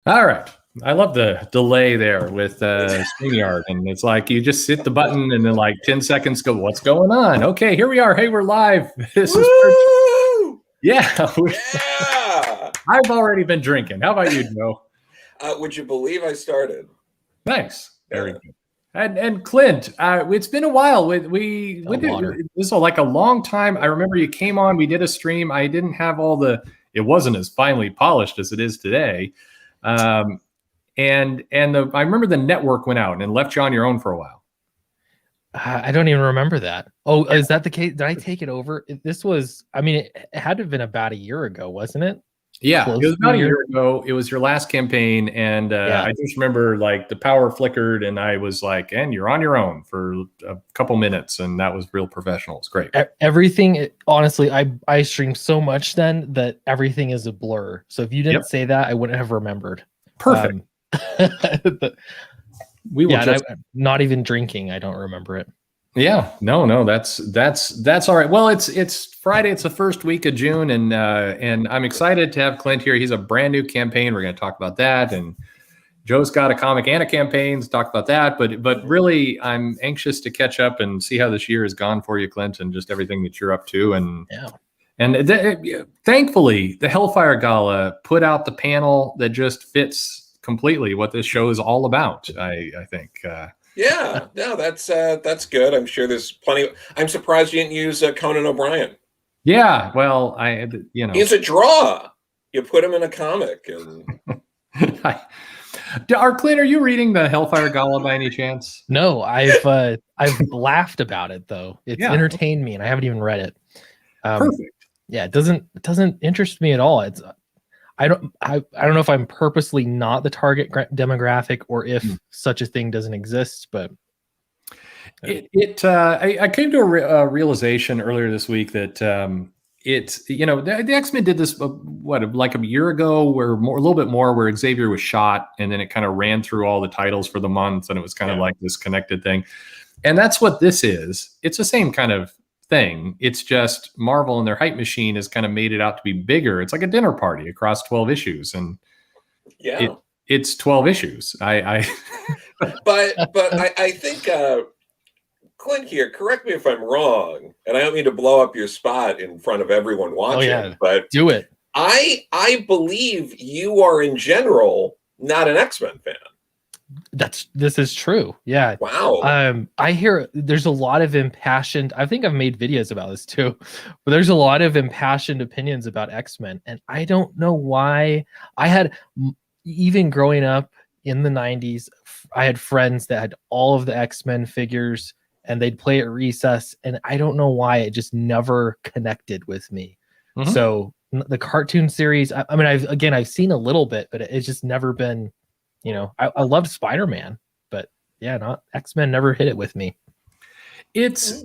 All right. I love the delay there with StreamYard. And it's like you just hit the button and then like 10 seconds go, what's going on? Okay, here we are. Hey, we're live. This is Perch. Yeah. Yeah. I've already been drinking. How about you, Joe? Would you believe I started? Nice. Very good. And Clint, it's been a while. We did, this is like a long time. I remember you came on, we did a stream. I didn't have it wasn't as finely polished as it is today. I remember the network went out and left you on your own for a while. I don't even remember that. Oh, is that the case? Did I take it over? This was, I mean, it had to have been about a year ago, wasn't it? Yeah, it was about a year ago. It was your last campaign. And I just remember like the power flickered and I was like, and you're on your own for a couple minutes. And that was real professional. It's great. Everything, honestly, I streamed so much then that everything is a blur. So if you didn't say that, I wouldn't have remembered. Perfect. We were not even drinking. I don't remember it. Yeah, no, that's all right. Well, it's Friday. It's the first week of June, and I'm excited to have Clint here. He's a brand new campaign. We're going to talk about that, and Joe's got a comic and a campaign to talk about that. But really, I'm anxious to catch up and see how this year has gone for you, Clint, and just everything that you're up to. And thankfully, the Hellfire Gala put out the panel that just fits completely what this show is all about. I think. Yeah, no, that's good. I'm sure there's plenty. I'm surprised you didn't use Conan O'Brien. Yeah, well, he's a draw. You put him in a comic, and Clint, are you reading the Hellfire Gala by any chance? No, I've laughed about it though. It's entertained me, and I haven't even read it. Perfect. Yeah, it doesn't interest me at all. I don't know if I'm purposely not the target demographic or if such a thing doesn't exist, but I came to a realization earlier this week that it's the X-Men did this like a year ago, where a little bit more, where Xavier was shot, and then it kind of ran through all the titles for the month, and it was kind of like this connected thing, and that's what this is. It's the same kind of thing. It's just Marvel and their hype machine has kind of made it out to be bigger. It's like a dinner party across 12 issues, and it's 12 issues. but I think Clint here, correct me if I'm wrong, and I don't mean to blow up your spot in front of everyone watching, but do it. I believe you are in not an X-Men fan. This is true. Yeah. Wow. I hear there's a lot of impassioned, I think I've made videos about this too, but there's a lot of impassioned opinions about X-Men, and I don't know why. I had, even growing up in the 90s, I had friends that had all of the X-Men figures and they'd play at recess, and I don't know why it just never connected with me. So the cartoon series, I mean, I've seen a little bit, but it's just never been, I loved Spider-Man, but not X-Men never hit it with me. It's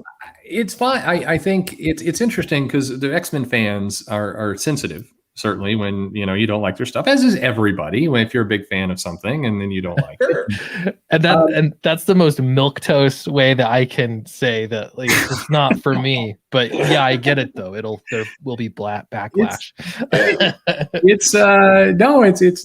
fine. I think it's interesting because the X-Men fans are sensitive, certainly, when you don't like their stuff, as is everybody. If you're a big fan of something and then you don't like it, and that's the most milquetoast way that I can say that, like, it's not for me. But I get it though. There will be backlash. It's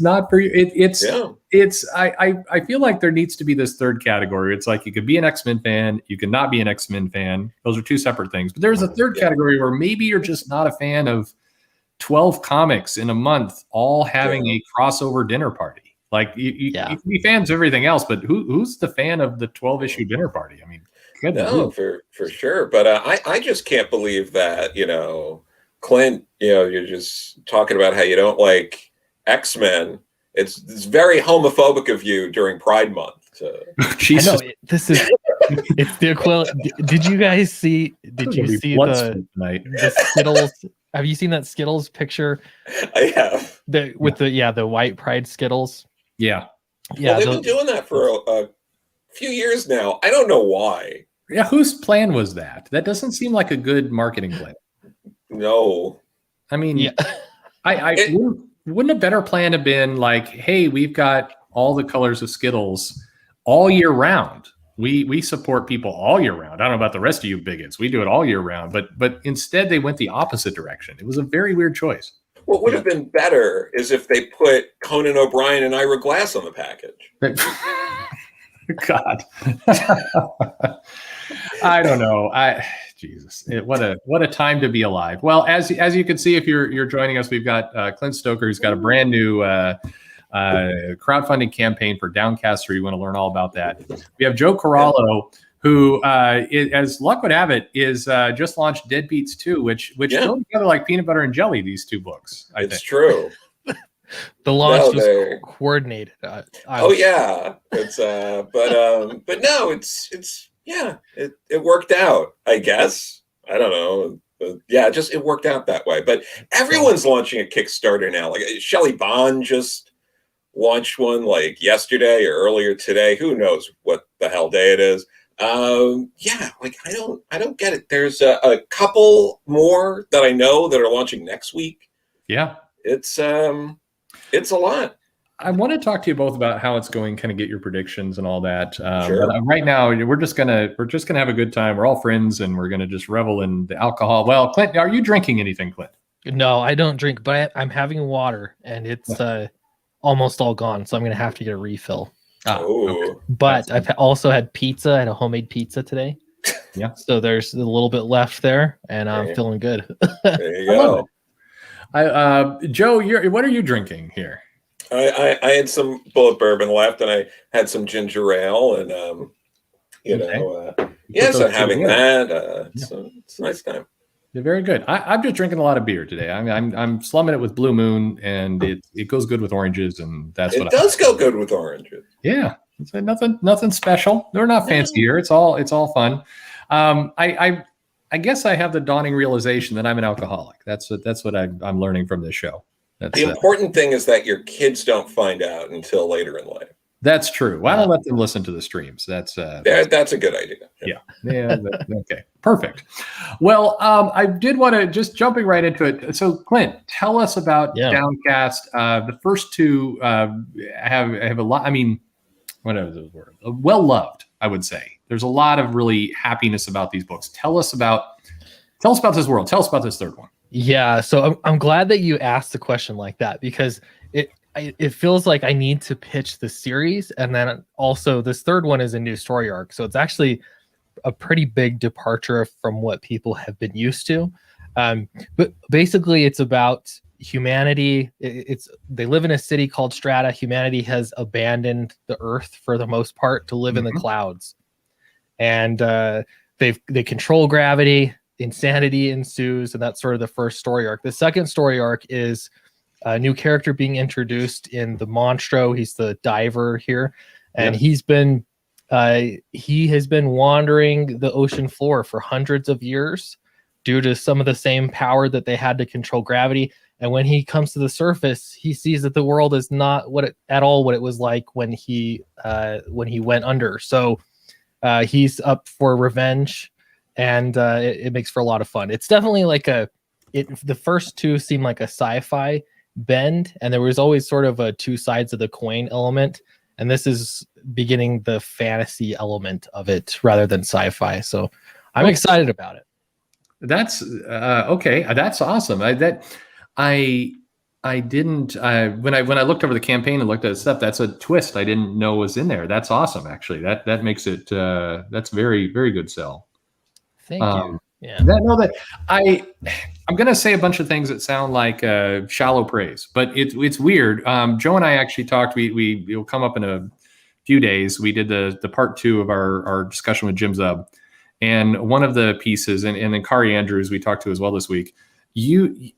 not for you. I feel like there needs to be this third category. It's like you could be an X-Men fan, you can not be an X-Men fan. Those are two separate things. But there's a third category where maybe you're just not a fan of 12 comics in a month, all having a crossover dinner party. Like you can be fans of everything else, but who's the fan of the 12 issue dinner party? I mean, no, for sure. But I just can't believe that, Clint, you're just talking about how you don't like X-Men. It's very homophobic of you during Pride Month. Jesus. I know, it's the equivalent. Did you guys see? Did you see the Skittles? Have you seen that Skittles picture? I have. With the white Pride Skittles. Yeah. Well, they've been doing that for a few years now. I don't know why. Yeah, whose plan was that? That doesn't seem like a good marketing plan. No. I mean, wouldn't a better plan have been like, hey, we've got all the colors of Skittles all year round. We support people all year round. I don't know about the rest of you bigots. We do it all year round. But instead they went the opposite direction. It was a very weird choice. What would have been better is if they put Conan O'Brien and Ira Glass on the package. God. I don't know. Jesus, what a time to be alive. Well, as you can see, if you're joining us, we've got Clint Stoker, who's got a brand new crowdfunding campaign for Downcast. You want to learn all about that. We have Joe Corallo, who, as luck would have it, is just launched Deadbeats 2, which go together like peanut butter and jelly. These two books, I think. True. The launch was coordinated. It's but no, it worked out, I guess. I don't know. It worked out that way. But everyone's launching a Kickstarter now. Like Shelley Bond just launched one like yesterday or earlier today. Who knows what the hell day it is? Like I don't get it. There's a couple more that I know that are launching next week. Yeah. It's a lot. I want to talk to you both about how it's going, kind of get your predictions and all that. Sure. But right now, we're just gonna have a good time. We're all friends, and we're gonna just revel in the alcohol. Well, Clint, are you drinking anything, Clint? No, I don't drink, but I'm having water, and it's almost all gone, so I'm gonna have to get a refill. Okay. But I've also had pizza. I had a homemade pizza today. Yeah. So there's a little bit left there, and I'm feeling good. There you go. Joe, what are you drinking here? I had some bullet bourbon left, and I had some ginger ale, and so having that. It's a nice time. Yeah, very good. I'm just drinking a lot of beer today. I'm slumming it with Blue Moon, and it goes good with oranges, and that's what it does go good with oranges. Yeah, it's nothing special. They're not fancy here. It's all fun. I guess I have the dawning realization that I'm an alcoholic. That's what I'm learning from this show. The important thing is that your kids don't find out until later in life. That's true. Well, I don't let them listen to the streams. That's a good idea. Yeah. Okay. Perfect. Well, I did want to just jumping right into it. So, Clint, tell us about Downcast. The first two have a lot. I mean, whatever the word, well loved, I would say. There's a lot of really happiness about these books. Tell us about this world. Tell us about this third one. Yeah. So I'm glad that you asked a question like that, because it feels like I need to pitch the series, and then also this third one is a new story arc. So it's actually a pretty big departure from what people have been used to. But basically, it's about humanity. They live in a city called Strata. Humanity has abandoned the Earth for the most part to live in the clouds, and they control gravity. Insanity ensues, and that's sort of the first story arc. The second story arc is a new character being introduced in the Monstro. He's the diver here, and he has been wandering the ocean floor for hundreds of years due to some of the same power that they had to control gravity. And when he comes to the surface, he sees that the world is not at all what it was like when he went under. So he's up for revenge, and it makes for a lot of fun. It's definitely like the first two seem like a sci-fi bend, and there was always sort of a two sides of the coin element, and this is beginning the fantasy element of it rather than sci-fi. So I'm excited about it. That's okay. That's awesome. I didn't when I looked over the campaign and looked at stuff, that's a twist I didn't know was in there. That's awesome. Actually, that makes it that's very, very good sell. Thank you. Yeah. I'm going to say a bunch of things that sound like shallow praise, but it's weird. Joe and I actually talked. We'll come up in a few days. We did the part 2 of our discussion with Jim Zub, and one of the pieces, and then Kari Andrews we talked to as well this week. The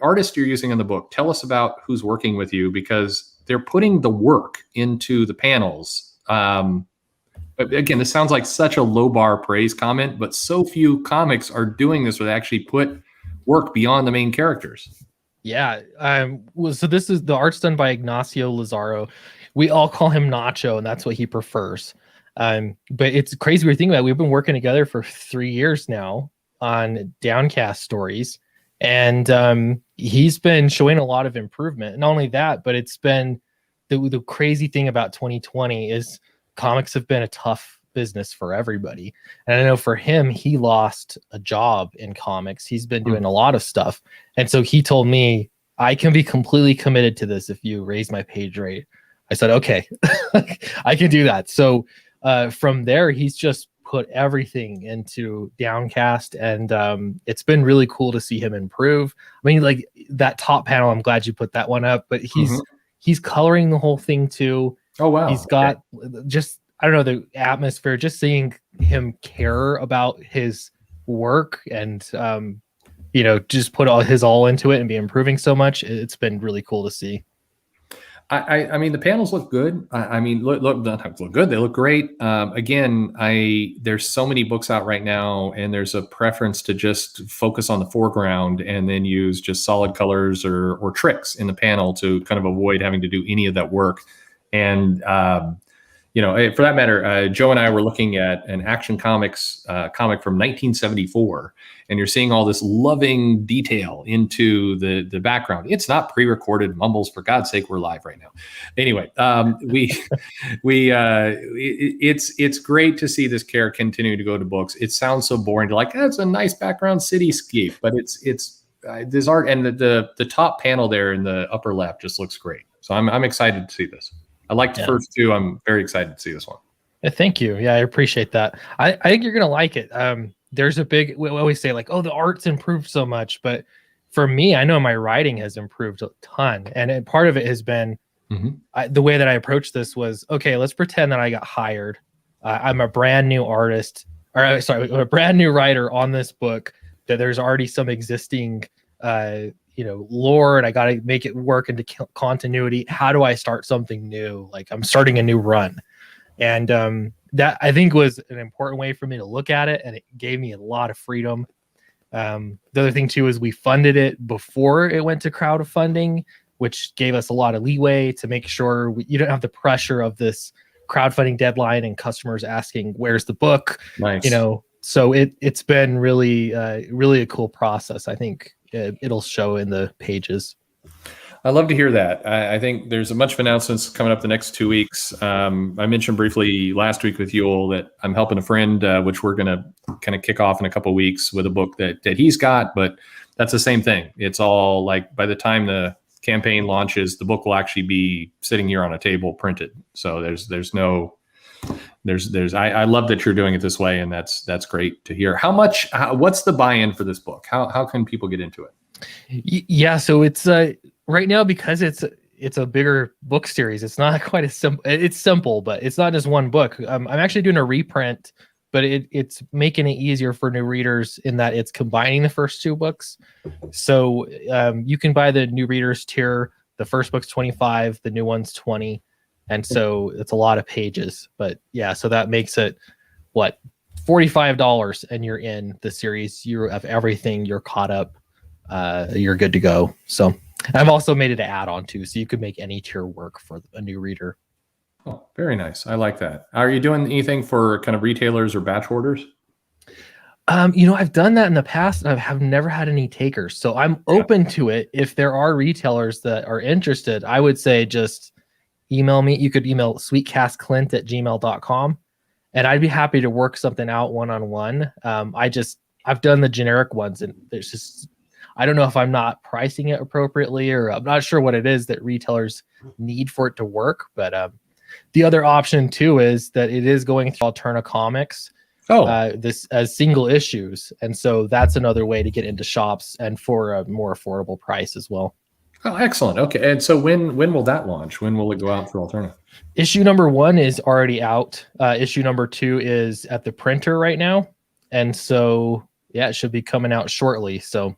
artist you're using in the book, tell us about who's working with you, because they're putting the work into the panels. Again, this sounds like such a low bar praise comment, but so few comics are doing this where they actually put work beyond the main characters. Yeah. So this is the art's done by Ignacio Lazaro. We all call him Nacho, and that's what he prefers. But it's crazy. We're thinking about it. We've been working together for 3 years now on Downcast stories, and he's been showing a lot of improvement. Not only that, but it's been the crazy thing about 2020 is comics have been business for everybody. And I know for him, he lost a job in comics. He's been doing a lot of stuff. And so he told me, I can be completely committed to this if you raise my page rate. I said, okay, I can do that. So from there, he's just put everything into Downcast, and it's been really cool to see him improve. I mean, like that top panel, I'm glad you put that one up, but he's coloring the whole thing too. Oh, wow. He's got just, I don't know, the atmosphere, just seeing him care about his work and, you know, just put all into it and be improving so much. It's been really cool to see. I mean, the panels look good. I mean, look good. They look great. Again, there's so many books out right now, and there's a preference to just focus on the foreground and then use just solid colors or tricks in the panel to kind of avoid having to do any of that work. And you know, for that matter, Joe and I were looking at an Action Comics comic from 1974, and you're seeing all this loving detail into the background. It's not pre-recorded mumbles. For God's sake, we're live right now. Anyway, it's great to see this care continue to go to books. It sounds so boring to like, it's a nice background cityscape, but it's this art, and the top panel there in the upper left just looks great. So I'm excited to see this. I liked the first two. I'm very excited to see this one. Thank you. Yeah, I appreciate that. I think you're going to like it. There's a big, we always say like, oh, the art's improved so much. But for me, I know my writing has improved a ton. And part of it has been the way that I approached this was, okay, let's pretend that I got hired. I'm a brand new artist, or sorry, a brand new writer on this book, that there's already some existing you know, lore, and I got to make it work into continuity. How do I start something new? Like I'm starting a new run. And that I think was an important way for me to look at it. And it gave me a lot of freedom. The other thing too, is we funded it before it went to crowdfunding, which gave us a lot of leeway to make sure you don't have the pressure of this crowdfunding deadline and customers asking, where's the book? Nice. You know, so it's been really, really a cool process. I think it'll show in the pages. I love to hear that. I think there's a bunch of announcements coming up the next 2 weeks. I mentioned briefly last week with Yule that I'm helping a friend, which we're going to kind of kick off in a couple of weeks with a book that he's got, but that's the same thing. It's all like by the time the campaign launches, the book will actually be sitting here on a table printed. So I love that you're doing it this way, and that's great to hear. What's the buy-in for this book? How can people get into it? Yeah, so it's right now, because it's a bigger book series. It's not quite as simple. It's simple, but it's not just one book. I'm actually doing a reprint, but it's making it easier for new readers in that it's combining the first two books. So you can buy the new readers tier. The first book's $25, the new one's $20. And so it's a lot of pages, but yeah, so that makes it what, $45, and you're in the series. You have everything, you're caught up, you're good to go. So I've also made it an add-on too, so you could make any tier work for a new reader. Oh, very nice. I like that. Are you doing anything for kind of retailers or batch orders? You know, I've done that in the past, and I have never had any takers. So I'm open to it. If there are retailers that are interested, I would say just email me. You could email sweetcastclint@gmail.com, and I'd be happy to work something out one-on-one. I've done the generic ones, and there's just, I don't know if I'm not pricing it appropriately, or I'm not sure what it is that retailers need for it to work. But the other option too is that it is going through Alterna Comics, this as single issues, and so that's another way to get into shops and for a more affordable price as well. Oh, excellent. Okay, and so when will that launch? When will it go out for Alterna? Issue number 1 is already out. Issue number 2 is at the printer right now, and so yeah, it should be coming out shortly. So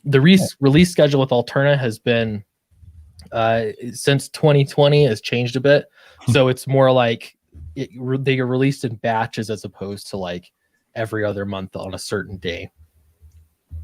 the release schedule with Alterna has been since 2020 has changed a bit. So it's more like they are released in batches as opposed to like every other month on a certain day.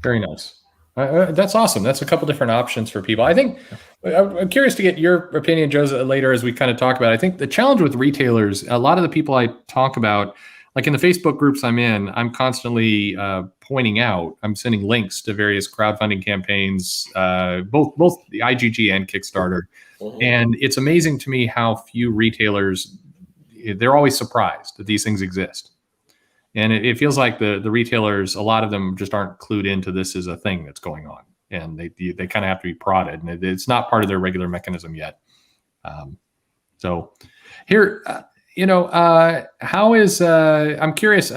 Very nice. That's awesome. That's a couple different options for people. I think I'm curious to get your opinion, Joe, later as we kind of talk about it. I think the challenge with retailers, a lot of the people I talk about, like in the Facebook groups I'm in, I'm constantly pointing out, I'm sending links to various crowdfunding campaigns, both the IGG and Kickstarter. Mm-hmm. And it's amazing to me how few retailers they're always surprised that these things exist. And it feels like the retailers, a lot of them just aren't clued into this as a thing that's going on, and they kind of have to be prodded, and it's not part of their regular mechanism yet. So here, how is I'm curious.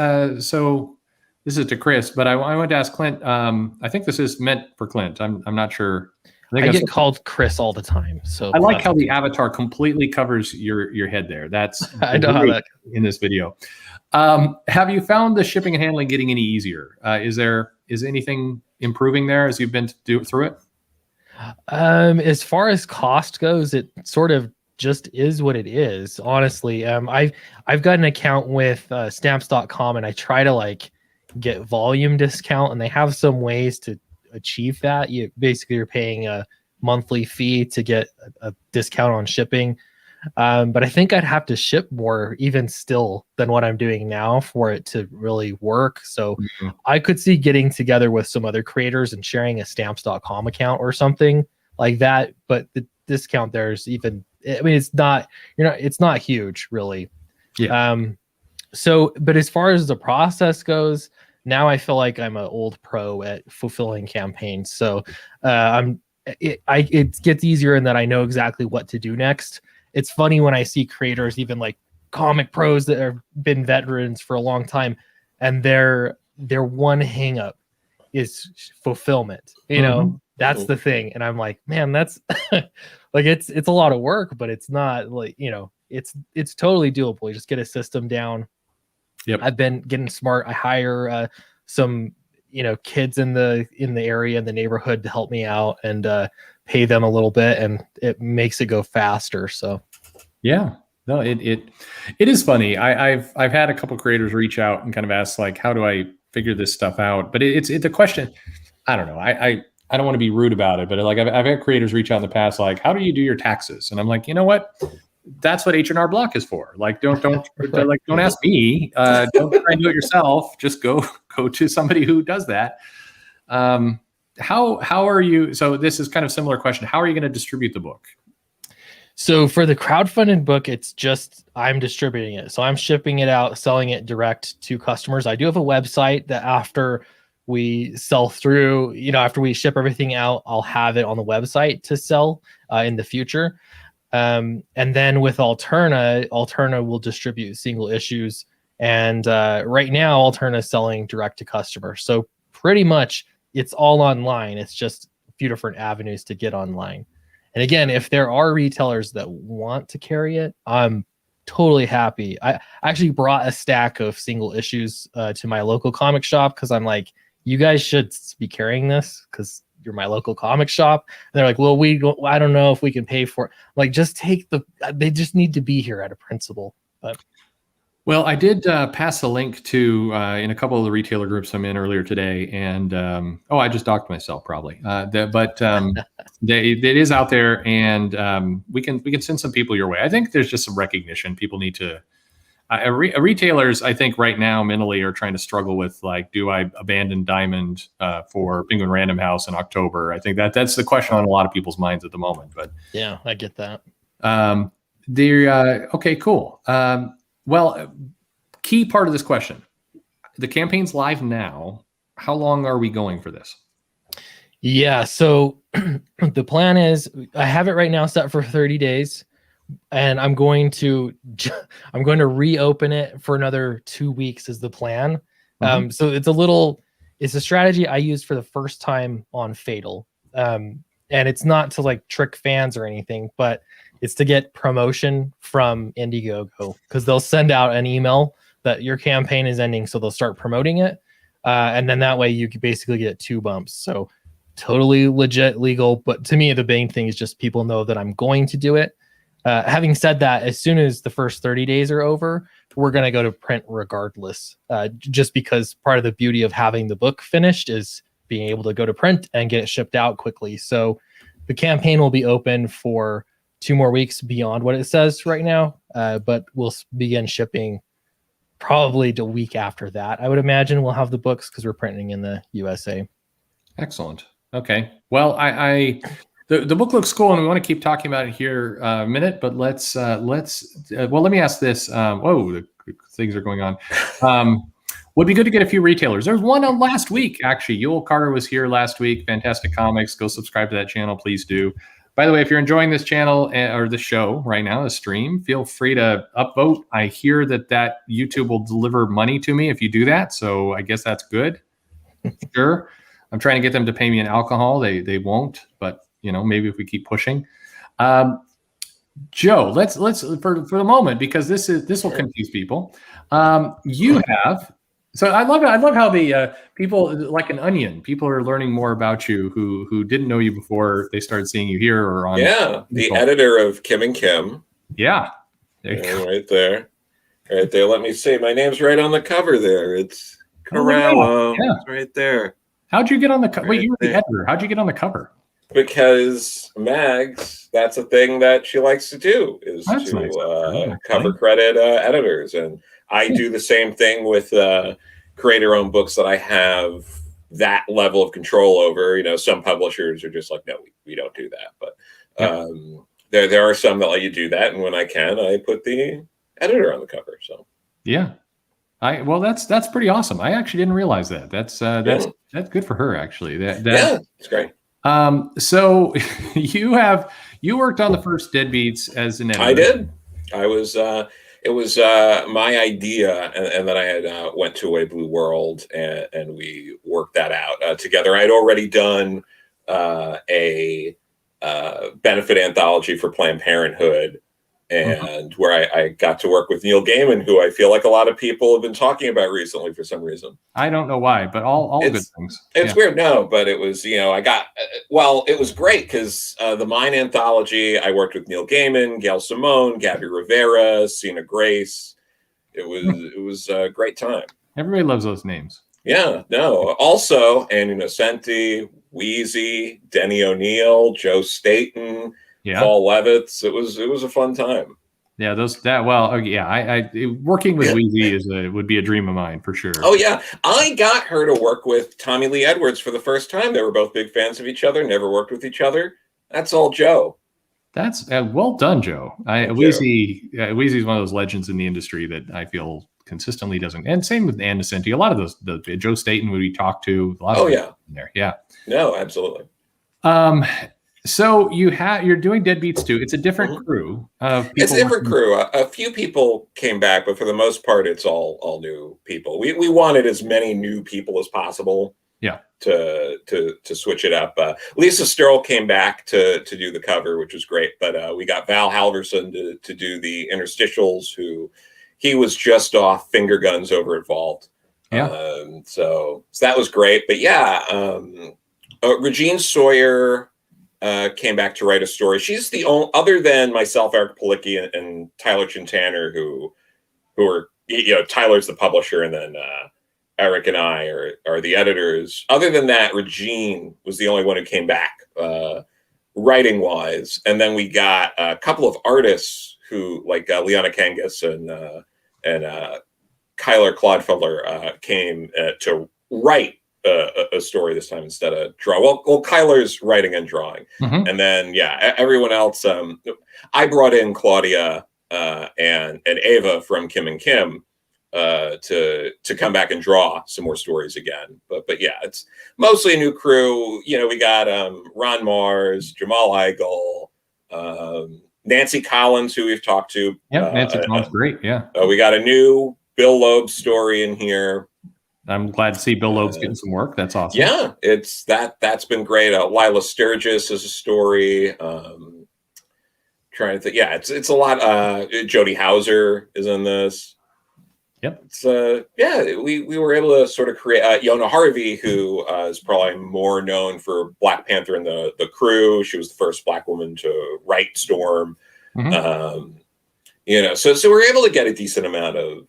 So this is to Chris, but I wanted to ask Clint. I think this is meant for Clint. I'm not sure. I get called Chris all the time. So I like how the avatar completely covers your head there. That's I know how that in this video. Have you found the shipping and handling getting any easier? Is anything improving there as you've been through it? As far as cost goes, it sort of just is what it is. Honestly, I've got an account with stamps.com, and I try to like get volume discount, and they have some ways to achieve that. You're paying a monthly fee to get a discount on shipping. But I think I'd have to ship more even still than what I'm doing now for it to really work. So I could see getting together with some other creators and sharing a stamps.com account or something like that. But the discount there's even, I mean, it's not huge really. Yeah. But as far as the process goes, now I feel like I'm an old pro at fulfilling campaigns. So it gets easier in that I know exactly what to do next. It's funny when I see creators, even like comic pros that have been veterans for a long time, and their one hang up is fulfillment. That's the thing. And I'm like, man, that's like, it's a lot of work, but it's not like, it's totally doable. You just get a system down. Yep. I've been getting smart. I hire some, kids in the area, in the neighborhood to help me out, and pay them a little bit, and it makes it go faster. So yeah, no, it is funny. I've had a couple creators reach out and kind of ask like, how do I figure this stuff out? But it's the question. I don't know. I don't want to be rude about it, but like I've had creators reach out in the past, like, how do you do your taxes? And I'm like, you know what? That's what H&R Block is for. Like, don't ask me. Don't try and do it yourself. Just go to somebody who does that. How are you? So this is kind of similar question. How are you going to distribute the book? So for the crowdfunded book, it's just I'm distributing it. So I'm shipping it out, selling it direct to customers. I do have a website that after we sell through, after we ship everything out, I'll have it on the website to sell in the future. And then with Alterna will distribute single issues. And right now, Alterna is selling direct to customer. So pretty much it's all online. It's just a few different avenues to get online. And again, if there are retailers that want to carry it, I'm totally happy. I actually brought a stack of single issues to my local comic shop because I'm like, you guys should be carrying this because you're my local comic shop. And they're like, well, I don't know if we can pay for it. Like, just they just need to be here at a principle. But well, I did pass a link to in a couple of the retailer groups I'm in earlier today, and I just docked myself probably. It is out there, and we can send some people your way. I think there's just some recognition. People need to. Retailers, I think, right now mentally are trying to struggle with like, do I abandon Diamond for Penguin Random House in October? I think that's the question on a lot of people's minds at the moment. But yeah, I get that. Okay, cool. Well, key part of this question: the campaign's live now. How long are we going for this? Yeah, so the plan is I have it right now set for 30 days. And I'm going to reopen it for another 2 weeks is the plan. So it's a strategy I used for the first time on Fatal. And it's not to like trick fans or anything, but it's to get promotion from Indiegogo because they'll send out an email that your campaign is ending. So they'll start promoting it. And then that way you could basically get 2 bumps. So totally legit, legal. But to me, the main thing is just people know that I'm going to do it. Having said that, as soon as the first 30 days are over, we're going to go to print regardless, just because part of the beauty of having the book finished is being able to go to print and get it shipped out quickly. So the campaign will be open for 2 more weeks beyond what it says right now, but we'll begin shipping probably the week after that. I would imagine we'll have the books because we're printing in the USA. Excellent. Okay. Well, I The book looks cool, and we want to keep talking about it here a minute. But let's well, let me ask this. Whoa, things are going on. Would be good to get a few retailers. There was one last week, actually. Yul Carter was here last week. Fantastic Comics. Go subscribe to that channel, please do. By the way, if you're enjoying this channel or the show right now, the stream, feel free to upvote. I hear that YouTube will deliver money to me if you do that, so I guess that's good. Sure. I'm trying to get them to pay me in alcohol. They won't, but maybe if we keep pushing. Joe, let's for the moment, because this will confuse people. You have. So I love how the people, like an onion, people are learning more about you who didn't know you before they started seeing you here or on. Yeah, the editor of Kim and Kim. Yeah, right there. Let me see. My name's right on the cover there. It's Corallo. Yeah. It's right there. How'd you get on the cover? Right Wait, you were the there. editor. How'd you get on the cover? Because Mags, that's a thing that she likes to do, is That's to nice. cover credit editors. And I do the same thing with creator-owned books that I have that level of control over. Some publishers are just like, no, we don't do that. But there are some that let you do that. And when I can, I put the editor on the cover. So yeah. That's pretty awesome. I actually didn't realize that. That's good for her, actually. Yeah, it's great. So you worked on the first Deadbeats as an editor. I did. I was it was my idea, and then I had went to a Blue World and we worked that out together. I had already done a benefit anthology for Planned Parenthood, and where I got to work with Neil Gaiman, who I feel like a lot of people have been talking about recently for some reason. I don't know why, but all good things. It's weird, no, but it was, I got, it was great because the Mine anthology, I worked with Neil Gaiman, Gail Simone, Gabby Rivera, Sina Grace. It was a great time. Everybody loves those names. Yeah, no. Also, Andy Nocenti, Wheezy, Denny O'Neil, Joe Staten, Paul Levitz. It was a fun time. Yeah, I working with Wheezy would be a dream of mine for sure. Oh yeah, I got her to work with Tommy Lee Edwards for the first time. They were both big fans of each other, never worked with each other. That's all Joe. That's well done, Joe. Wheezy is one of those legends in the industry that I feel consistently doesn't. And same with Ann Nocenti. A lot of those, the Joe Staten we talked to. A lot of in there. Yeah. No, absolutely. So you're doing Deadbeats too. It's a different crew of people. It's a different crew. A few people came back, but for the most part, it's all new people. We wanted as many new people as possible. Yeah. To switch it up. Lisa Sturl came back to do the cover, which was great. But we got Val Halverson to do the interstitials. He was just off Finger Guns over at Vault. Yeah. So that was great. But Regine Sawyer came back to write a story. She's the only, other than myself, Eric Palicki, and Tyler Chintanner, who are, Tyler's the publisher, and then Eric and I are the editors. Other than that, Regine was the only one who came back writing wise. And then we got a couple of artists who, like Liana Kangas and Kyler Clodfeller, came to write a story this time instead of draw. Well, Kyler's writing and drawing, and then everyone else. I brought in Claudia and Ava from Kim and Kim to come back and draw some more stories again. But it's mostly a new crew. We got Ron Mars, Jamal Eigel, Nancy Collins, who we've talked to. Yeah, Nancy Collins, great. Yeah, we got a new Bill Loeb story in here. I'm glad to see Bill Loeb's getting some work. That's awesome. Yeah, that's been great. Lila Sturgis is a story. Trying to think. Yeah, it's a lot. Jody Hauser is in this. Yep. It's we were able to sort of create Yona Harvey, who is probably more known for Black Panther and the Crew. She was the first Black woman to write Storm. So we're able to get a decent amount of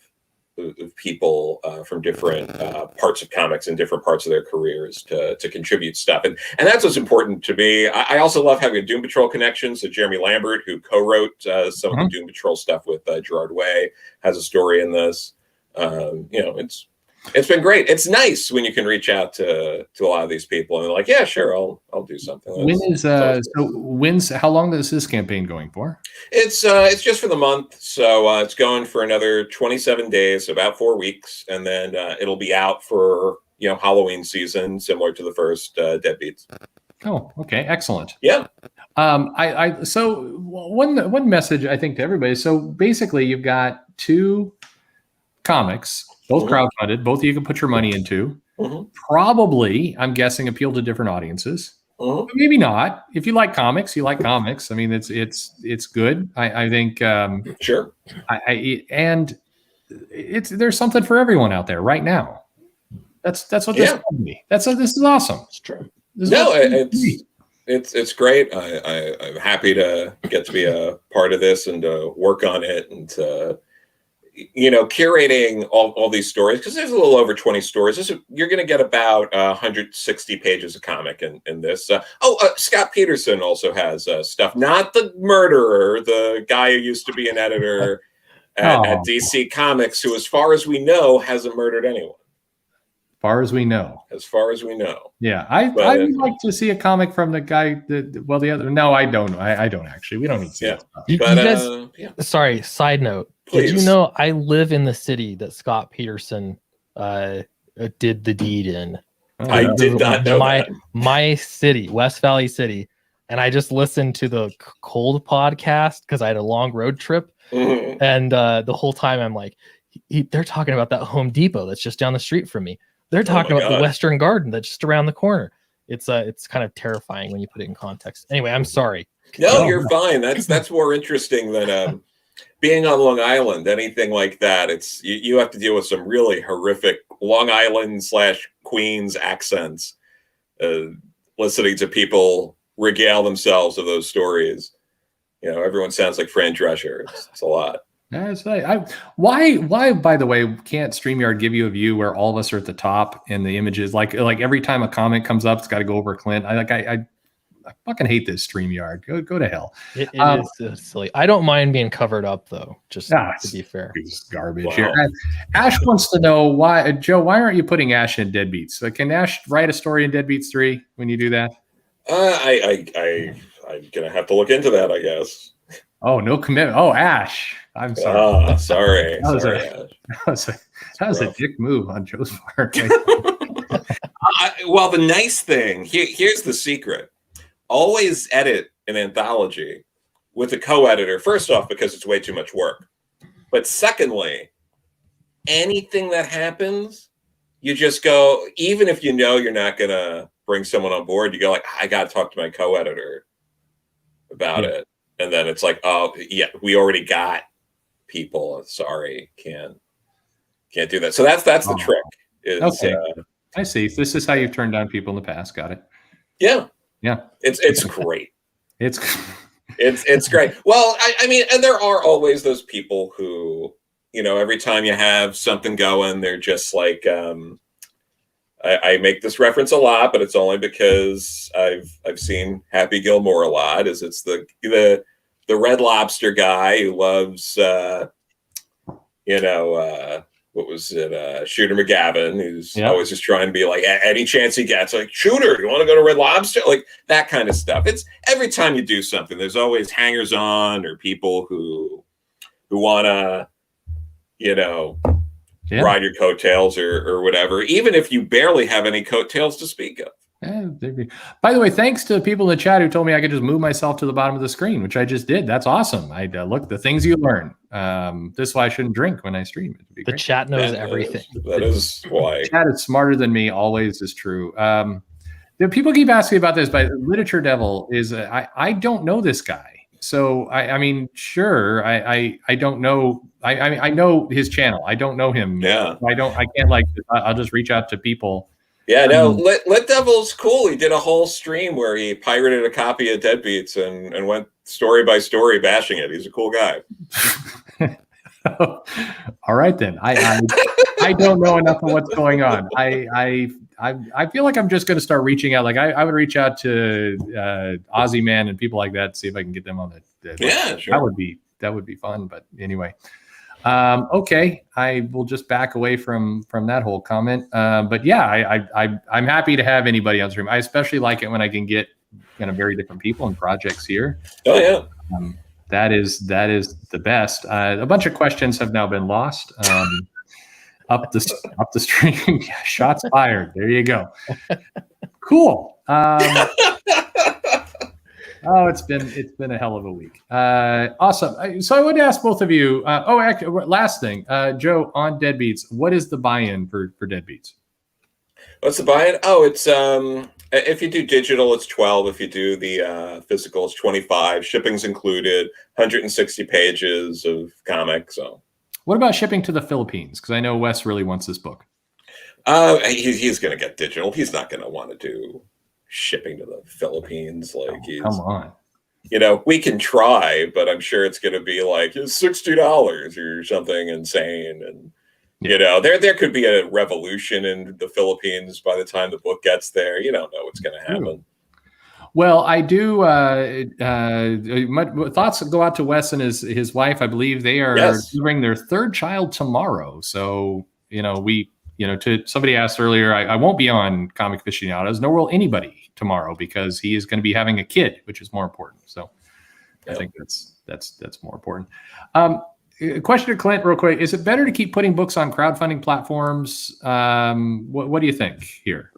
people from different parts of comics and different parts of their careers to contribute stuff. And that's what's important to me. I also love having a Doom Patrol connection. So Jeremy Lambert, who co-wrote some of the Doom Patrol stuff with Gerard Way, has a story in this. It's been great. It's nice when you can reach out to a lot of these people and they're like, yeah, sure, I'll do something. How long is this campaign going for? It's just for the month, so it's going for another 27 days, about 4 weeks, and then it'll be out for Halloween season, similar to the first Deadbeats. Oh, okay, excellent. Yeah. So one message I think to everybody. So basically, you've got 2 comics, both crowdfunded, both you can put your money into. Probably, I'm guessing, appeal to different audiences. But maybe not. If you like comics, you like comics. I mean, it's good. I think sure. And there's something for everyone out there right now. That's what this told me. This is awesome. It's true. It's great. I'm happy to get to be a part of this and to work on it and to curating all these stories, because there's a little over 20 stories. You're going to get about 160 pages of comic in this. Scott Peterson also has stuff. Not the murderer, the guy who used to be an editor at DC Comics, who, as far as we know, hasn't murdered anyone. As far as we know. Yeah, I would like to see a comic from the guy the other. No, I don't. I don't actually. We don't need to see that stuff. You guys, sorry, side note. Please. Did you know I live in the city that Scott Peterson did the deed in? I did not know that. My city, West Valley City, and I just listened to the Cold podcast because I had a long road trip, and the whole time I'm like, they're talking about that Home Depot that's just down the street from me. They're talking about the Western Garden that's just around the corner. It's kind of terrifying when you put it in context. Anyway, I'm sorry. No, you're fine. That's more interesting than being on Long Island. Anything like that, it's you have to deal with some really horrific Long Island / Queens accents. Listening to people regale themselves of those stories, everyone sounds like Fran Drescher. It's a lot. That's right. Why, by the way, can't StreamYard give you a view where all of us are at the top and the images, like every time a comment comes up, it's got to go over Clint. I fucking hate this StreamYard. Go to hell. It is silly. I don't mind being covered up though, just to be fair. Garbage here. Ash wants to know why aren't you putting Ash in Deadbeats? So can Ash write a story in Deadbeats 3 when you do that? I'm gonna have to look into that, I guess. Oh, no commitment. Oh, Ash. I'm sorry. Sorry. That was a dick move on Joe's part. Well, the nice thing, here's the secret. Always edit an anthology with a co-editor. First off, because it's way too much work. But secondly, anything that happens, you just go, even if you're not going to bring someone on board, you go like, I got to talk to my co-editor about it. And then it's like, oh, yeah, we already got people. Sorry, can't do that. So that's the trick. Okay. I see. This is how you've turned down people in the past. Got it. Yeah. It's great. It's great. Well, I mean, and there are always those people who, every time you have something going, they're just like, I make this reference a lot, but it's only because I've seen Happy Gilmore a lot. It's the Red Lobster guy who loves what was it? Shooter McGavin, who's always just trying to be like, any chance he gets, like, Shooter, you want to go to Red Lobster? Like that kind of stuff. It's every time you do something, there's always hangers on or people who want to, ride your coattails or whatever, even if you barely have any coattails to speak of. By the way, thanks to people in the chat who told me I could just move myself to the bottom of the screen, which I just did. That's awesome. I look, the things you learn. This is why I shouldn't drink when I stream. The chat knows everything. That is why. The chat is smarter than me. Always is true. People keep asking about this, but Literature Devil is I don't know this guy. So I mean, sure, I don't know. I know his channel. I don't know him. Yeah. I can't I'll just reach out to people. Yeah, no, Lit Devil's cool. He did a whole stream where he pirated a copy of Deadbeats and went story by story bashing it. He's a cool guy. All right, then. I don't know enough of what's going on. I feel like I'm just going to start reaching out. Like I would reach out to Aussie Man and people like that, see if I can get them on the yeah, sure. That would be fun. But anyway, Okay, I will just back away from that whole comment. But yeah, I'm happy to have anybody on stream. I especially like it when I can get kind of very different people and projects here. Oh yeah. That is the best. A bunch of questions have now been lost. Up the stream. Shots fired. There you go. Cool. Oh, it's been a hell of a week. Awesome. So I would ask both of you. Actually, last thing, Joe, on Deadbeats, what is the buy-in for Deadbeats? What's the buy-in? Oh, it's if you do digital, it's 12. If you do the physical, it's 25. Shipping's included. 160 pages of comics. So, what about shipping to the Philippines? Because I know Wes really wants this book. He's going to get digital. He's not going to want to do shipping to the Philippines. Like, come on. We can try, but I'm sure it's going to be like $60 or something insane. And there could be a revolution in the Philippines by the time the book gets there. You don't know what's going to happen. Well, I do. My thoughts go out to Wes and his wife. I believe they are delivering their third child tomorrow. So to somebody asked earlier, I won't be on Comic Aficionados, nor will anybody tomorrow because he is going to be having a kid, which is more important. So I think that's more important. Question to Clint real quick. Is it better to keep putting books on crowdfunding platforms? What do you think here?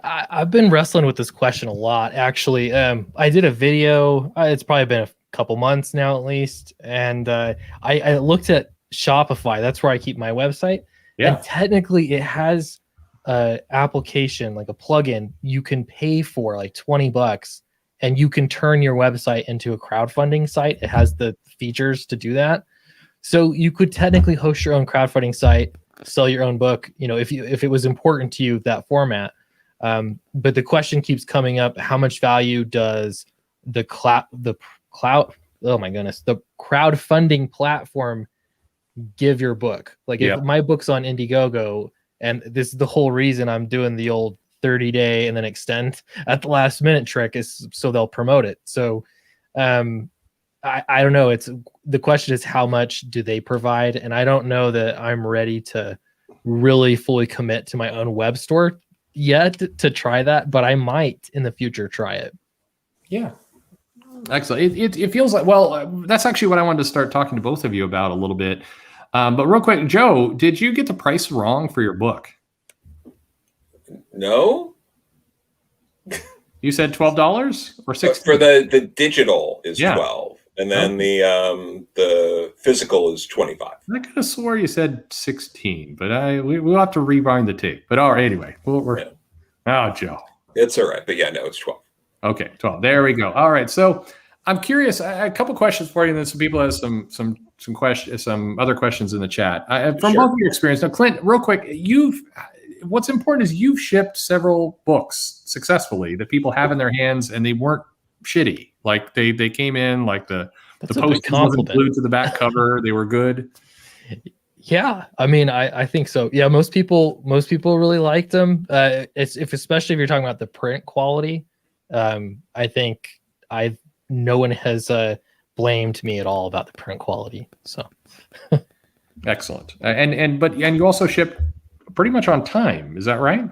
I've been wrestling with this question a lot, actually. I did a video. It's probably been a couple months now, at least. And I looked at Shopify. That's where I keep my website. Yeah. And technically, it has an application, like a plugin, you can pay for like $20 and you can turn your website into a crowdfunding site. It has the features to do that. So you could technically host your own crowdfunding site, sell your own book, if it was important to you, that format. But the question keeps coming up: how much value does the crowdfunding platform give your book? Like, if my book's on Indiegogo, and this is the whole reason I'm doing the old 30-day and then extend at the last minute trick, is so they'll promote it. So I don't know. The question is, how much do they provide? And I don't know that I'm ready to really fully commit to my own web store yet to try that, but I might in the future try it. Yeah. Excellent. It feels like, well, that's actually what I wanted to start talking to both of you about a little bit. But real quick, Joe, did you get the price wrong for your book? No. You said $12 or $16? For the digital is 12. And then the physical is 25. I could have swore you said 16, but we'll have to rewind the tape. But all right, anyway, Joe. It's all right, but it's 12. Okay, 12. There we go. All right, so I'm curious. A couple questions for you, and then some people have some questions, some other questions in the chat from both of your experience. Now, Clint, real quick, what's important is you've shipped several books successfully that people have in their hands, and they weren't shitty. Like they came in like the post wasn't glued to the back cover. They were good. Yeah, I mean, I think so. Yeah, most people really liked them. Especially if you're talking about the print quality. I think no one has blamed me at all about the print quality. So excellent. And you also ship pretty much on time. Is that right?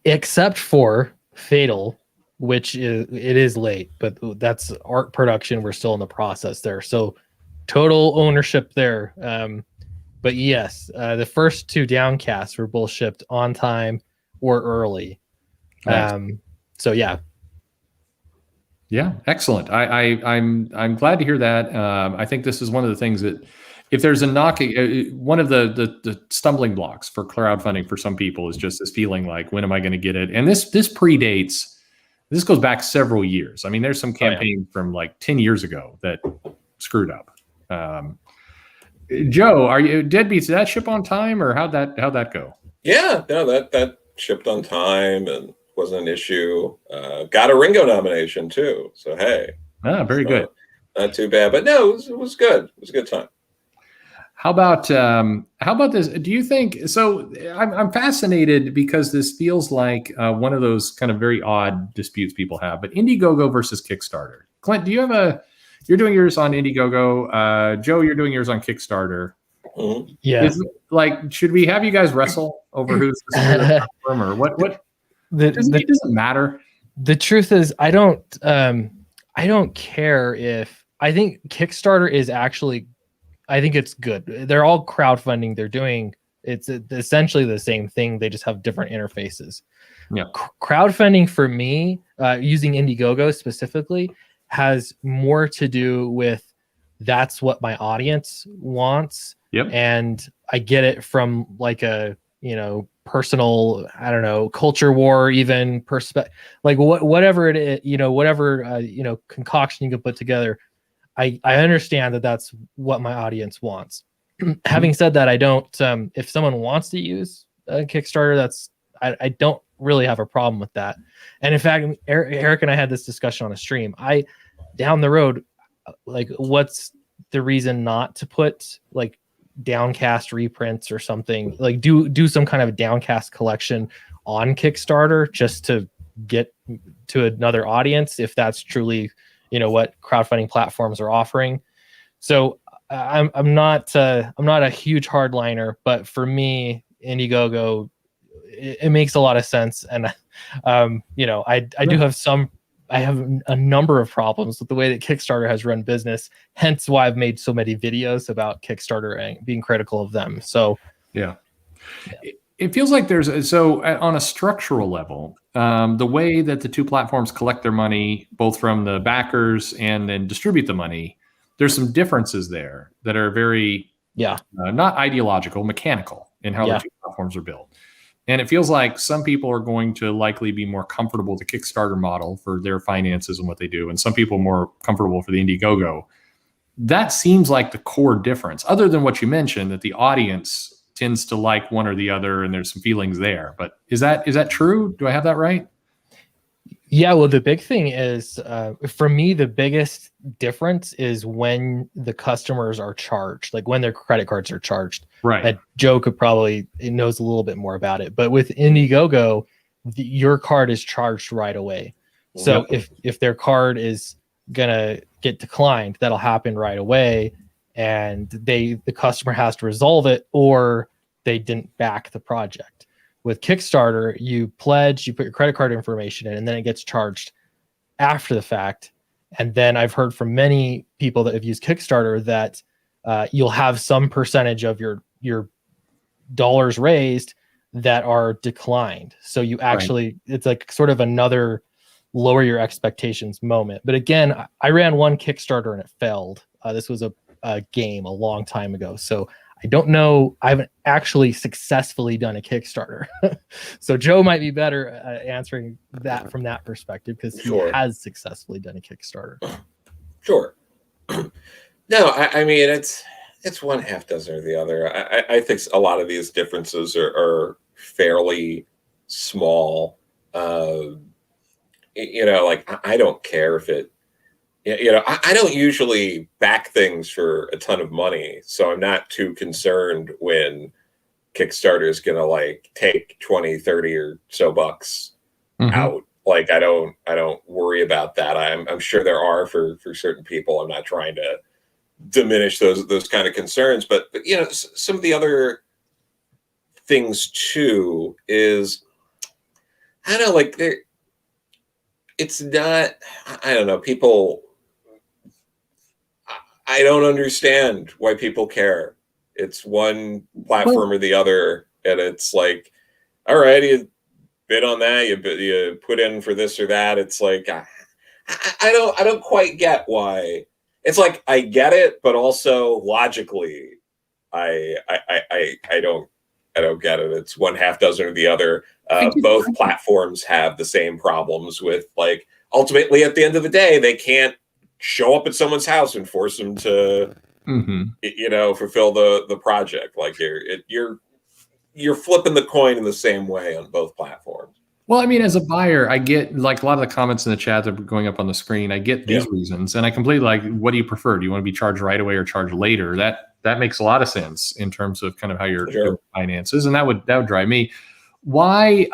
Except for Fatal, which is late, but that's art production. We're still in the process there. So total ownership there. But yes, the first two Downcast were both shipped on time or early. Nice. So yeah. Yeah, excellent. I'm glad to hear that. I think this is one of the things that, if there's a one of the stumbling blocks for crowdfunding for some people is just this feeling like, when am I going to get it? And this predates. This goes back several years. I mean, there's some campaign from like 10 years ago that screwed up. Joe, are you Deadbeats? Did that ship on time, or how'd that go? Yeah, no, that shipped on time and wasn't an issue. Got a Ringo nomination too. So hey, very good. Not too bad, but no, it was good. It was a good time. How about this? Do you think so? I'm fascinated because this feels like one of those kind of very odd disputes people have. But Indiegogo versus Kickstarter. Clint, do you have you're doing yours on Indiegogo. Joe, you're doing yours on Kickstarter. Mhm. Yeah. Should we have you guys wrestle over who's the superior platform or what? It doesn't matter. The truth is, I don't care if I think Kickstarter is actually. I think it's good. They're all crowdfunding. They're doing it's essentially the same thing. They just have different interfaces. Yeah. Crowdfunding for me, using Indiegogo specifically, has more to do with that's what my audience wants. Yep. And I get it from like a personal, I don't know, culture war, even perspective, like whatever it is, whatever concoction you can put together. I understand that that's what my audience wants. Having said that, I don't. If someone wants to use a Kickstarter, I don't really have a problem with that. And in fact, Eric and I had this discussion on a stream. Down the road, like, what's the reason not to put like Downcast reprints or something? Like, do some kind of Downcast collection on Kickstarter just to get to another audience, if that's truly what crowdfunding platforms are offering. So I'm not a huge hardliner, but for me, Indiegogo, it makes a lot of sense. And I have a number of problems with the way that Kickstarter has run business, hence why I've made so many videos about Kickstarter and being critical of them. So yeah. It feels like on a structural level, the way that the two platforms collect their money, both from the backers and then distribute the money, there's some differences there that are very, not ideological, mechanical in how the two platforms are built. And it feels like some people are going to likely be more comfortable with the Kickstarter model for their finances and what they do, and some people more comfortable for the Indiegogo. That seems like the core difference, other than what you mentioned, that the audience tends to like one or the other, and there's some feelings there. But is that true? Do I have that right? Yeah, well, the big thing is, for me, the biggest difference is when the customers are charged, like when their credit cards are charged. Right. Joe knows a little bit more about it. But with Indiegogo, your card is charged right away. So if their card is gonna get declined, that'll happen right away, and the customer has to resolve it, or they didn't back the project. With Kickstarter, you pledge, you put your credit card information in, and then it gets charged after the fact. And then I've heard from many people that have used Kickstarter that you'll have some percentage of your dollars raised that are declined. So you actually, it's like sort of another lower your expectations moment. But again, I ran one Kickstarter and it failed. This was a game a long time ago. So I don't know. I haven't actually successfully done a Kickstarter. So Joe might be better answering that from that perspective, because he has successfully done a Kickstarter. Sure. No, I mean, it's one half dozen or the other. I think a lot of these differences are fairly small. Like, I don't care if it, I don't usually back things for a ton of money, so I'm not too concerned when Kickstarter is going to like take 20, 30 or so bucks out. Like, I don't worry about that. I'm sure there are for certain people. I'm not trying to diminish those kind of concerns, but some of the other things too is, I don't know, like it's not, I don't know, people, I don't understand why people care. It's one platform or the other, and it's like, all right, you bid on that, you put in for this or that. It's like, I don't quite get why. It's like, I get it, but also logically, I don't get it. It's one half dozen or the other. Both platforms have the same problems with, like, ultimately at the end of the day, they can't show up at someone's house and force them to, fulfill the project. Like, you're flipping the coin in the same way on both platforms. Well, I mean, as a buyer, I get, like, a lot of the comments in the chat that are going up on the screen. I get these reasons, and I completely, like, what do you prefer? Do you want to be charged right away or charged later? That makes a lot of sense in terms of kind of how your finances, and that would drive me. Why,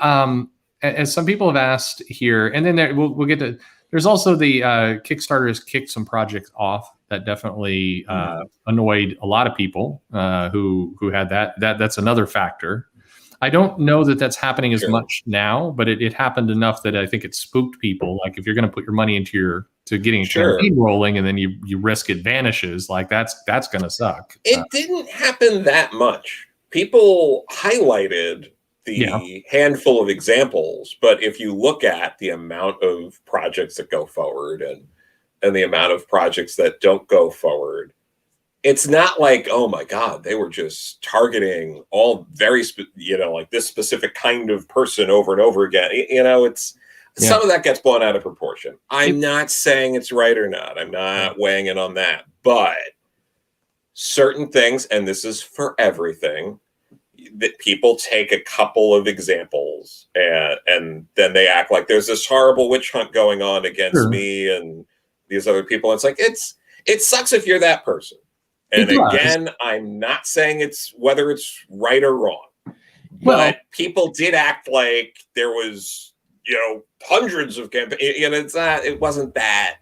as some people have asked here, and then we'll get to, There's also the Kickstarter has kicked some projects off that definitely annoyed a lot of people who had that. That's another factor. I don't know that that's happening as much now, but it happened enough that I think it spooked people. Like if you're going to put your money into getting a campaign rolling and then you risk it vanishes, like that's going to suck. It didn't happen that much. People highlighted the handful of examples, but if you look at the amount of projects that go forward and the amount of projects that don't go forward, it's not like, oh my God, they were just targeting all very, like this specific kind of person over and over again. It's some of that gets blown out of proportion. I'm not saying it's right or not. I'm not weighing in on that, but certain things, and this is for everything, that people take a couple of examples and then they act like there's this horrible witch hunt going on against me and these other people. It's like, it sucks if you're that person. And again, I'm not saying it's whether it's right or wrong, but people did act like there was, hundreds of campaigns. It wasn't that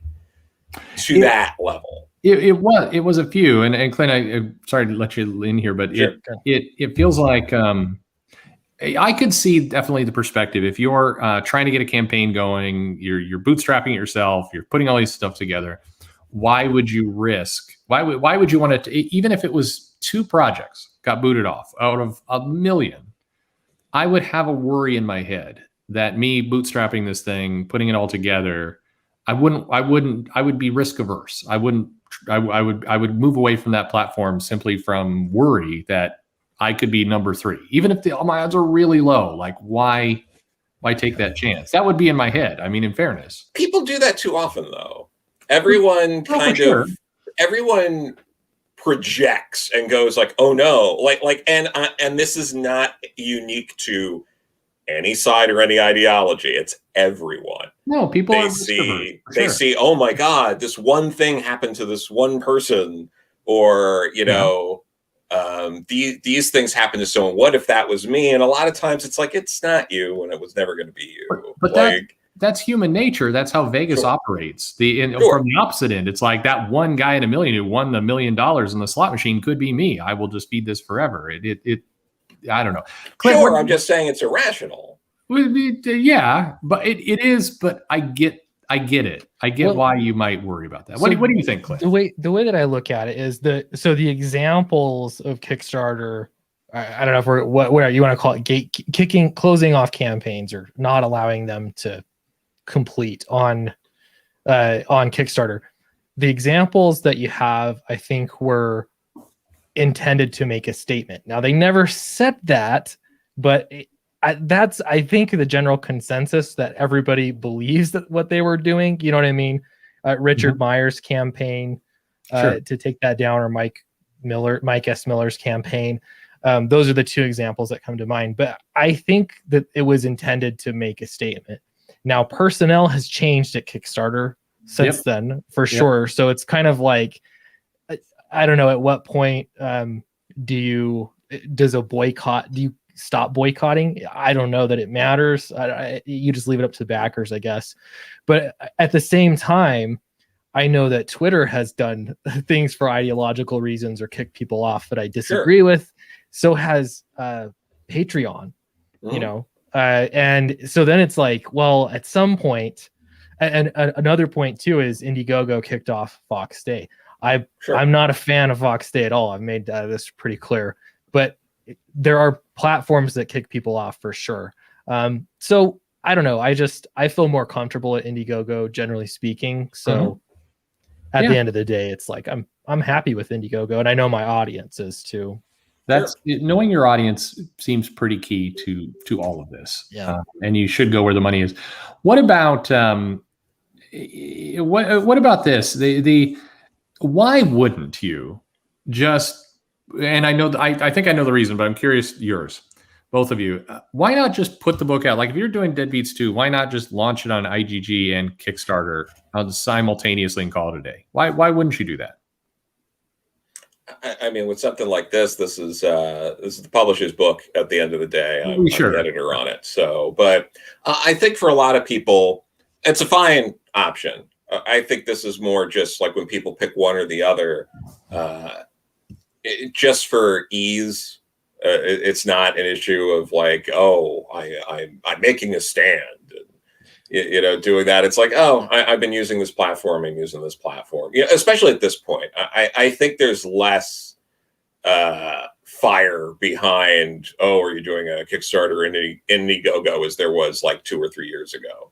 to that level. It was a few, and Clint, I'm sorry to let you in here, but it feels like I could see definitely the perspective. If you're trying to get a campaign going, you're bootstrapping it yourself, you're putting all these stuff together. Why would you risk? Why would you want to? Even if it was 2 projects got booted off out of 1 million, I would have a worry in my head that me bootstrapping this thing, putting it all together, I would be risk averse. I would move away from that platform simply from worry that I could be number 3, even if my odds are really low. Like why take that chance? That would be in my head. I mean, in fairness, people do that too often, though. Everyone everyone projects and goes like, oh no, and this is not unique to any side or any ideology. It's everyone. No, people they see, oh my God, this one thing happened to this one person, or these things happen to someone. What if that was me? And a lot of times it's like, it's not you, and it was never going to be you. But that's human nature. That's how Vegas operates. From the opposite end, it's like that one guy in 1 million who won the $1 million in the slot machine could be me. I will just feed this forever. I don't know. Clint, I'm just saying it's irrational. Yeah, but it is. But I get it. I get why you might worry about that. What do you think, Clint? The way that I look at it is the examples of Kickstarter. I don't know if what you want to call it, closing off campaigns or not allowing them to complete on Kickstarter. The examples that you have, I think, were intended to make a statement. Now, they never said that, but that's, I think, the general consensus that everybody believes that what they were doing. You know what I mean? Richard Meyer's campaign to take that down, or Mike S. Miller's campaign. Those are the 2 examples that come to mind. But I think that it was intended to make a statement. Now, personnel has changed at Kickstarter since then, for sure. So it's kind of like, I don't know, at what point do you stop boycotting? I don't know that it matters. You just leave it up to the backers, I guess. But at the same time, I know that Twitter has done things for ideological reasons or kicked people off that I disagree with. So has Patreon, and so then it's like, well, at some point, and another point too is Indiegogo kicked off Fox Day. I'm not a fan of Fox Day at all. I've made this pretty clear, but there are platforms that kick people off for sure. So I don't know. I feel more comfortable at Indiegogo, generally speaking. So at the end of the day, it's like I'm happy with Indiegogo, and I know my audience is too. That's knowing your audience seems pretty key to all of this. And you should go where the money is. What about what about this? Why wouldn't you just? And I think I know the reason, but I'm curious yours, both of you. Why not just put the book out? Like if you're doing Deadbeats 2, why not just launch it on IGG and Kickstarter simultaneously and call it a day? Why wouldn't you do that? I mean, with something like this is the publisher's book at the end of the day. I'm the editor on it. So, but I think for a lot of people, it's a fine option. I think this is more just like when people pick one or the other, just for ease. It's not an issue of like, oh, I'm making a stand, and, doing that. It's like, oh, I've been using this platform and using this platform. Especially at this point, I think there's less fire behind, oh, are you doing a Kickstarter in Indiegogo as there was like 2 or 3 years ago.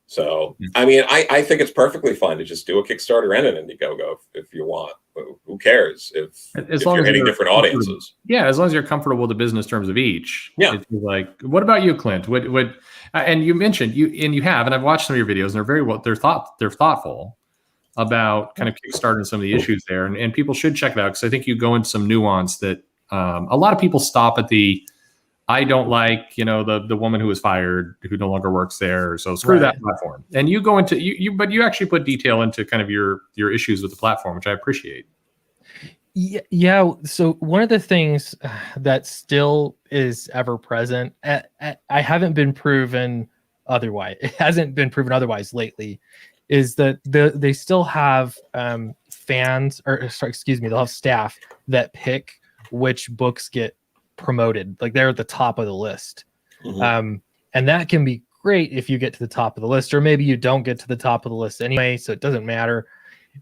So, I mean, I think it's perfectly fine to just do a Kickstarter and an Indiegogo if you want. Who cares if you're hitting different audiences? Yeah, as long as you're comfortable with the business terms of each. Yeah. It's like, what about you, Clint? What? And you mentioned you have, and I've watched some of your videos, and they're very well. They're thoughtful about kind of Kickstarter and some of the issues there, and people should check it out because I think you go into some nuance that a lot of people stop at the. I don't like, the woman who was fired, who no longer works there. So screw that platform. And you go into but you actually put detail into kind of your issues with the platform, which I appreciate. Yeah. So one of the things that still is ever present, I haven't been proven otherwise. It hasn't been proven otherwise lately, is that they still have fans, or sorry, excuse me, they'll have staff that pick which books get promoted, like they're at the top of the list. And that can be great if you get to the top of the list, or maybe you don't get to the top of the list anyway, so it doesn't matter.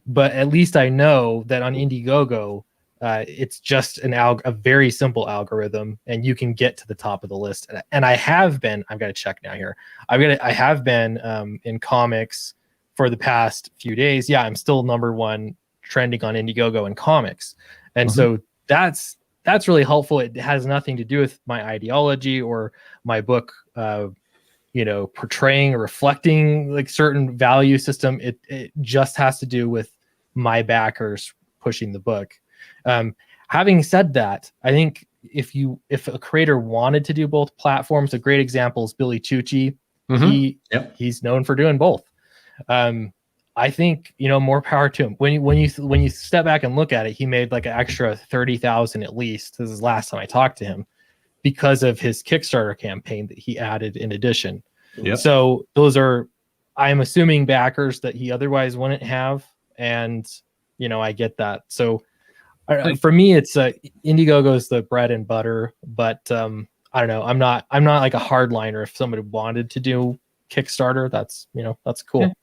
But at least I know that on Indiegogo, it's just a very simple algorithm, and you can get to the top of the list. And I've got to check now here. I have been in comics for the past few days. Yeah, I'm still #1 trending on Indiegogo in comics, and so that's really helpful. It has nothing to do with my ideology or my book, portraying or reflecting like certain value system. It just has to do with my backers pushing the book. Having said that, I think if a creator wanted to do both platforms, a great example is Billy Tucci. He's known for doing both. I think, more power to him. When you step back and look at it, he made like an extra 30,000 at least. This is the last time I talked to him, because of his Kickstarter campaign that he added in addition. Yep. So those are, I'm assuming, backers that he otherwise wouldn't have, and I get that. So for me, it's Indiegogo is the bread and butter, but I don't know. I'm not like a hardliner. If somebody wanted to do Kickstarter, that's cool. Yeah.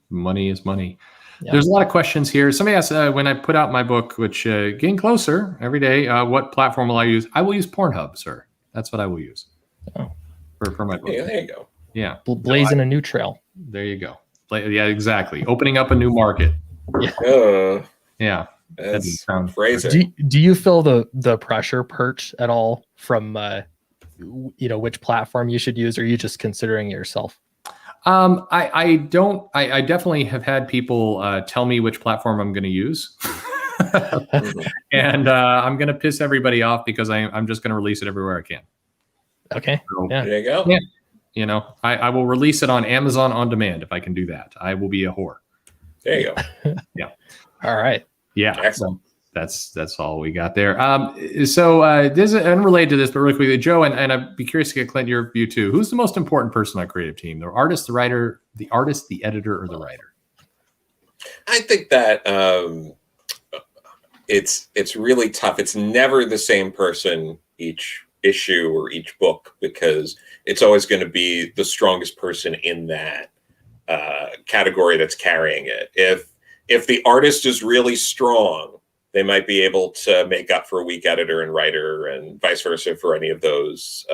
Money is money. Yeah. There's a lot of questions here. Somebody asked, when I put out my book, which getting closer every day, what platform will I use? I will use Pornhub, sir. That's what I will use for my book. Yeah, there you go. Yeah. Blazing a new trail. There you go. Yeah, exactly. Opening up a new market. Yeah. Yeah. That's phrasing. Do you feel the pressure, Perch, at all from which platform you should use, or are you just considering it yourself? I don't. I definitely have had people tell me which platform I'm going to use, and I'm going to piss everybody off because I'm just going to release it everywhere I can. Okay. So, there you go. Yeah. I will release it on Amazon on demand if I can do that. I will be a whore. There you go. Yeah. All right. Yeah. Excellent. That's all we got there. So this is unrelated to this, but really quickly, Joe, and I'd be curious to get Clint your view too. Who's the most important person on creative team? The artist, the writer, the editor, or the writer? I think that it's really tough. It's never the same person each issue or each book, because it's always going to be the strongest person in that category that's carrying it. If the artist is really strong, they might be able to make up for a weak editor and writer, and vice versa for any of those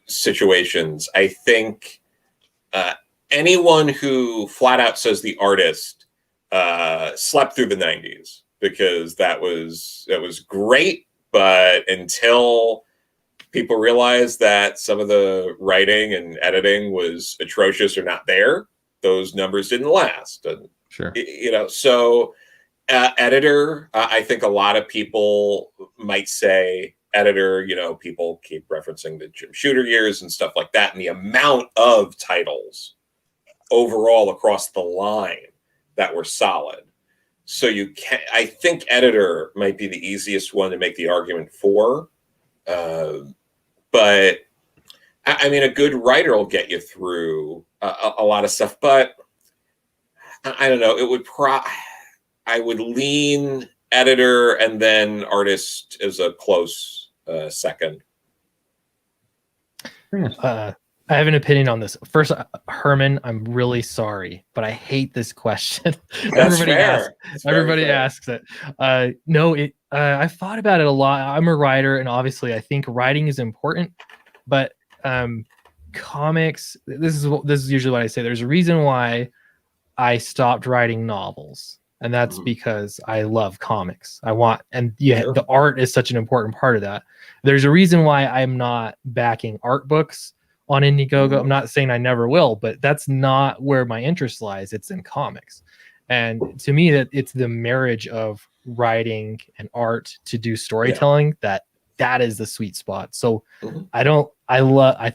situations. I think anyone who flat out says the artist slept through the 90s, because that was great, but until people realized that some of the writing and editing was atrocious or not there, those numbers didn't last. And, sure. So editor, I think a lot of people might say editor, people keep referencing the Jim Shooter years and stuff like that, and the amount of titles overall across the line that were solid. So I think editor might be the easiest one to make the argument for. But I mean, a good writer will get you through a lot of stuff, but I don't know. It would I would lean editor and then artist as a close second. I have an opinion on this. First, Herman, I'm really sorry, but I hate this question. Everybody asks it. No, I've thought about it a lot. I'm a writer, and obviously, I think writing is important. But comics, this is usually what I say. There's a reason why I stopped writing novels, and that's because I love comics. The art is such an important part of that. There's a reason why I'm not backing art books on Indiegogo. I'm not saying I never will, but that's not where my interest lies. It's in comics. And to me, that it's the marriage of writing and art to do storytelling that is the sweet spot. So I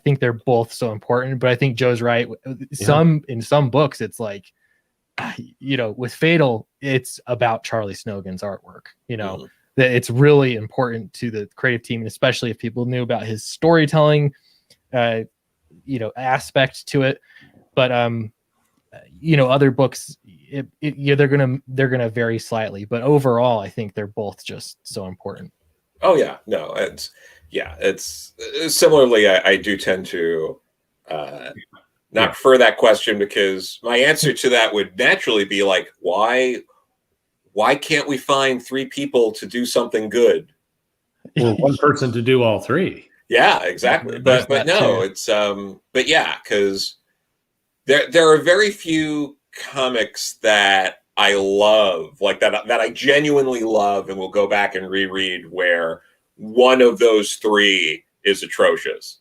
think they're both so important, but I think Joe's right. In some books, it's like, with Fatal, it's about Charlie Snowgan's artwork, that it's really important to the creative team, and especially if people knew about his storytelling, aspect to it. But other books, they're gonna vary slightly, but overall I think they're both just so important. Oh yeah, no, it's similarly, I do tend to not prefer that question, because my answer to that would naturally be like, why can't we find 3 people to do something good? Well, one person to do all 3. Yeah, exactly. But no, it's but yeah, because there are very few comics that I love, like that I genuinely love and will go back and reread, where one of those 3 is atrocious.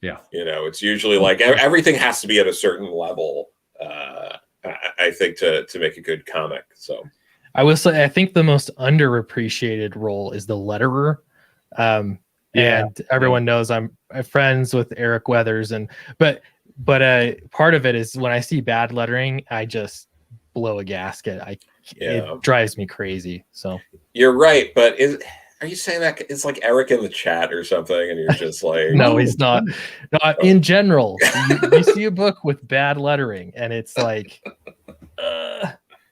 Yeah. It's usually like everything has to be at a certain level, I think, to make a good comic. So I will say, I think the most underappreciated role is the letterer. And everyone knows I'm friends with Eric Weathers, but part of it is when I see bad lettering, I just blow a gasket. It drives me crazy. So you're right, but are you saying that it's like Eric in the chat or something, and you're just like, no, he's not. No, in general, you see a book with bad lettering, and it's like,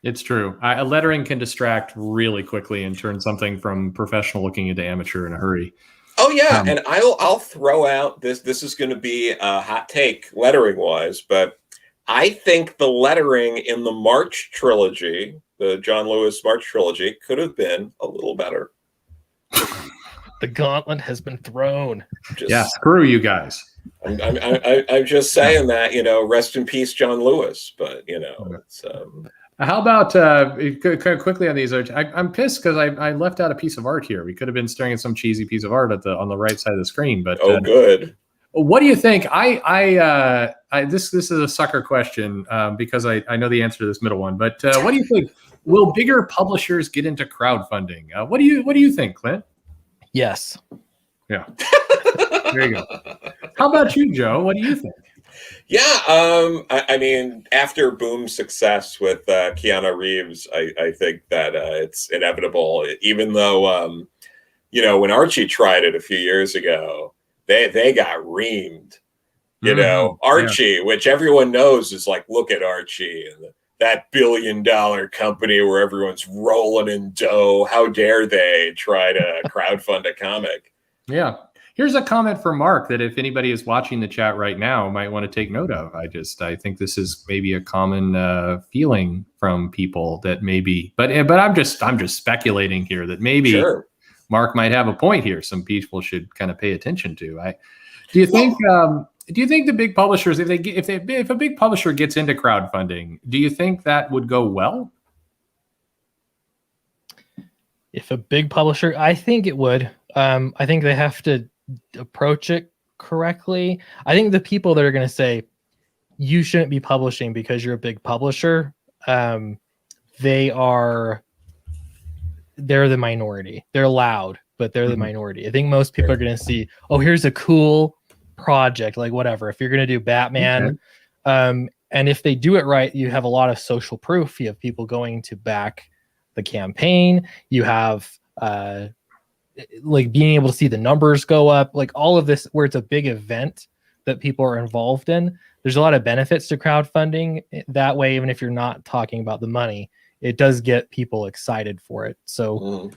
it's true. Lettering can distract really quickly and turn something from professional looking into amateur in a hurry. Oh yeah, and I'll throw out this. This is going to be a hot take, lettering wise, but I think the lettering in the March trilogy, the John Lewis March trilogy, could have been a little better. The gauntlet has been thrown. Screw you guys. I'm just saying that, rest in peace, John Lewis. But it's. How about quickly on these? I'm pissed because I left out a piece of art here. We could have been staring at some cheesy piece of art on the right side of the screen. But good. What do you think? This is a sucker question because I know the answer to this middle one. But what do you think? Will bigger publishers get into crowdfunding? What do you think, Clint? Yes. Yeah. There you go. How about you, Joe? What do you think? Yeah, I mean, after Boom's success with Keanu Reeves, I think that it's inevitable. Even though, when Archie tried it a few years ago, they got reamed. Archie, which everyone knows is like, look at Archie and that $1 billion company where everyone's rolling in dough. How dare they try to crowdfund a comic? Yeah. Here's a comment from Mark that if anybody is watching the chat right now might want to take note of. I think this is maybe a common feeling from people that maybe, but I'm just speculating here that maybe Mark might have a point here. Some people should kind of pay attention to. Do you think the big publishers, if a big publisher gets into crowdfunding, do you think that would go well? If a big publisher, I think it would. I think they have to approach it correctly. I think the people that are going to say you shouldn't be publishing because you're a big publisher, they're the minority. They're loud, but they're the minority. I think most people are going to see, oh, here's a cool project, like whatever. If you're going to do Batman, and if they do it right, you have a lot of social proof. You have people going to back the campaign. You have like being able to see the numbers go up, like all of this, where it's a big event that people are involved in. there's a lot of benefits to crowdfunding that way. Even if you're not talking about the money, it does get people excited for it. So,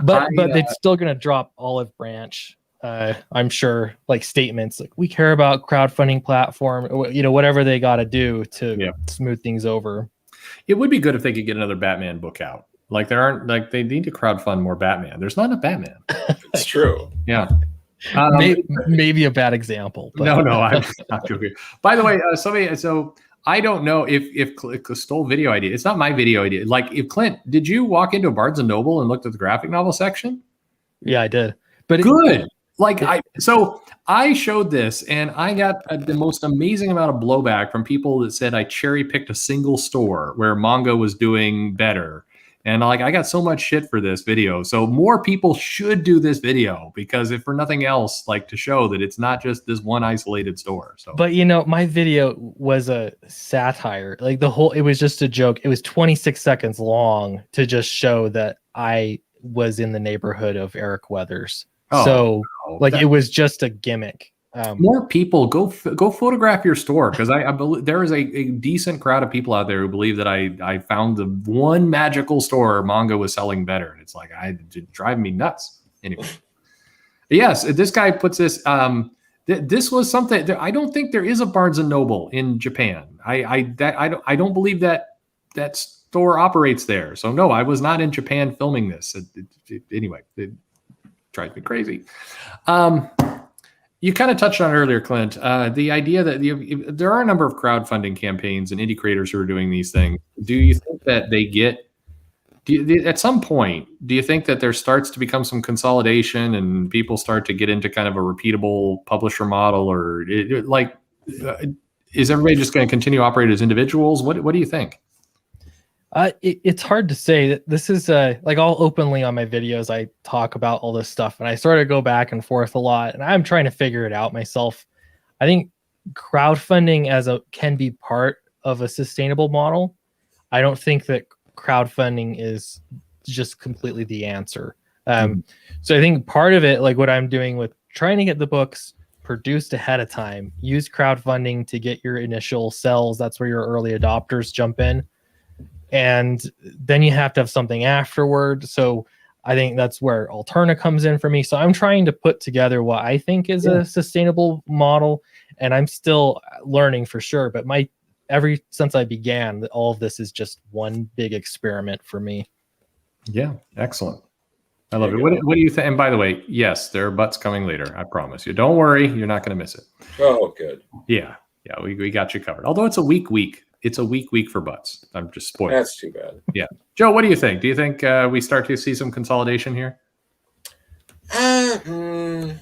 but it's still going to drop olive branch. I'm sure, like statements like we care about crowdfunding platform, whatever they got to do to smooth things over. It would be good if they could get another Batman book out. Like they need to crowdfund more Batman. There's not enough Batman. It's true. Yeah. Maybe a bad example. But. No, I'm not joking. By the way, so I don't know if Clint stole video idea. It's not my video idea. Like, if Clint, did you walk into Barnes and Noble and looked at the graphic novel section? Yeah, I did. But good. I showed this and I got the most amazing amount of blowback from people that said I cherry picked a single store where Manga was doing better. And I got so much shit for this video. So more people should do this video, because if for nothing else, to show that it's not just this one isolated store. So, but my video was a satire. It was just a joke. It was 26 seconds long to just show that I was in the neighborhood of Eric Weathers. It was just a gimmick. More people go photograph your store, because I believe there is a decent crowd of people out there who believe that I found the one magical store Manga was selling better, and it's it drive me nuts. Anyway, yes, this guy puts this. This was something I don't think there is a Barnes and Noble in Japan. I don't believe that store operates there. So no, I was not in Japan filming this. Anyway, it drives me crazy. You kind of touched on earlier, Clint, the idea that there are a number of crowdfunding campaigns and indie creators who are doing these things. Do you think that at some point, do you think that there starts to become some consolidation and people start to get into kind of a repeatable publisher model, or is everybody just going to continue to operate as individuals? What do you think? It's hard to say. This is all openly on my videos, I talk about all this stuff, and I sort of go back and forth a lot, and I'm trying to figure it out myself. I think crowdfunding can be part of a sustainable model. I don't think that crowdfunding is just completely the answer. So I think part of it, like what I'm doing with trying to get the books produced ahead of time, use crowdfunding to get your initial sales. That's where your early adopters jump in. And then you have to have something afterward. So I think that's where Alterna comes in for me. So I'm trying to put together what I think is a sustainable model, and I'm still learning for sure. But since I began, all of this is just one big experiment for me. Yeah, excellent. I love it. What do you think? And by the way, yes, there are butts coming later. I promise you. Don't worry, you're not going to miss it. Oh, good. Yeah, we got you covered. Although it's a week. It's a week for butts. I'm just spoiled. That's too bad. Yeah. Joe, what do you think? Do you think we start to see some consolidation here? I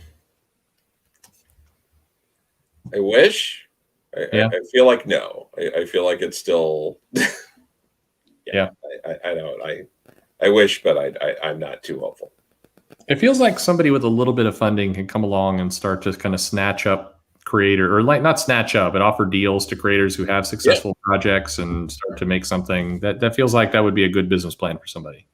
wish. I feel like no. I feel like it's still. I don't. I wish, but I'm not too hopeful. It feels like somebody with a little bit of funding can come along and start to kind of snatch up creator, or not snatch up, but offer deals to creators who have successful projects and start to make something that feels like that would be a good business plan for somebody.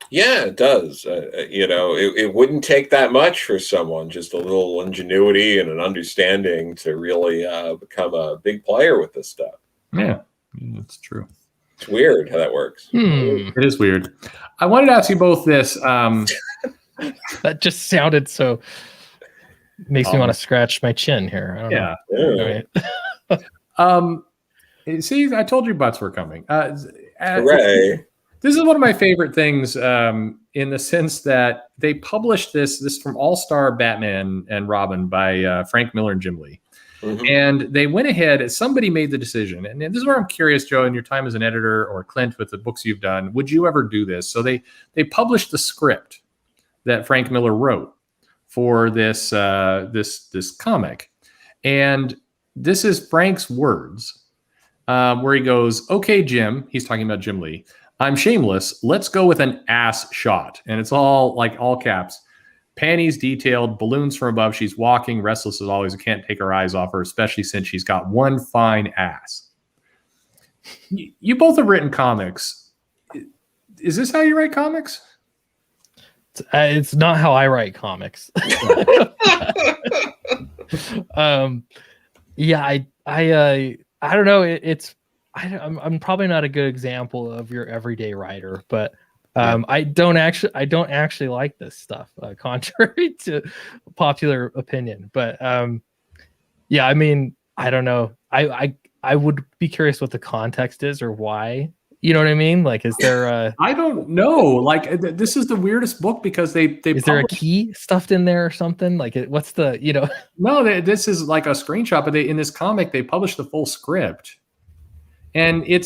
Yeah, it does. It wouldn't take that much for someone, just a little ingenuity and an understanding to really become a big player with this stuff. Yeah, that's true. It's weird how that works. It is weird. I wanted to ask you both this. That just sounded so... Makes me want to scratch my chin here. I don't know. See, I told you butts were coming. Hooray. This is one of my favorite things in the sense that they published this from All-Star Batman and Robin by Frank Miller and Jim Lee. Mm-hmm. And they went ahead, somebody made the decision. And this is where I'm curious, Joe, in your time as an editor, or Clint, with the books you've done, would you ever do this? So they published the script that Frank Miller wrote for this comic, and this is Frank's words, where he goes, "Okay, Jim," he's talking about Jim Lee, "I'm shameless. Let's go with an ass shot," and it's all caps. "Panties detailed, balloons from above. She's walking, restless as always. I can't take her eyes off her, especially since she's got one fine ass." You both have written comics. Is this how you write comics? It's not how I write comics. I I don't know. I'm probably not a good example of your everyday writer, but I don't actually like this stuff, contrary to popular opinion. But yeah, I mean, I don't know. I would be curious what the context is or why. You know what I mean? Like, is there I don't know. Like, this is the weirdest book because they is there a key stuffed in there or something? Like, what's the, you know? No, this is like a screenshot, but in this comic they published the full script, and I've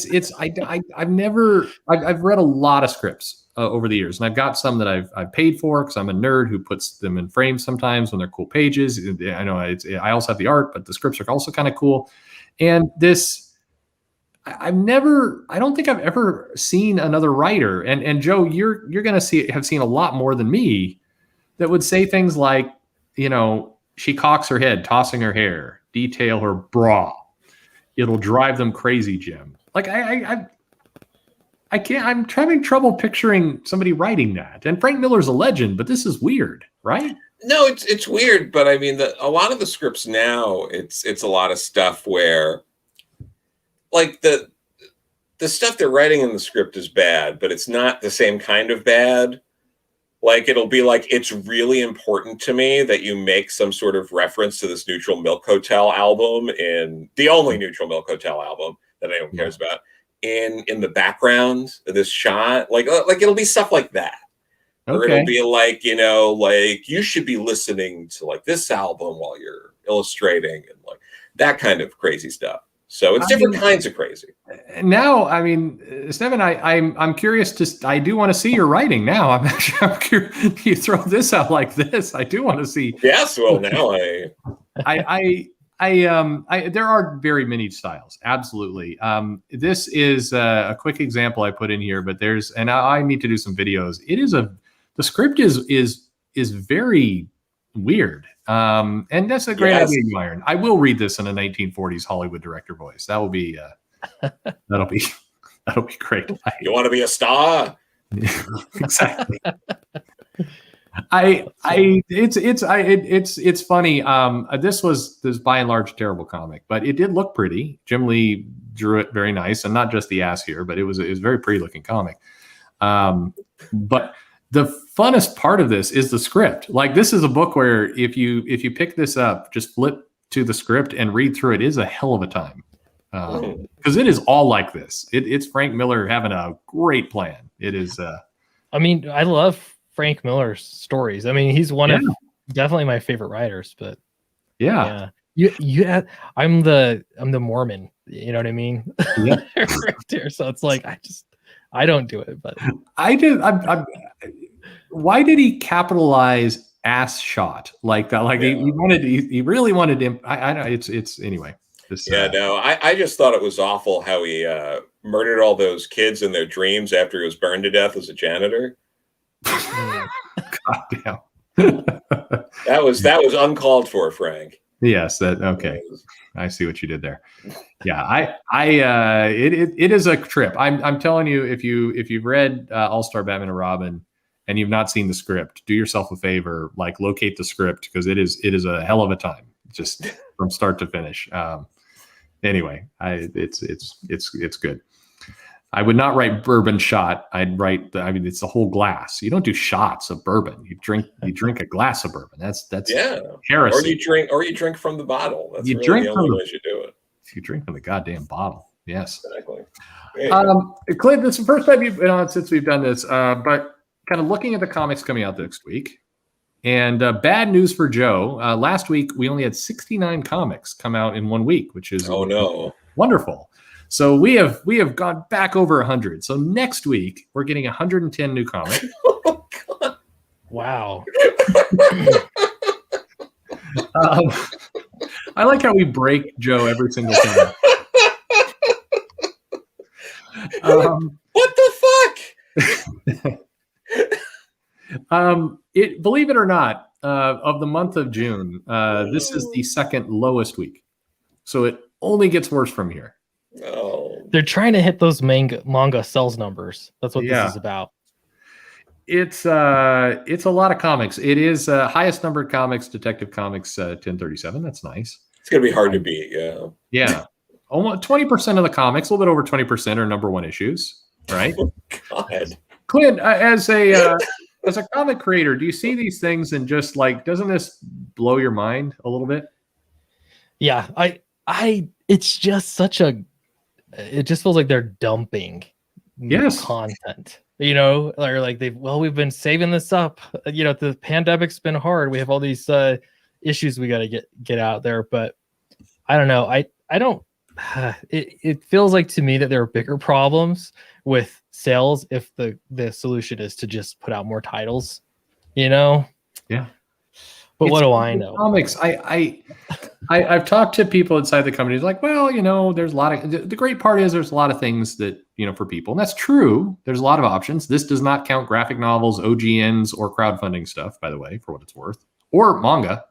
read a lot of scripts over the years, and I've got some that I've paid for because I'm a nerd who puts them in frames sometimes when they're cool pages. I know I also have the art, but the scripts are also kind of cool, and this. I don't think I've ever seen another writer, and Joe, you're going to have seen a lot more than me that would say things like, you know, she cocks her head, tossing her hair, detail her bra. It'll drive them crazy, Jim. Like I can't, I'm having trouble picturing somebody writing that. And Frank Miller's a legend, but this is weird, right? No, it's weird, but I mean, a lot of the scripts now, it's a lot of stuff where, like the stuff they're writing in the script is bad, but it's not the same kind of bad. Like, it'll be like, it's really important to me that you make some sort of reference to this Neutral Milk Hotel album, in the only Neutral Milk Hotel album that anyone cares about, in the background of this shot. Like it'll be stuff like that. Okay. Or it'll be like, you know, like, you should be listening to like this album while you're illustrating, and like that kind of crazy stuff. So it's different kinds of crazy. Now, I mean, Stephen, I'm curious I do want to see your writing now. I'm curious. You throw this out like this, I do want to see. Yes, well, now there are very many styles. Absolutely. This is a quick example I put in here, but and I need to do some videos. The script is very weird. And that's a great idea, Iron. I will read this in a 1940s Hollywood director voice. That'll be great. You want to be a star? Exactly. It's funny. This was by and large a terrible comic, but it did look pretty. Jim Lee drew it very nice, and not just the ass here, but it was a very pretty looking comic. But the funnest part of this is the script. Like, this is a book where if you pick this up, just flip to the script and read through it, is a hell of a time. Because it is all like this. It's Frank Miller having a great plan. It is. I mean, I love Frank Miller's stories. I mean, he's one of definitely my favorite writers. But yeah. I'm the Mormon. You know what I mean? Yeah. Right there. So it's like I don't do it, but I do. Why did he capitalize ass shot like that? Like he really wanted him. I know it's anyway. I just thought it was awful how he murdered all those kids in their dreams after he was burned to death as a janitor. God damn. That was uncalled for, Frank. Yes, okay. I see what you did there. Yeah, it is a trip. I'm telling you, if you've read All-Star Batman and Robin and you've not seen the script, do yourself a favor, like locate the script, because it is a hell of a time, just from start to finish. Anyway, it's good. I would not write bourbon shot. I'd write it's the whole glass. You don't do shots of bourbon. You drink a glass of bourbon. That's heresy. Or you drink from the bottle. That's really the only way you do it. You drink from the goddamn bottle. Yes. Exactly. Clint, this is the first time you've been on since we've done this. But kind of looking at the comics coming out next week, and bad news for Joe. Last week we only had 69 comics come out in 1 week, which is wonderful. So we have gone back over 100. So next week we're getting 110 new comics. Oh, God. Wow. I like how we break Joe every single time. What the fuck? Believe it or not, of the month of June, this is the second lowest week. So it only gets worse from here. Oh. They're trying to hit those manga sales numbers. That's what this is about. It's a lot of comics. It is highest numbered comics, Detective Comics 1037. That's nice. It's gonna be hard to beat. Yeah. Yeah. Almost 20% of the comics, a little bit over 20% are #1 issues, right? Oh, God. Clint, as a comic creator, do you see these things and just like, doesn't this blow your mind a little bit? Yeah, it's just it just feels like they're dumping content, or like we've been saving this up. The pandemic's been hard. We have all these issues we got to get out there, but I don't know. I don't. It feels like to me that there are bigger problems with sales if the solution is to just put out more titles. Yeah. But what do I know? Comics. I've talked to people inside the company. Like, well, there's a lot of the great part is there's a lot of things that for people, and that's true. There's a lot of options. This does not count graphic novels, OGNs, or crowdfunding stuff, by the way, for what it's worth, or manga.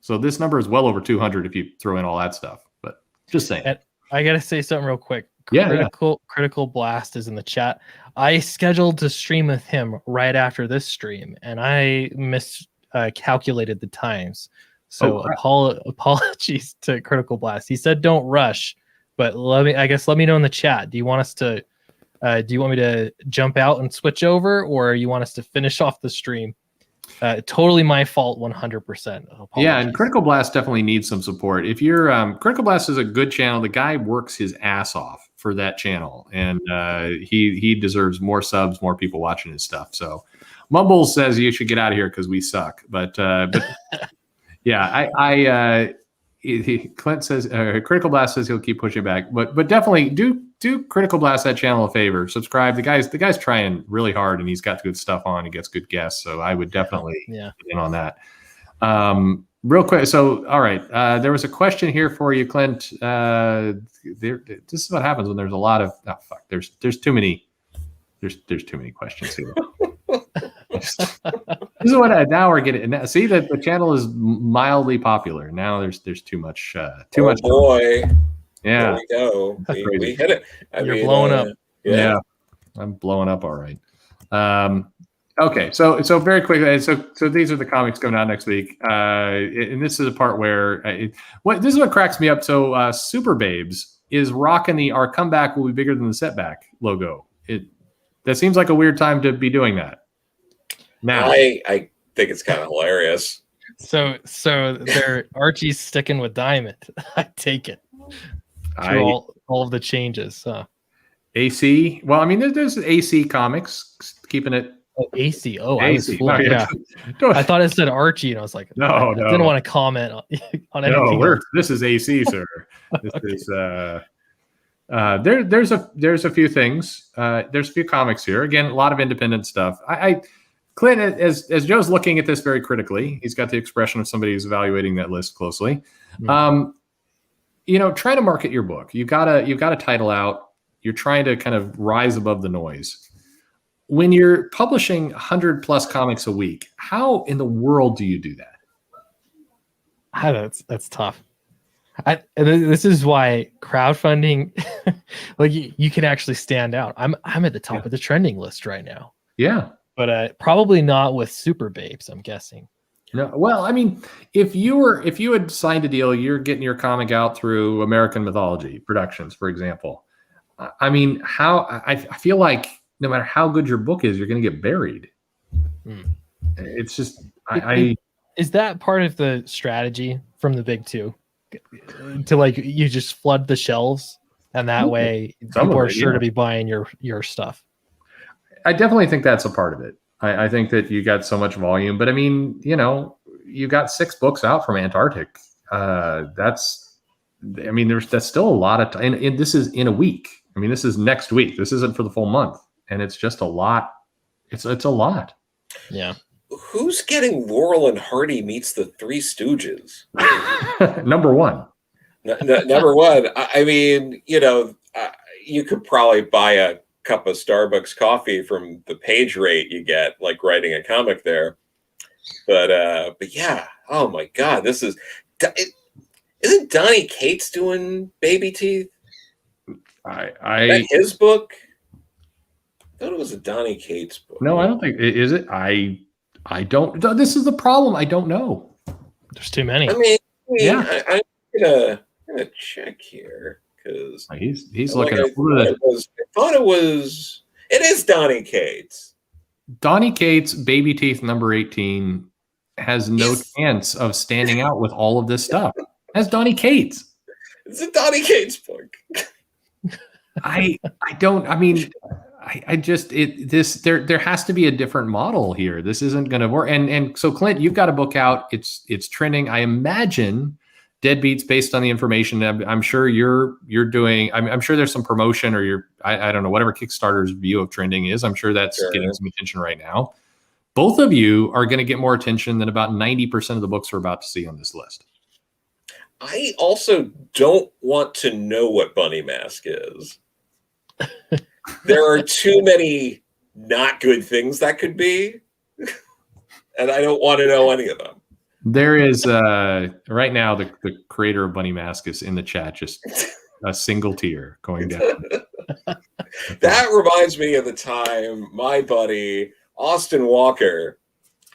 So this number is well over 200 if you throw in all that stuff. But just saying. And I gotta say something real quick. Yeah. Critical Blast is in the chat. I scheduled to stream with him right after this stream, and I miscalculated the times. So apologies to Critical Blast. He said don't rush, but let me know in the chat. Do you want me to jump out and switch over, or you want us to finish off the stream? Totally my fault, 100%. Yeah, and Critical Blast definitely needs some support. If you're Critical Blast is a good channel. The guy works his ass off for that channel, and he deserves more subs, more people watching his stuff. So Mumbles says you should get out of here because we suck. But yeah, Clint says Critical Blast says he'll keep pushing back, but definitely do Critical Blast that channel a favor. Subscribe. The guy's trying really hard, and he's got good stuff on. He gets good guests, so I would definitely get in on that. Real quick. So all right, there was a question here for you, Clint. This is what happens when there's a lot of There's too many. There's too many questions here. This is what now we're getting. See that the channel is mildly popular. Now there's too much. Too much. Boy. Yeah. There we go. We hit it. You're blowing up. Yeah. I'm blowing up. All right. Okay. So very quickly. So these are the comics coming out next week. And this is a part where this is what cracks me up. So Super Babes is rocking our comeback will be bigger than the setback logo. That seems like a weird time to be doing that. Now I think it's kind of hilarious. So they're Archie's sticking with Diamond. I take it. All of the changes. AC. Well, I mean, there's AC Comics keeping it. Oh, AC. Oh, AC. I was fooled. Yeah. I thought it said Archie, and I was like, I didn't want to comment on anything. No, this is AC, sir. This is there's a few things. There's a few comics here. Again, a lot of independent stuff. Clint, as Joe's looking at this very critically, he's got the expression of somebody who's evaluating that list closely. Mm-hmm. Try to market your book. You've got a title out. You're trying to kind of rise above the noise. When you're publishing 100+ comics a week, how in the world do you do that? That's tough. This is why crowdfunding, like you can actually stand out. I'm at the top of the trending list right now. Yeah, but probably not with Super Babes, I'm guessing. No, well, I mean, if you had signed a deal, you're getting your comic out through American Mythology Productions, for example. I mean, I feel like no matter how good your book is, you're going to get buried. It's just is that part of the strategy from the big two to like you just flood the shelves and that way people are sure to be buying your stuff? I definitely think that's a part of it. I think that you got so much volume, but I mean, you got 6 books out from Antarctic. That's still a lot of time. And this is in a week. I mean, this is next week. This isn't for the full month. And it's just a lot. It's a lot. Yeah. Who's getting Laurel and Hardy meets the Three Stooges? Number one. Number one. I mean, you could probably buy a cup of Starbucks coffee from the page rate you get, like writing a comic there. But yeah. Oh my God, isn't Donnie Cates doing Baby Teeth? Is that his book? I thought it was a Donnie Cates book. No, I don't think is it. I don't. This is the problem. I don't know. There's too many. I mean, yeah. gonna check here because he's looking at I thought it was. It is Donny Cates. Donny Cates, Baby Teeth number 18, has no chance of standing out with all of this stuff. That's Donny Cates. It's a Donny Cates book. I just there has to be a different model here. This isn't going to work. And so Clint, you've got a book out. It's trending. I imagine Deadbeats, based on the information I'm sure you're doing. I'm sure there's some promotion, or I don't know, whatever Kickstarter's view of trending is. I'm sure that's getting some attention right now. Both of you are going to get more attention than about 90% of the books we're about to see on this list. I also don't want to know what Bunny Mask is. There are too many not good things that could be, and I don't want to know any of them. There is right now the creator of Bunny Mask is in the chat, just a single tear going down. That reminds me of the time my buddy Austin Walker,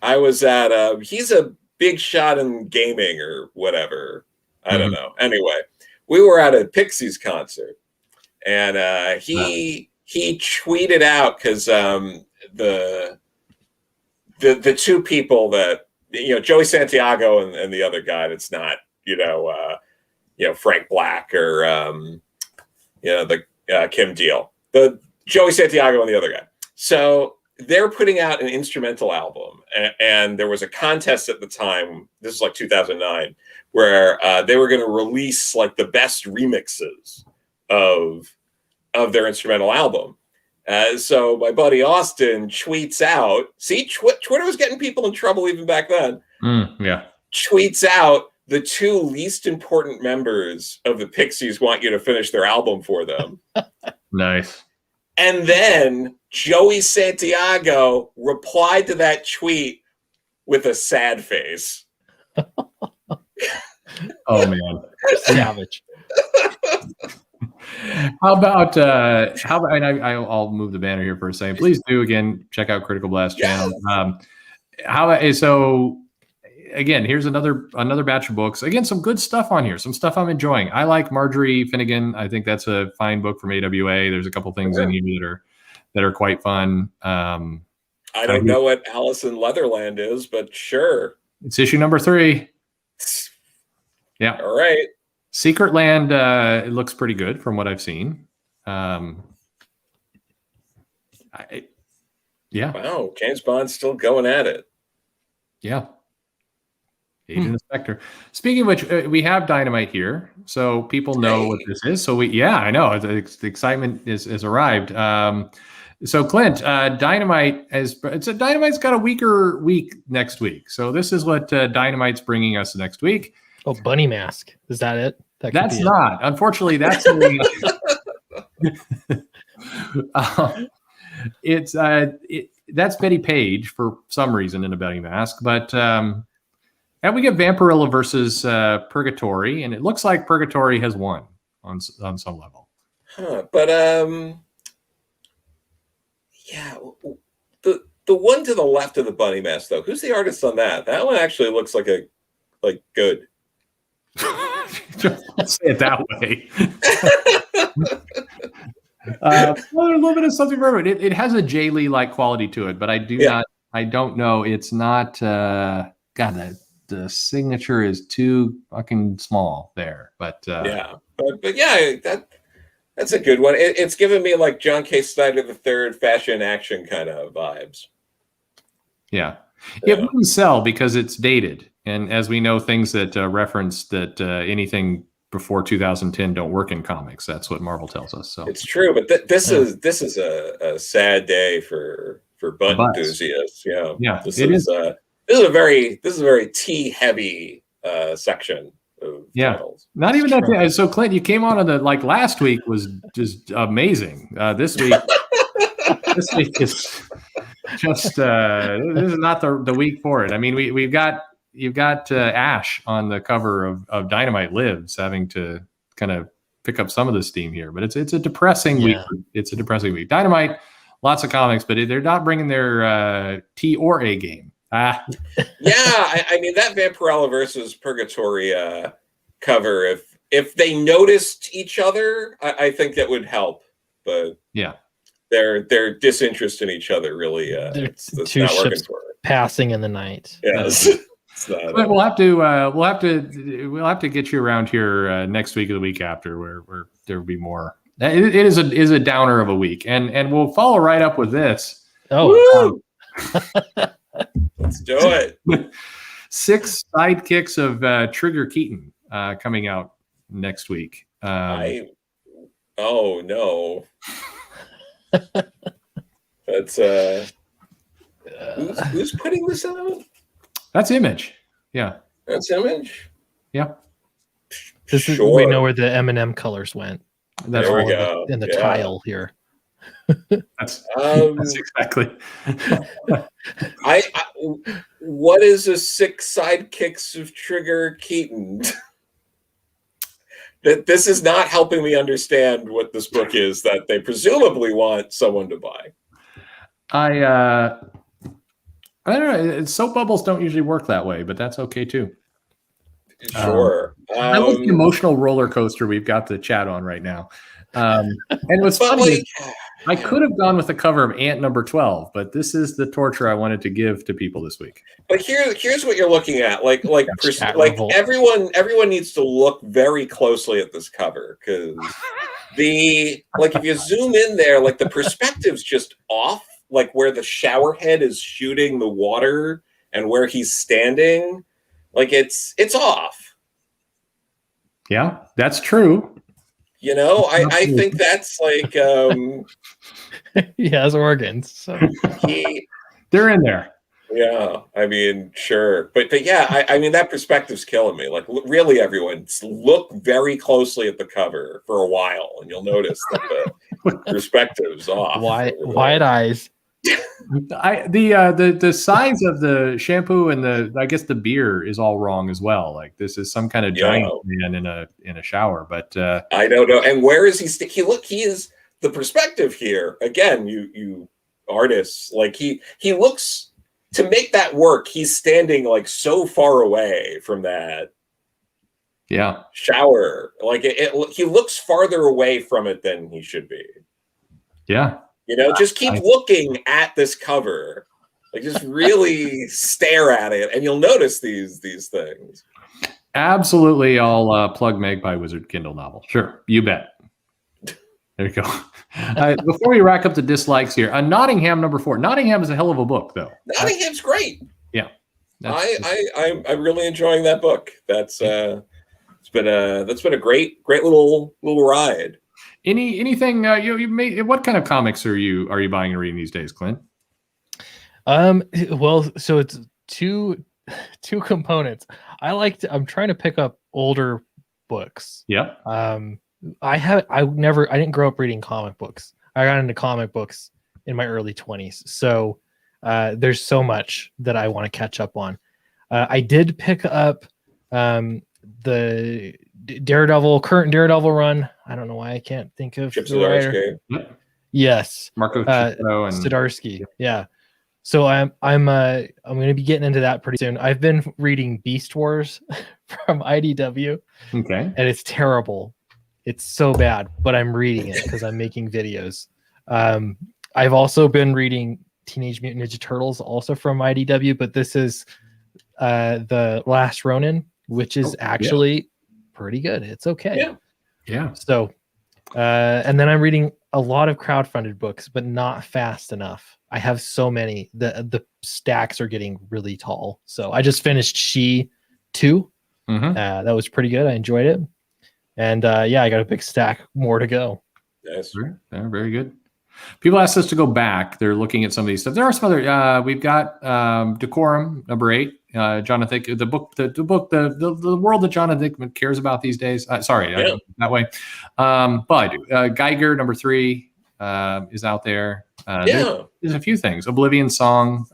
I was at he's a big shot in gaming or whatever. I don't know. Anyway, we were at a Pixies concert, and he tweeted out because the two people that, Joey Santiago and the other guy that's not, Frank Black or, the Kim Deal, the Joey Santiago and the other guy. So they're putting out an instrumental album, and there was a contest at the time. This is like 2009, where they were going to release like the best remixes of their instrumental album. So my buddy Austin tweets out, see, Twitter was getting people in trouble even back then. Yeah. Tweets out, the two least important members of the Pixies want you to finish their album for them. Nice. And then Joey Santiago replied to that tweet with a sad face. Oh, man. Savage. How about and I'll move the banner here for a second. Please do again check out Critical Blast channel. So again, here's another batch of books. Again, some good stuff on here. Some stuff I'm enjoying. I like Marjorie Finnegan. I think that's a fine book from AWA. There's a couple things in here that are quite fun. I don't know what Allison Leatherland is, but sure. It's issue number 3. Yeah. All right. Secret Land, it looks pretty good from what I've seen. Yeah. Wow, James Bond's still going at it. Yeah. Agent of Spectre. Speaking of which, we have Dynamite here, so people know what this is. So I know the excitement has arrived. So Clint, Dynamite's got a weaker week next week. So this is what Dynamite's bringing us next week. Oh, Bunny Mask. Is that it? That's not. Unfortunately, that's that's Betty Page for some reason in a Bunny Mask, but and we get Vampirilla versus Purgatory, and it looks like Purgatory has won on some level. But yeah, the one to the left of the Bunny Mask though, who's the artist on that? That one actually looks like good. Don't say it that way. Well, a little bit of something for everyone. It has a Jay Lee like quality to it, but I don't know. It's not. God, the signature is too fucking small there. But yeah, but yeah, that's a good one. It's giving me like John K. Snyder III fashion action kind of vibes. Yeah. It wouldn't sell because it's dated. And as we know, things that reference that anything before 2010 don't work in comics. That's what Marvel tells us. So it's true, but this is a sad day for butt enthusiasts. Yeah, This is a very tea heavy section of titles. Not even that. So Clint, you came on the last week was just amazing. This week is just this is not the week for it. I mean, you've got Ash on the cover of Dynamite Lives having to kind of pick up some of the steam here, but it's a depressing week. It's a depressing week. Dynamite, lots of comics, but they're not bringing their T or A game. Yeah, I mean that Vampirella versus Purgatory cover. If they noticed each other, I think that would help. But yeah, their disinterest in each other really it's two not working ships for it. passing in the night. Yes. It's not, but we'll have to get you around here next week or the week after, where there will be more. It is a downer of a week, and we'll follow right up with this. Oh, let's do it. 6 sidekicks of Trigger Keaton coming out next week. Oh no. That's who's putting this out? That's Image. Yeah. That's Image. Yeah. We know where the M&M colors went. That's there right. we go. In the tile here. That's exactly. I what is a 6 sidekicks of Trigger Keaton? That this is not helping me understand what this book is that they presumably want someone to buy. I don't know. Soap bubbles don't usually work that way, but that's okay too. Sure. That was the emotional roller coaster we've got the chat on right now. And what's funny, I could have gone with the cover of Ant number 12, but this is the torture I wanted to give to people this week. But here's what you're looking at. Like everyone needs to look very closely at this cover, because if you zoom in there, like the perspective's just off, like where the shower head is shooting the water and where he's standing, like it's off. Yeah, that's true. You know, I think that's like he has organs, so they're in there. Yeah, I mean, sure, but yeah, I mean that perspective's killing me. Like, really, everyone look very closely at the cover for a while, and you'll notice that the perspective's off. Wide eyes. The size of the shampoo and I guess the beer is all wrong as well. Like, this is some kind of giant man in a shower, but I don't know. And where is he? He is the perspective here again. You artists, like he looks, to make that work. He's standing like so far away from that shower. Like he looks farther away from it than he should be. Yeah. You know, just keep looking at this cover. Like, just really stare at it, and you'll notice these things. Absolutely. I'll plug Magpie Wizard Kindle novel. Sure. You bet. There you go. Before we rack up the dislikes here, Nottingham number 4. Nottingham is a hell of a book, though. Nottingham's great. Yeah. I'm really enjoying that book. That's been a great little ride. Anything you made? What kind of comics are you buying and reading these days, Clint? Well, so it's two components. I'm trying to pick up older books. Yeah. I didn't grow up reading comic books. I got into comic books in my early 20s. So there's so much that I want to catch up on. I did pick up the current Daredevil run. I don't know why I can't think of the writer. Yes, Marco Cicero and Zdarsky. Yeah. So I'm going to be getting into that pretty soon. I've been reading Beast Wars from IDW. Okay. And it's terrible. It's so bad, but I'm reading it because I'm making videos. I've also been reading Teenage Mutant Ninja Turtles, also from IDW, but this is The Last Ronin, which is actually pretty good. It's okay. Yeah. So, and then I'm reading a lot of crowdfunded books, but not fast enough. I have so many. The stacks are getting really tall. So I just finished She 2. Mm-hmm. That was pretty good. I enjoyed it. And I got a big stack more to go. Yes. Very good. People asked us to go back. They're looking at some of these stuff. There are some other. We've got Decorum number 8. Jonathan, the book, the world that Jonathan Hickman cares about these days. That way. But I do. Geiger number 3 is out there. There's a few things. Oblivion Song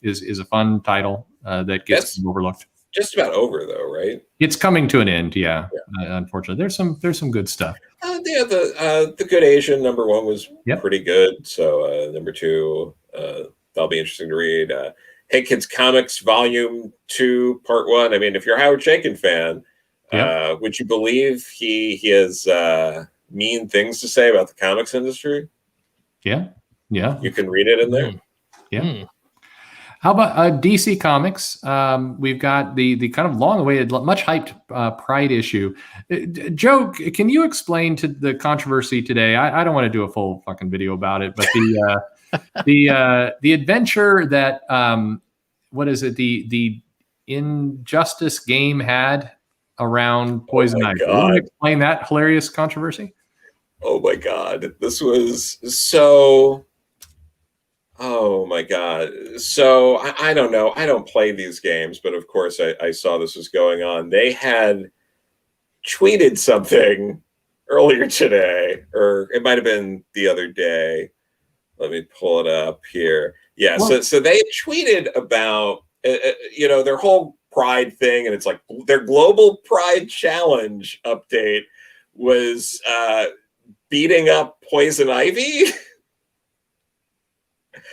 is a fun title that gets overlooked. Just about over though, right? It's coming to an end. Yeah. Unfortunately, there's some good stuff. The Good Asian number 1 was pretty good. So number 2, that'll be interesting to read. Hey Kids Comics Volume 2 Part 1. I mean, if you're a Howard Chaykin fan, Yep. Would you believe he has mean things to say about the comics industry? Yeah. Yeah. You can read it in there. Yeah. How about DC Comics? We've got the kind of long-awaited, much hyped Pride issue. Joe, can you explain to the controversy today? I don't want to do a full fucking video about it, but the adventure that what is it? The Injustice game had around Poison Ivy. Can you explain that hilarious controversy? Oh my God, this was so. Oh my God. So I don't know. I don't play these games, but of course I saw this was going on. They had tweeted something earlier today, or it might have been the other day. Let me pull it up here. Yeah. So they tweeted about, their whole Pride thing. And it's like their global Pride challenge update was beating up Poison Ivy.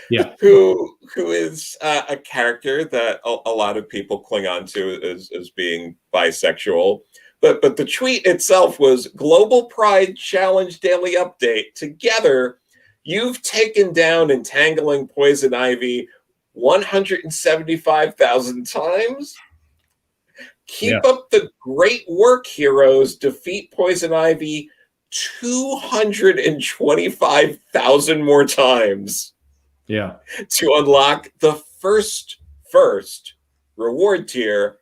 Yeah, who is a character that a lot of people cling on to as being bisexual, but the tweet itself was Global Pride Challenge Daily Update. Together, you've taken down Entangling Poison Ivy 175,000 times. Keep up the great work, heroes. Defeat Poison Ivy 225,000 more times. Yeah. To unlock the first reward tier,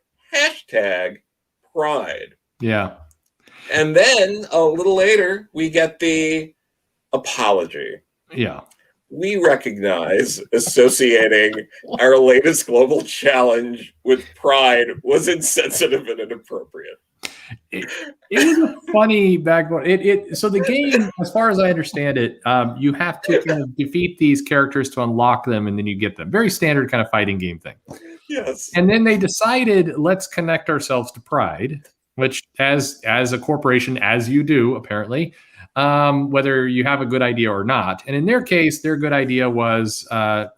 #Pride. Yeah. And then a little later, we get the apology. Yeah. We recognize associating our latest global challenge with Pride was insensitive and inappropriate. It was a funny backbone. So the game, as far as I understand it, you have to kind of defeat these characters to unlock them, and then you get them. Very standard kind of fighting game thing. Yes. And then they decided, let's connect ourselves to Pride, which as a corporation, as you do apparently, whether you have a good idea or not. And in their case, their good idea was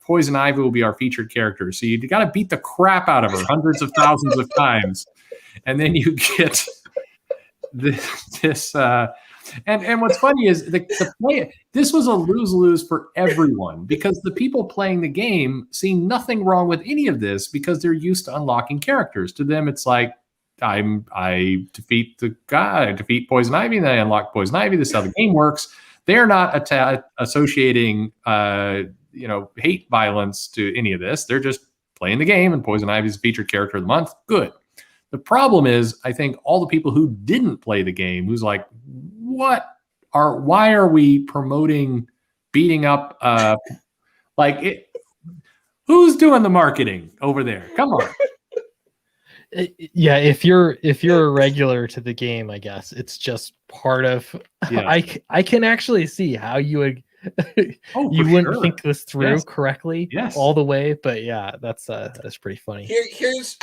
Poison Ivy will be our featured character. So you got to beat the crap out of her hundreds of thousands of times, and then you get this and what's funny is this was a lose-lose for everyone, because the people playing the game see nothing wrong with any of this because they're used to unlocking characters. To them, it's like I defeat the guy, I defeat Poison Ivy, and then I unlock Poison Ivy. This is how the game works. They're not associating hate violence to any of this. They're just playing the game, and Poison Ivy is a featured character of the month. Good. The problem is, I think all the people who didn't play the game, who's like, why are we promoting beating up? Who's doing the marketing over there? Come on. Yeah, if you're a regular to the game, I guess it's just part of. Yeah. I can actually see how you would. You wouldn't think this through correctly all the way, but yeah, that's pretty funny. Here's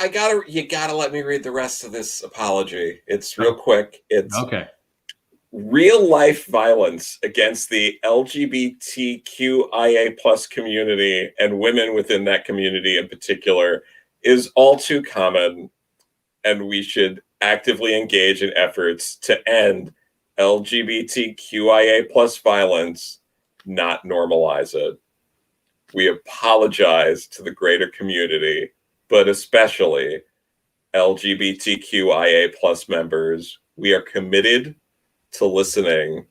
you gotta let me read the rest of this apology. It's real quick. It's okay. Real life violence against the LGBTQIA+ community and women within that community in particular is all too common, and we should actively engage in efforts to end LGBTQIA+ violence, not normalize it. We apologize to the greater community, but especially LGBTQIA+ members. We are committed to listening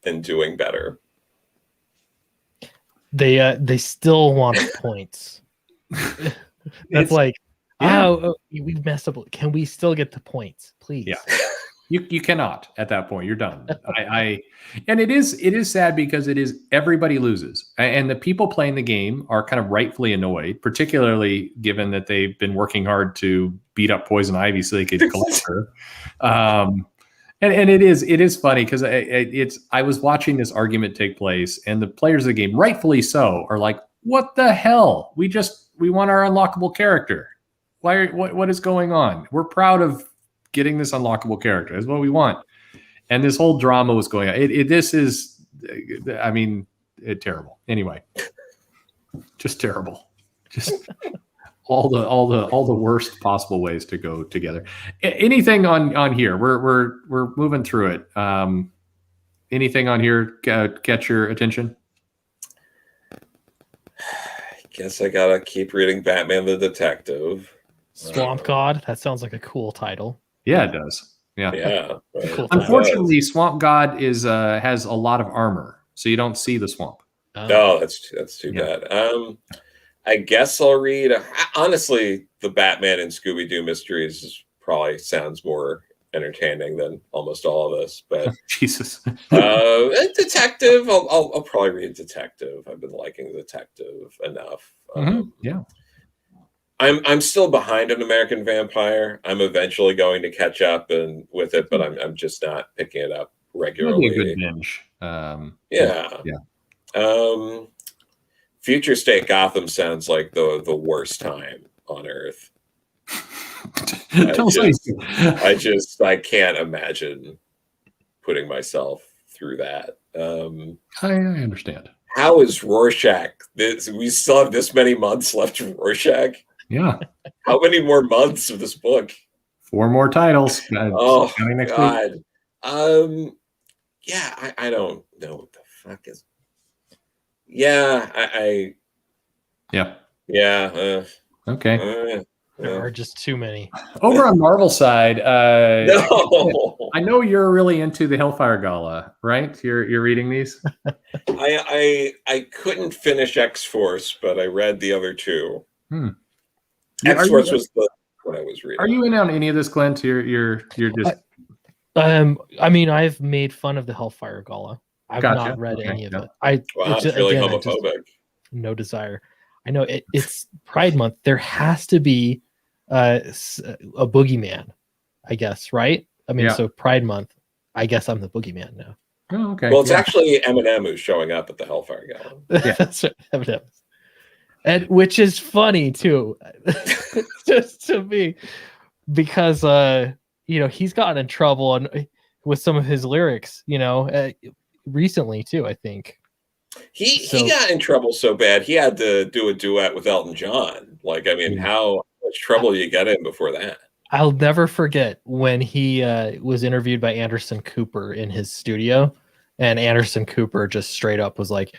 and doing better. They still want points. That's we messed up. Can we still get the points, please? Yeah. You cannot at that point. You're done. And it is sad because it is everybody loses, and the people playing the game are kind of rightfully annoyed, particularly given that they've been working hard to beat up Poison Ivy so they could collect her. And it is funny because I was watching this argument take place, and the players of the game, rightfully so, are like, "What the hell? We want our unlockable character. What is going on? We're proud of getting this unlockable character. That's what we want." And this whole drama was going on. This is terrible. Anyway, just terrible. Just all the worst possible ways to go together. Anything on here? We're moving through it. Anything on here catch your attention? I guess I gotta keep reading Batman the Detective. Swamp God. That sounds like a cool title. Yeah, it does. Yeah. Yeah. Cool. Unfortunately, Swamp God has a lot of armor, so you don't see the swamp. No, that's too bad. I guess I'll read. Honestly, the Batman and Scooby-Doo mysteries probably sounds more entertaining than almost all of this. But Jesus. Detective, I'll probably read Detective. I've been liking Detective enough. Yeah. I'm still behind an American Vampire. I'm eventually going to catch up with it, but I'm just not picking it up regularly. Maybe a good binge. Yeah. Future State Gotham sounds like the worst time on Earth. I can't imagine putting myself through that. I understand. How is Rorschach? We still have this many months left of Rorschach. Yeah. How many more months of this book? 4 more titles. Oh next God. week. Yeah, I don't know what the fuck is. Yeah, Okay. There are just too many. Over on Marvel side, No. I know you're really into the Hellfire Gala, right? You're reading these. I couldn't finish X-Force, but I read the other two. X-Force was what I was reading. Are you in on any of this, Clint? You're just. I mean, I've made fun of the Hellfire Gala. I've Gotcha. not read any of it. It's really homophobic. No desire. I know it's Pride Month. There has to be a boogeyman, I guess, right? I mean, so Pride Month. I guess I'm the boogeyman now. Oh, okay. Well, it's actually Eminem who's showing up at the Hellfire Gala. That's right, Eminem. And which is funny too, just to me, because he's gotten in trouble and with some of his lyrics, recently too. I think he got in trouble so bad he had to do a duet with Elton John. Like, I mean, how much trouble you get in before that? I'll never forget when he was interviewed by Anderson Cooper in his studio, and Anderson Cooper just straight up was like,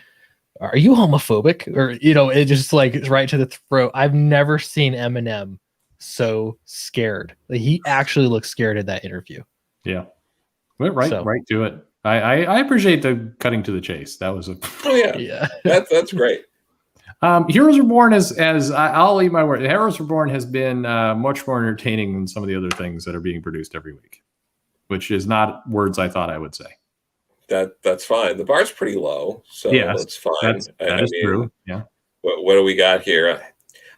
"Are you homophobic?" Or it just like right to the throat. I've never seen Eminem so scared. Like, he actually looked scared in that interview. Yeah, went right to it. I appreciate the cutting to the chase. That was that's great. Heroes Reborn as I'll eat my word. Heroes Reborn has been much more entertaining than some of the other things that are being produced every week, which is not words I thought I would say. That's fine. The bar's pretty low, so that's fine. That is true. Yeah. What do we got here?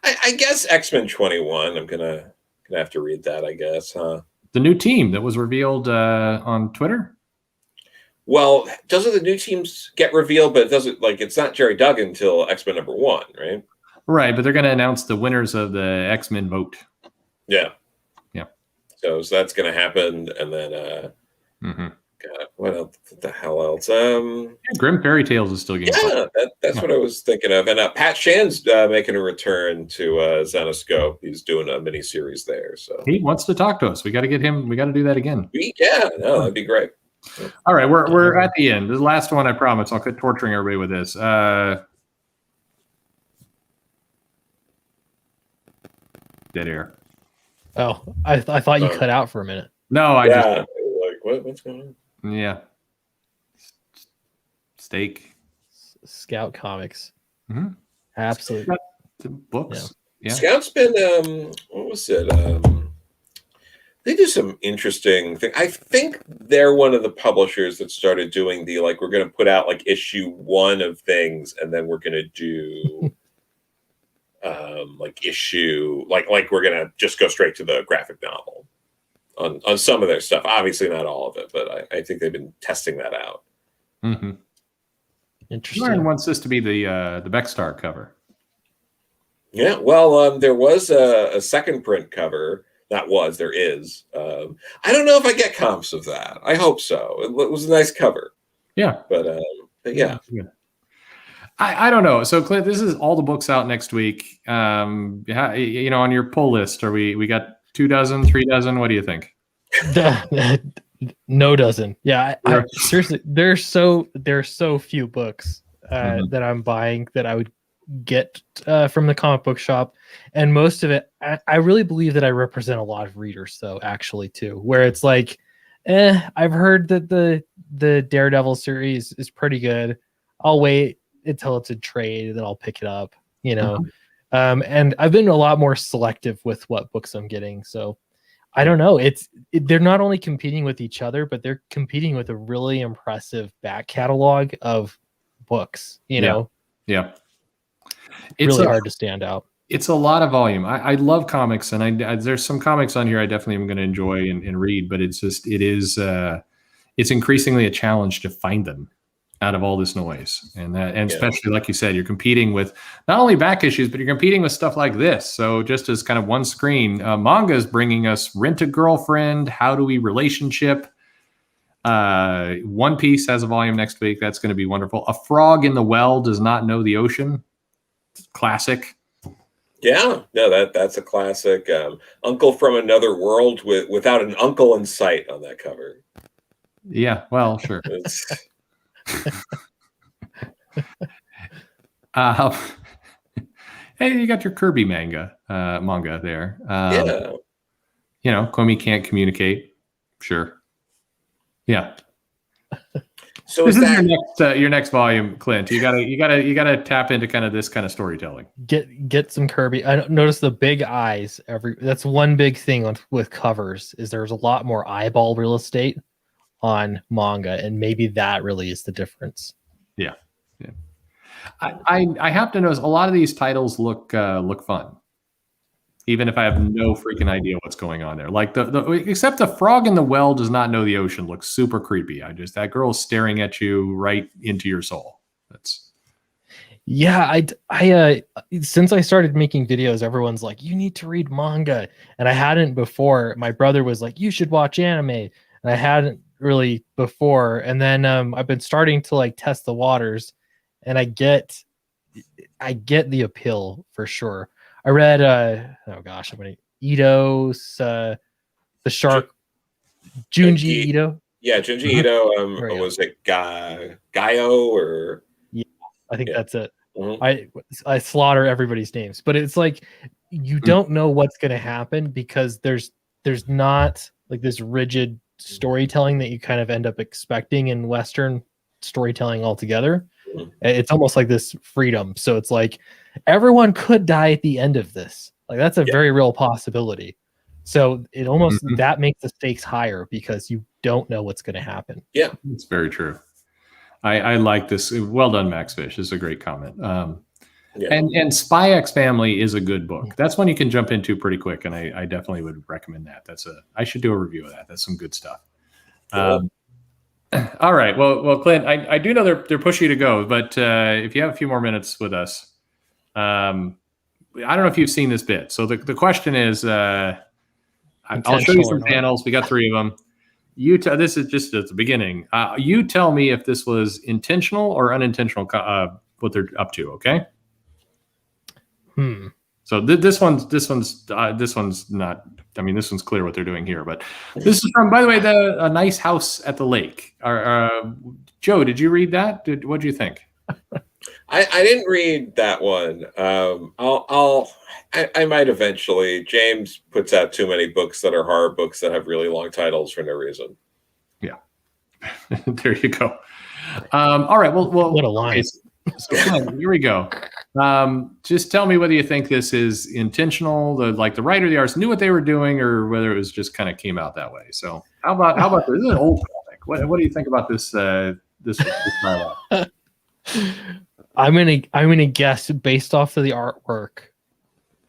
I guess X-Men 21. I'm gonna have to read that, I guess, huh? The new team that was revealed on Twitter. Well, doesn't the new teams get revealed? But it doesn't, like, it's not Jerry Duggan until X-Men #1, right? Right, but they're going to announce the winners of the X-Men vote. Yeah. Yeah. So that's going to happen, and then God, what else? What the hell else? Grim Fairy Tales is still getting. Yeah, that's what I was thinking of. And Pat Shan's making a return to Zenoscope. He's doing a mini series there. So he wants to talk to us. We got to get him. We got to do that again. That'd be great. All right, we're at the end. The last one, I promise. I'll quit torturing everybody with this. Dead air. Oh, I thought you cut out for a minute. No, I just like what's going on? Yeah. Steak. Scout Comics. Mm-hmm. Absolutely. Books. Yeah. Scout's been what was it? They do some interesting thing. I think they're one of the publishers that started doing the, like, we're going to put out like issue 1 of things, and then we're going to do like issue, like we're going to just go straight to the graphic novel on some of their stuff. Obviously not all of it, but I think they've been testing that out. Mm-hmm. Interesting. Lauren wants this to be the Beckstar cover. Yeah, well, there was a second print cover. There is. I don't know if I get comps of that. I hope so. It was a nice cover. Yeah. But yeah. I don't know. So Clint, this is all the books out next week. On your pull list, we got 2 dozen, 3 dozen? What do you think? No dozen. Yeah, I seriously, there's so few books that I'm buying that I would get from the comic book shop, and most of it, I really believe that I represent a lot of readers, though, actually, too, where it's like, I've heard that the Daredevil series is pretty good. I'll wait until it's a trade, then I'll pick it up, and I've been a lot more selective with what books I'm getting. So I don't know. They're not only competing with each other, but they're competing with a really impressive back catalog of books, Yeah. It's It's really hard to stand out. It's a lot of volume. I love comics, and there's some comics on here I definitely am going to enjoy and read, but it's increasingly a challenge to find them out of all this noise, and especially, like you said, you're competing with not only back issues, but you're competing with stuff like this. So just as kind of one screen, Manga is bringing us Rent a Girlfriend, How Do We Relationship. One Piece has a volume next week. That's going to be wonderful. A Frog in the Well Does Not Know the Ocean. Classic. Yeah, no, that's a classic. Uncle from Another World without an uncle in sight on that cover. Yeah, well, sure. Hey, you got your Kirby manga there. Komi can't communicate. Sure. Yeah. So this is your next volume, Clint. You gotta tap into kind of this kind of storytelling. Get some Kirby. I notice the big eyes. That's one big thing with covers is there's a lot more eyeball real estate on Manga, and maybe that really is the difference. Yeah. I have to notice a lot of these titles look fun, even if I have no freaking idea what's going on there. Like except the Frog in the Well Does Not Know the Ocean looks super creepy. That girl's staring at you right into your soul. I since I started making videos, everyone's like, you need to read manga, and I hadn't before. My brother was like, you should watch anime, and I hadn't really before, and then I've been starting to like test the waters, and I get the appeal for sure. I read Ito's the shark, Junji Ito. Yeah, Junji Ito. Was it Gaio or? Yeah, I think that's it. Mm-hmm. I slaughter everybody's names, but it's like you don't know what's going to happen because there's not like this rigid storytelling that you kind of end up expecting in Western storytelling altogether. It's almost like this freedom. So it's like everyone could die at the end of this. Like that's a very real possibility. So it almost that makes the stakes higher because you don't know what's going to happen. Yeah, it's very true. I like this. Well done, Max Fish. This is a great comment. And Spy X Family is a good book. That's one you can jump into pretty quick, and I definitely would recommend that. I should do a review of that. That's some good stuff. Cool. All right. Well, Clint, I do know they're pushing you to go, but if you have a few more minutes with us, I don't know if you've seen this bit. So the question is, I'll show you some panels. We got 3 of them. This is just at the beginning. You tell me if this was intentional or unintentional. What they're up to. Okay. So this one's not. I mean, this one's clear what they're doing here, but this is from, by the way, A Nice House at the Lake. Joe, did you read that? What do you think? I didn't read that one. I might eventually. James puts out too many books that are horror books that have really long titles for no reason. Yeah, there you go. All right. Well, what a line. Okay, so here we go. Just tell me whether you think this is intentional, the writer, the artist knew what they were doing, or whether it was just kind of came out that way. So how about this? This is an old comic. What do you think about this? This dialogue? I'm gonna guess based off of the artwork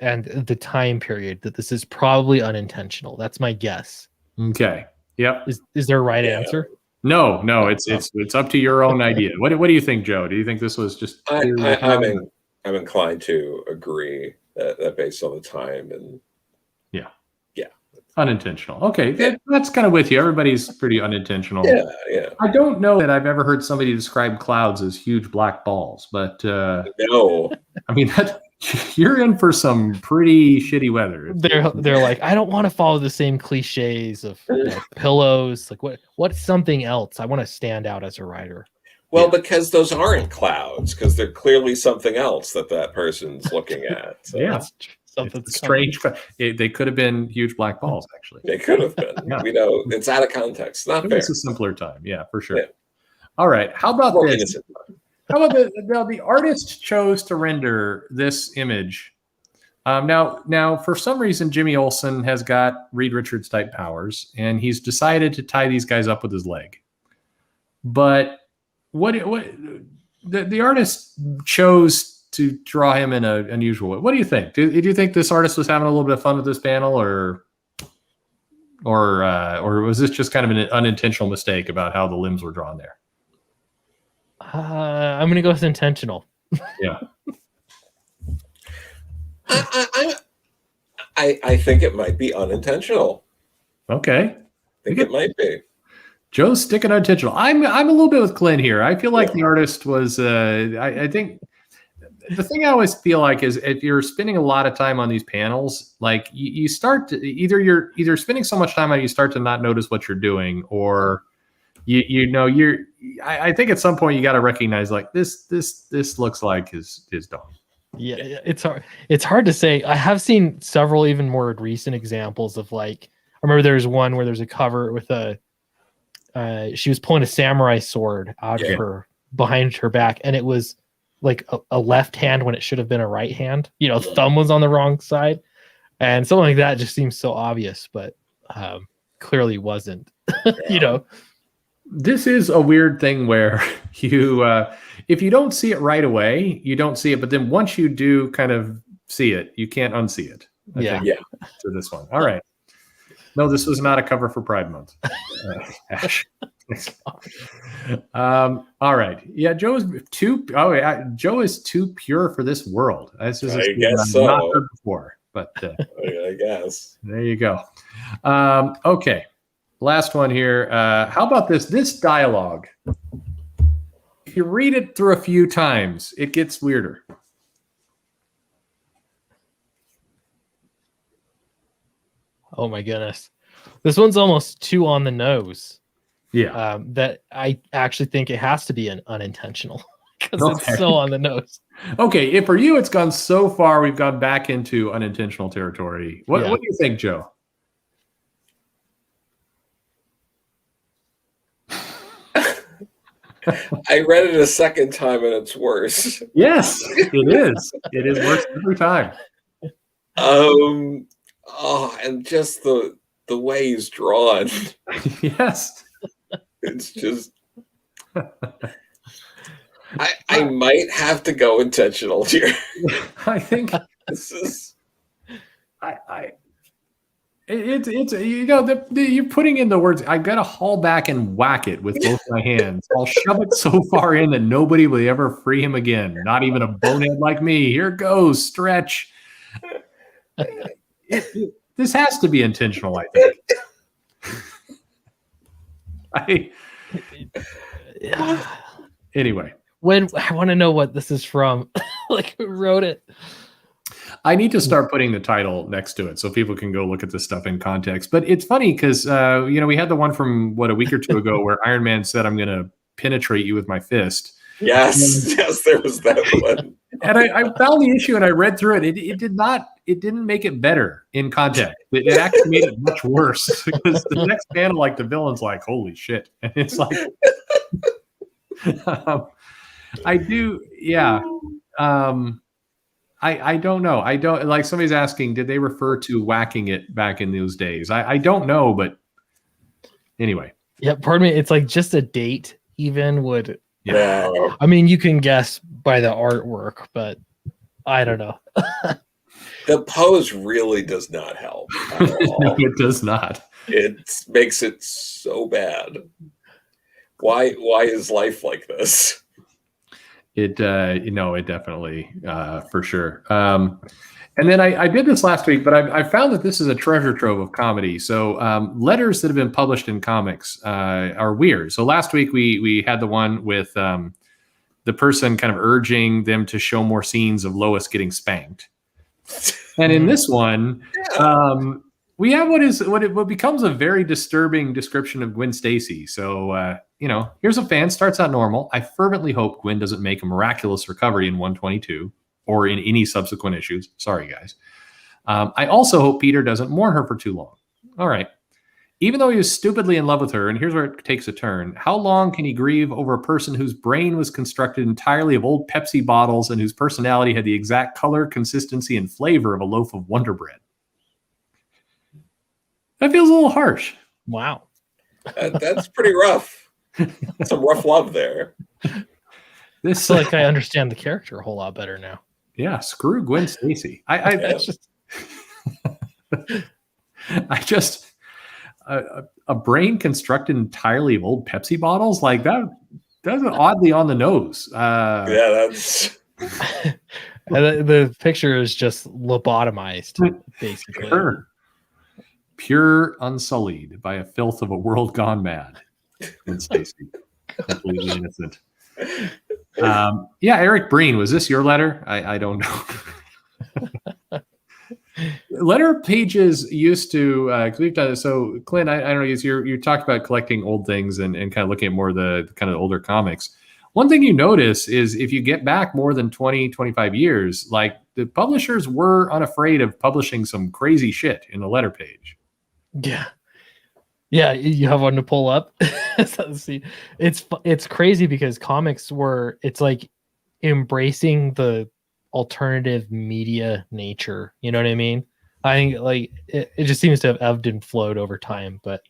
and the time period that this is probably unintentional. That's my guess. Okay. Yep. Is there a right answer? No. It's up to your own idea. What do you think, Joe? Do you think this was just? I'm inclined to agree that based on the time and Unintentional. Okay, that's kind of with you. Everybody's pretty unintentional. Yeah. I don't know that I've ever heard somebody describe clouds as huge black balls, but No. I mean, you're in for some pretty shitty weather. They're like, I don't want to follow the same cliches of pillows. Like what's something else? I want to stand out as a writer. Well, because those aren't clouds, because they're clearly something else that person's looking at. So. Yeah. It's strange. They could have been huge black balls, actually. They could have been. Yeah. We know it's out of context. Not fair. It's a simpler time. Yeah, for sure. Yeah. All right. How about More this? innocent. How about the artist chose to render this image. Now, for some reason, Jimmy Olsen has got Reed Richards type powers, and he's decided to tie these guys up with his leg. But what the artist chose to draw him in an unusual way. What do you think? Did you think this artist was having a little bit of fun with this panel, or was this just kind of an unintentional mistake about how the limbs were drawn there? I'm gonna go with intentional. Yeah. I think it might be unintentional. Okay. I think it might be. Joe's sticking unintentional. I'm a little bit with Clint here. I feel like the artist was. I think the thing I always feel like is if you're spending a lot of time on these panels, like you start to you're spending so much time on it, you start to not notice what you're doing, or I think at some point you got to recognize like this looks like his dog. Yeah, it's hard to say. I have seen several even more recent examples of like, I remember there's one where there's a cover with she was pulling a samurai sword out of her behind her back, and it was like a left hand when it should have been a right hand. Thumb was on the wrong side, and something like that just seems so obvious, but clearly wasn't. This is a weird thing where you if you don't see it right away, you don't see it, but then once you do kind of see it, you can't unsee it. I think, to this one. All right. No, this was not a cover for Pride Month. Ash. All right. Yeah, Joe is too pure for this world. I guess so. Not heard before, but I guess. There you go. Okay. Last one here. How about this dialogue? If you read it through a few times, it gets weirder. Oh my goodness. This one's almost too on the nose. Yeah. That I actually think it has to be an unintentional because it's so on the nose. Okay. If for you, it's gone so far, we've gone back into unintentional territory. What do you think, Joe? I read it a second time and it's worse. Yes, it is. It is worse every time. And just the way he's drawn. Yes. It's just I might have to go intentional here. I think this is it's you're putting in the words. I gotta haul back and whack it with both my hands. I'll shove it so far in that nobody will ever free him again. Not even a bonehead like me. Here it goes, stretch. This has to be intentional, I think. Anyway, when I want to know what this is from, like who wrote it. I need to start putting the title next to it so people can go look at this stuff in context. But it's funny because we had the one from a week or two ago where Iron Man said, "I'm going to penetrate you with my fist." Yes, there was that one. And I found the issue and I read through it. It didn't make it better in context. It actually made it much worse because the next panel, like the villain's like, "Holy shit!" And it's like, I do, yeah. I don't know. I don't like somebody's asking, did they refer to whacking it back in those days? I don't know, but anyway. Yeah, pardon me. It's like just a date even would. Yeah. I mean, you can guess by the artwork, but I don't know. The pose really does not help at all. No, it does not. It makes it so bad. Why is life like this? It definitely for sure. And then I did this last week, but I found that this is a treasure trove of comedy. So letters that have been published in comics are weird. So last week we had the one with the person kind of urging them to show more scenes of Lois getting spanked. And in this one, we have what becomes a very disturbing description of Gwen Stacy. So, here's a fan, starts out normal. I fervently hope Gwen doesn't make a miraculous recovery in 122 or in any subsequent issues. Sorry, guys. I also hope Peter doesn't mourn her for too long. All right. Even though he was stupidly in love with her, and here's where it takes a turn, how long can he grieve over a person whose brain was constructed entirely of old Pepsi bottles and whose personality had the exact color, consistency, and flavor of a loaf of Wonder Bread? That feels a little harsh. Wow. That's pretty rough. Some rough love there. This like I understand the character a whole lot better now. Yeah, screw Gwen Stacy. A brain constructed entirely of old Pepsi bottles, like that's oddly on the nose. That's the picture is just lobotomized, basically. Pure unsullied by a filth of a world gone mad. Gwen Stacy, completely innocent. Eric Breen, was this your letter? I don't know. Letter pages used to we've done this. So Clint, I don't know, you talked about collecting old things and kind of looking at more of the kind of older comics. One thing you notice is if you get back more than 20, 25 years, like the publishers were unafraid of publishing some crazy shit in the letter page. Yeah, you have one to pull up. See, it's crazy because comics it's like embracing the alternative media nature. You know what I mean? I think like it just seems to have ebbed and flowed over time, but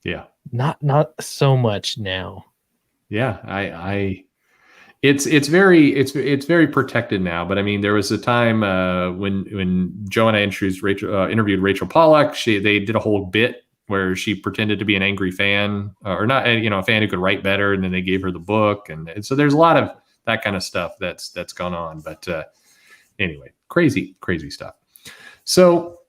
yeah, not so much now. Yeah, it's very protected now. But I mean, there was a time when Joe and I interviewed Rachel Pollack. They did a whole bit where she pretended to be an angry fan, or not, a fan who could write better, and then they gave her the book, and so there's a lot of that kind of stuff that's gone on. But anyway, crazy stuff. So,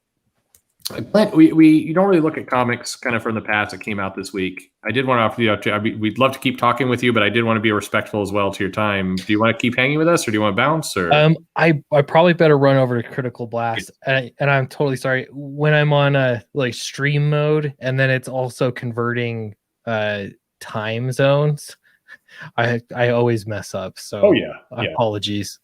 Clint, we don't really look at comics kind of from the past that came out this week. I did want to offer you we'd love to keep talking with you, but I did want to be respectful as well to your time. Do you want to keep hanging with us, or do you want to bounce? Or I probably better run over to Critical Blast, and I'm totally sorry when I'm on like stream mode, and then it's also converting time zones. I always mess up, so apologies.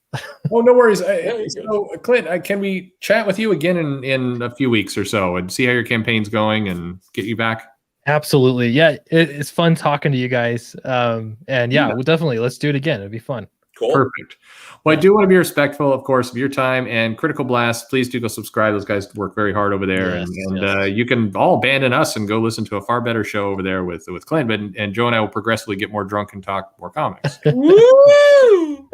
Oh, no worries. So, Clint, can we chat with you again in a few weeks or so and see how your campaign's going and get you back? Absolutely. Yeah, it's fun talking to you guys. And we'll definitely, let's do it again. It'd be fun. Cool. Perfect. Well, I do want to be respectful, of course, of your time, and Critical Blast. Please do go subscribe. Those guys work very hard over there, and you can all abandon us and go listen to a far better show over there with Clint. And Joe and I will progressively get more drunk and talk more comics. Woo!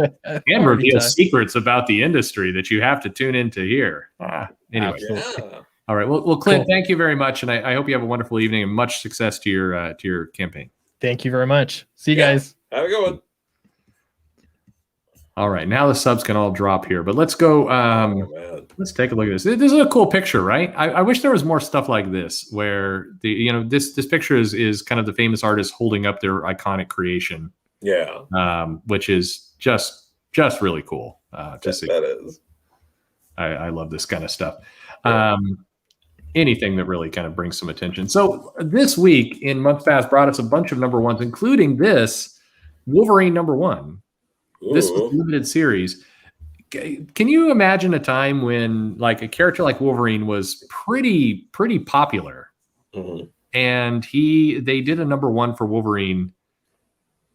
And reveal secrets about the industry that you have to tune in to hear. Anyway. All right. Well, Clint, Thank you very much, and I hope you have a wonderful evening and much success to your campaign. Thank you very much. See you guys. Have a good one. All right, now the subs can all drop here, but let's go. Let's take a look at this. This is a cool picture, right? I wish there was more stuff like this, where this picture is kind of the famous artist holding up their iconic creation. Yeah. Which is just really cool to see. That is. I love this kind of stuff. Anything that really kind of brings some attention. So this week in Months Past brought us a bunch of number ones, including this Wolverine #1. This was a limited series. Can you imagine a time when like a character like Wolverine was pretty popular, and they did a #1 for Wolverine,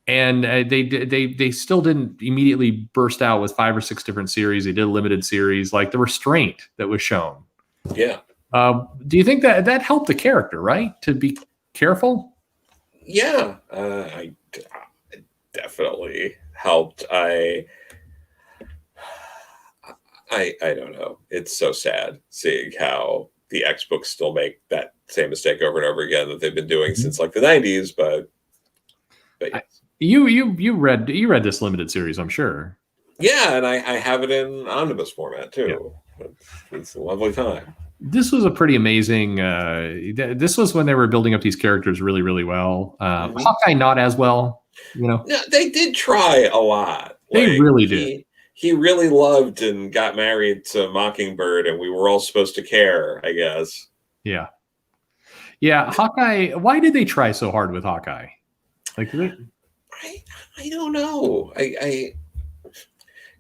and they still didn't immediately burst out with 5 or 6 different series. They did a limited series, like the restraint that was shown. Yeah. Do you think that helped the character, right? To be careful? Yeah, I definitely helped. I don't know. It's so sad seeing how the X books still make that same mistake over and over again that they've been doing since like the 90s. But yes. You read this limited series, I'm sure. Yeah, and I have it in omnibus format too. Yeah. It's a lovely time. This was a pretty amazing. This was when they were building up these characters really, really well. Hawkeye not as well, you know. No, they did try a lot. They really did. He really loved and got married to Mockingbird, and we were all supposed to care, I guess. Yeah. Hawkeye. Why did they try so hard with Hawkeye? Like, I don't know.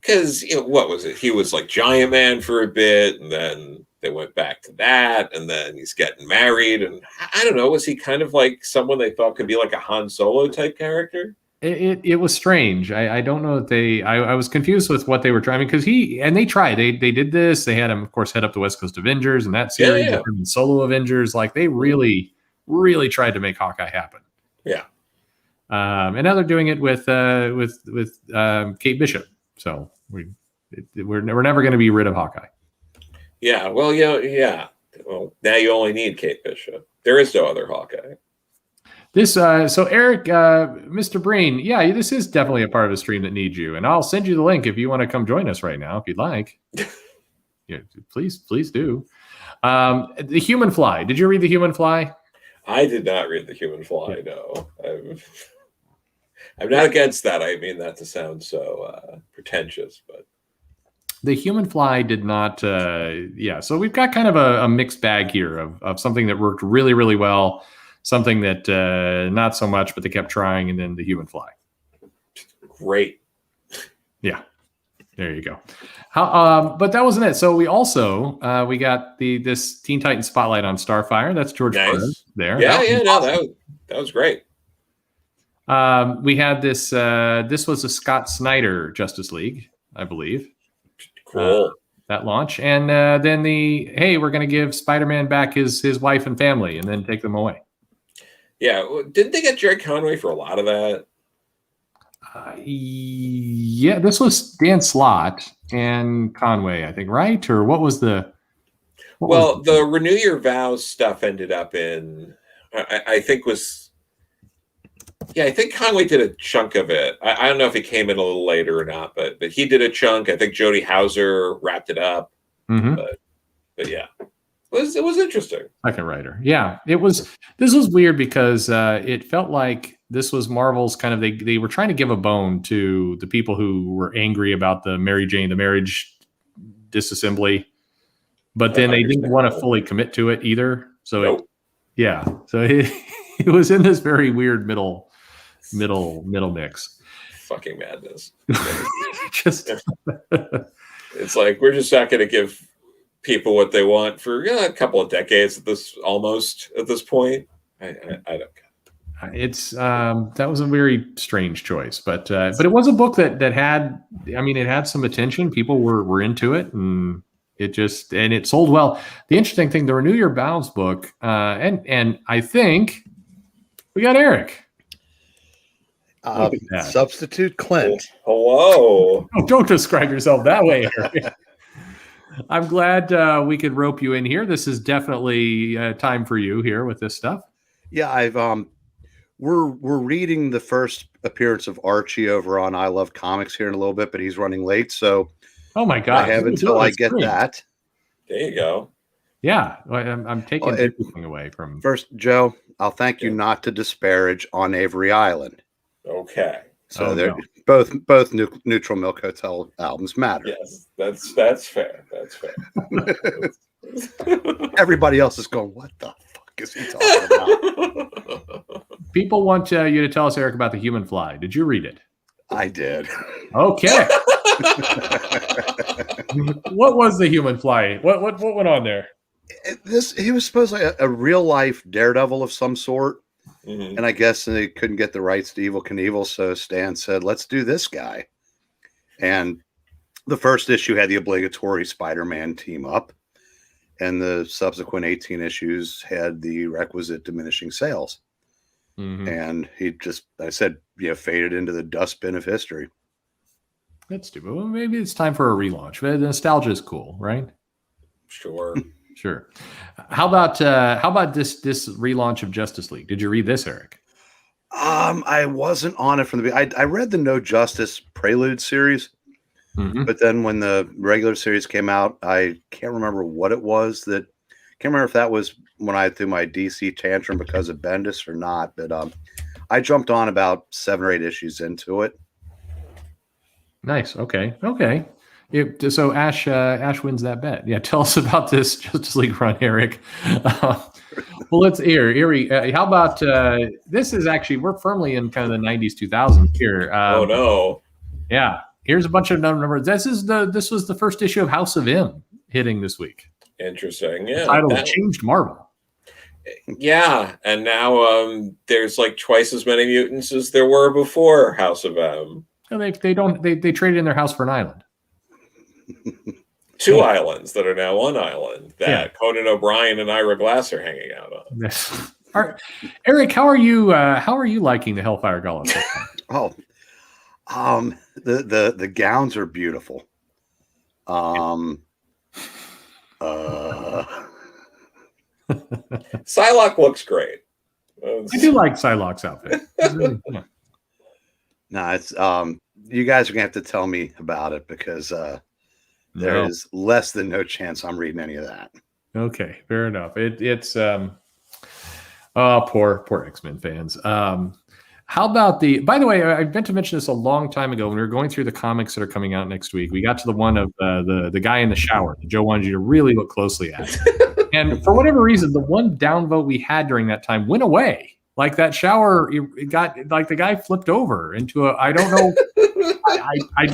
Because what was it? He was like Giant Man for a bit, and then they went back to that, and then he's getting married, and I don't know. Was he kind of like someone they thought could be like a Han Solo type character? It was strange. I don't know that I was confused with what they were trying, because they tried. They did this. They had him, of course, head up the West Coast Avengers and that series, and solo Avengers. Like, they really, really tried to make Hawkeye happen. Yeah. And now they're doing it with Kate Bishop. So we're never going to be rid of Hawkeye. Yeah. Well, yeah. Well, now you only need Kate Bishop. There is no other Hawkeye. This so Eric, Mr. Breen, yeah, this is definitely a part of the stream that needs you, and I'll send you the link if you want to come join us right now, if you'd like. Yeah, please do. The Human Fly. Did you read The Human Fly? I did not read The Human Fly. No, I'm not against that. I mean that to sound so pretentious, but The Human Fly did not. So we've got kind of a mixed bag here of something that worked really, really well. Something that not so much, but they kept trying, and then The Human Fly. Great. Yeah, there you go. But that wasn't it. So we also we got this Teen Titans Spotlight on Starfire. That's George Perez there. Yeah, that was great. We had this. This was a Scott Snyder Justice League, I believe. Cool. That launch, and then we're going to give Spider-Man back his wife and family, and then take them away. Yeah, didn't they get Jerry Conway for a lot of that? Yeah, this was Dan Slott and Conway, I think, right? Or what was the? The Renew Your Vows stuff ended up in, I think I think Conway did a chunk of it. I don't know if he came in a little later or not, but he did a chunk. I think Jody Hauser wrapped it up. Mm-hmm. But yeah. It was interesting. Second writer. Yeah, it was. This was weird because it felt like this was Marvel's kind of, they were trying to give a bone to the people who were angry about the marriage disassembly, but then they didn't want to fully commit to it either. So it was in this very weird middle mix. Fucking madness. Just it's like, we're just not going to give people what they want for a couple of decades at this point. I don't care. It's that was a very strange choice, but it was a book that had, it had some attention. People were into it, and it sold well. The interesting thing, the Renew Your Vows book, and I think we got Eric. Substitute Clint. Hello. Oh, don't describe yourself that way, Eric. I'm glad we could rope you in here. This is definitely time for you here with this stuff. Yeah, we're reading the first appearance of Archie over on I Love Comics here in a little bit, but he's running late, so oh my god, I have until I get that. There you go. Yeah, I'm taking everything away from first, Joe. I'll thank you not to disparage On Avery Island. Okay. So they're both Neutral Milk Hotel albums matter. Yes, that's fair. That's fair. Everybody else is going, what the fuck is he talking about? People want you to tell us, Eric, about The Human Fly. Did you read it? I did. Okay. What was The Human Fly? What went on there? He was supposedly a real life daredevil of some sort. Mm-hmm. And I guess they couldn't get the rights to Evel Knievel, so Stan said, let's do this guy. And the first issue had the obligatory Spider-Man team up, and the subsequent 18 issues had the requisite diminishing sales. Mm-hmm. And he just, I said, faded into the dustbin of history. That's stupid. Well, maybe it's time for a relaunch. The nostalgia is cool, right? Sure. How about this relaunch of Justice League? Did you read this, Eric? I wasn't on it from the beginning. I read the No Justice Prelude series, but then when the regular series came out, I can't remember what it was. Can't remember if that was when I threw my DC tantrum because of Bendis or not. But I jumped on about 7 or 8 issues into it. Nice. Okay. So Ash wins that bet. Yeah. Tell us about this Justice League run, Eric. Well, let's Erie. How about this? Is actually we're firmly in kind of the 90s, 2000s here. Oh no! Yeah, here's a bunch of numbers. This was the first issue of House of M hitting this week. Interesting. Yeah, the title changed Marvel. Yeah, and now there's like twice as many mutants as there were before House of M. And they traded in their house for an island. 2 islands that are now one island that Conan O'Brien and Ira Glass are hanging out on. Eric, how are you liking the Hellfire Gala? The gowns are beautiful. Psylocke looks great. I do like Psylocke's outfit. No, it's you guys are gonna have to tell me about it because there is less than no chance I'm reading any of that. Okay, fair enough. It's poor X-Men fans. How about by the way, I meant to mention this a long time ago when we were going through the comics that are coming out next week. We got to the one of the guy in the shower that Joe wanted you to really look closely at. And for whatever reason, the one downvote we had during that time went away. Like that shower, it got like the guy flipped over into I don't know.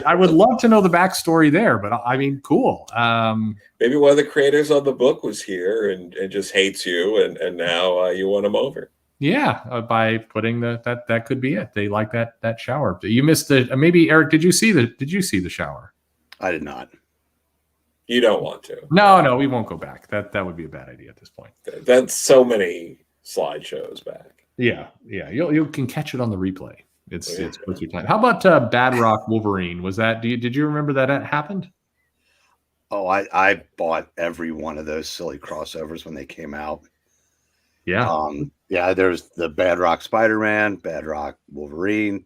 I would love to know the backstory there, but I mean, cool. Maybe one of the creators on the book was here and just hates you, and now you won him over. Yeah, by putting that could be it. They like that shower. You missed maybe Eric. Did you see the shower? I did not. You don't want to. No, we won't go back. That would be a bad idea at this point. That's so many slideshows back. Yeah. You can catch it on the replay. It's worth your time. How about Bad Rock Wolverine? Was that? Did you remember that happened? Oh, I bought every one of those silly crossovers when they came out. Yeah. There's the Bad Rock Spider-Man, Bad Rock Wolverine.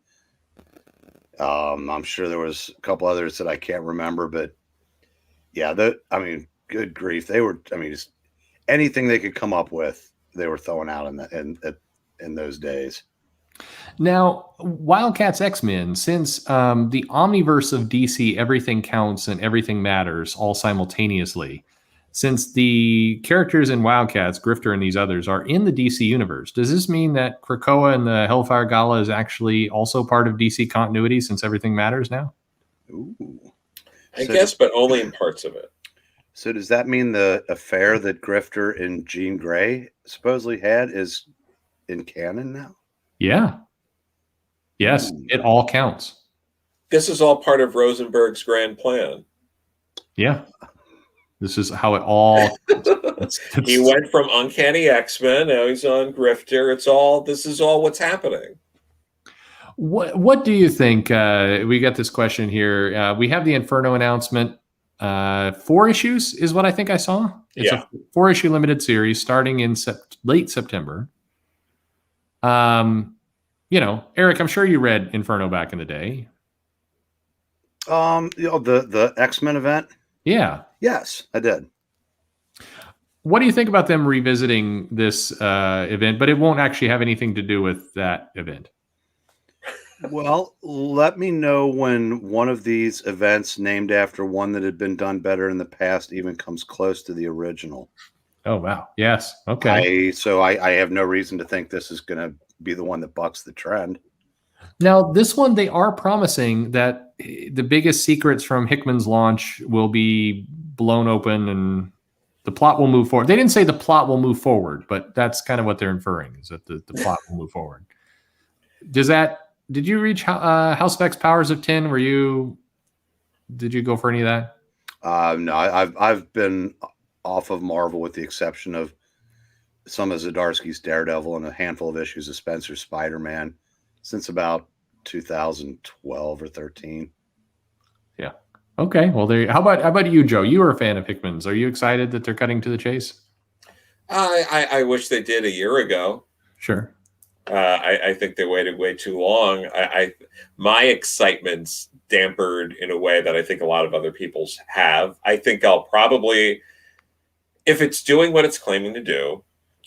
I'm sure there was a couple others that I can't remember, but yeah, good grief. They were, just anything they could come up with, they were throwing out in those days. Now, Wildcats X-Men, since the omniverse of DC, everything counts and everything matters all simultaneously, since the characters in Wildcats, Grifter and these others, are in the DC universe, does this mean that Krakoa and the Hellfire Gala is actually also part of DC continuity since everything matters now? Ooh. I guess, but only in parts of it. So does that mean the affair that Grifter and Jean Grey supposedly had is in canon now? Yeah. Yes, it all counts. This is all part of Rosenberg's grand plan. Yeah. This is how it all... He went from Uncanny X-Men, now he's on Grifter. This is all what's happening. What do you think? We got this question here. We have the Inferno announcement. 4 issues is what I think I saw. It's a 4-issue limited series starting in late September. Eric, I'm sure you read Inferno back in the day. The X-Men event. Yeah. Yes, I did. What do you think about them revisiting this event, but it won't actually have anything to do with that event? Well, let me know when one of these events named after one that had been done better in the past even comes close to the original. Oh, wow. Yes. Okay. I have no reason to think this is going to be the one that bucks the trend. Now, this one, they are promising that the biggest secrets from Hickman's launch will be blown open and the plot will move forward. They didn't say the plot will move forward, but that's kind of what they're inferring, is that the plot will move forward. Did you reach House of X Powers of 10? Did you go for any of that? No, I've been off of Marvel with the exception of some of Zdarsky's Daredevil and a handful of issues of Spencer's Spider-Man since about 2012 or 13. Yeah. Okay. Well, how about you, Joe? You were a fan of Hickman's. Are you excited that they're cutting to the chase? I wish they did a year ago. Sure. I think they waited way too long. My excitement's dampered in a way that I think a lot of other people's have. I think I'll probably, if it's doing what it's claiming to do,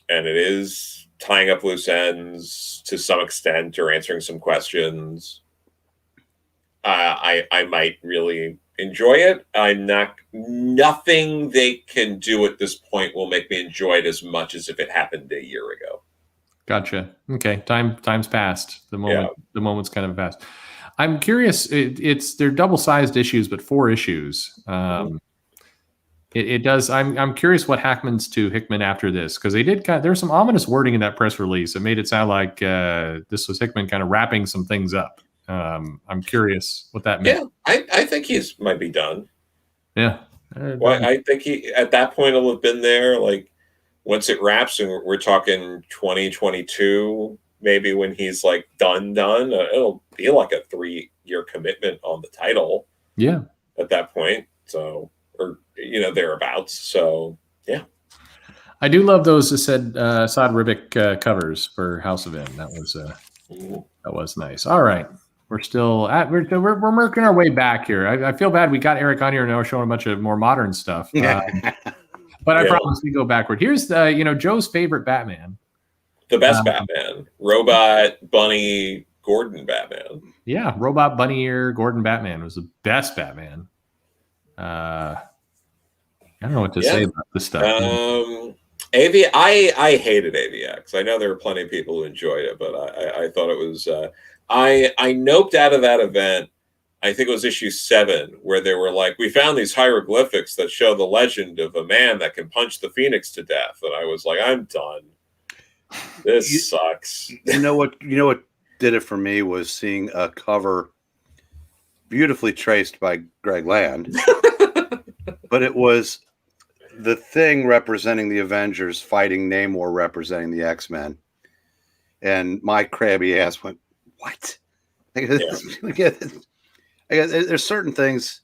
and it is tying up loose ends to some extent or answering some questions, I might really enjoy it. Nothing they can do at this point will make me enjoy it as much as if it happened a year ago. Gotcha. Okay. Time's passed. The moment's kind of passed. I'm curious. They're double-sized issues, but 4 issues. It does. I'm curious what happens to Hickman after this, because there's some ominous wording in that press release. It made it sound like this was Hickman kind of wrapping some things up. I'm curious what that meant. Yeah, I think he's might be done. Yeah. Well, I think he at that point will have been there. Like once it wraps, and we're talking 2022, maybe when he's like done. It'll be like a 3-year commitment on the title. Yeah. At that point, so or thereabouts. So yeah. I do love those that said Saad Ribic covers for House of M. That was nice. All right. We're still we're working our way back here. I feel bad we got Eric on here and now we're showing a bunch of more modern stuff. But I promise we go backward. Here's Joe's favorite Batman. The best Batman. Robot Bunny Gordon Batman. Yeah, Robot Bunny Ear Gordon Batman was the best Batman. I don't know what to say about this stuff. I hated AVX. I know there were plenty of people who enjoyed it, but I thought it was I noped out of that event. I think it was issue 7, where they were like, we found these hieroglyphics that show the legend of a man that can punch the Phoenix to death. And I was like, I'm done. This sucks. You know what did it for me was seeing a cover beautifully traced by Greg Land. But it was the Thing representing the Avengers fighting Namor representing the X-Men. And my crabby ass went, what? There's certain things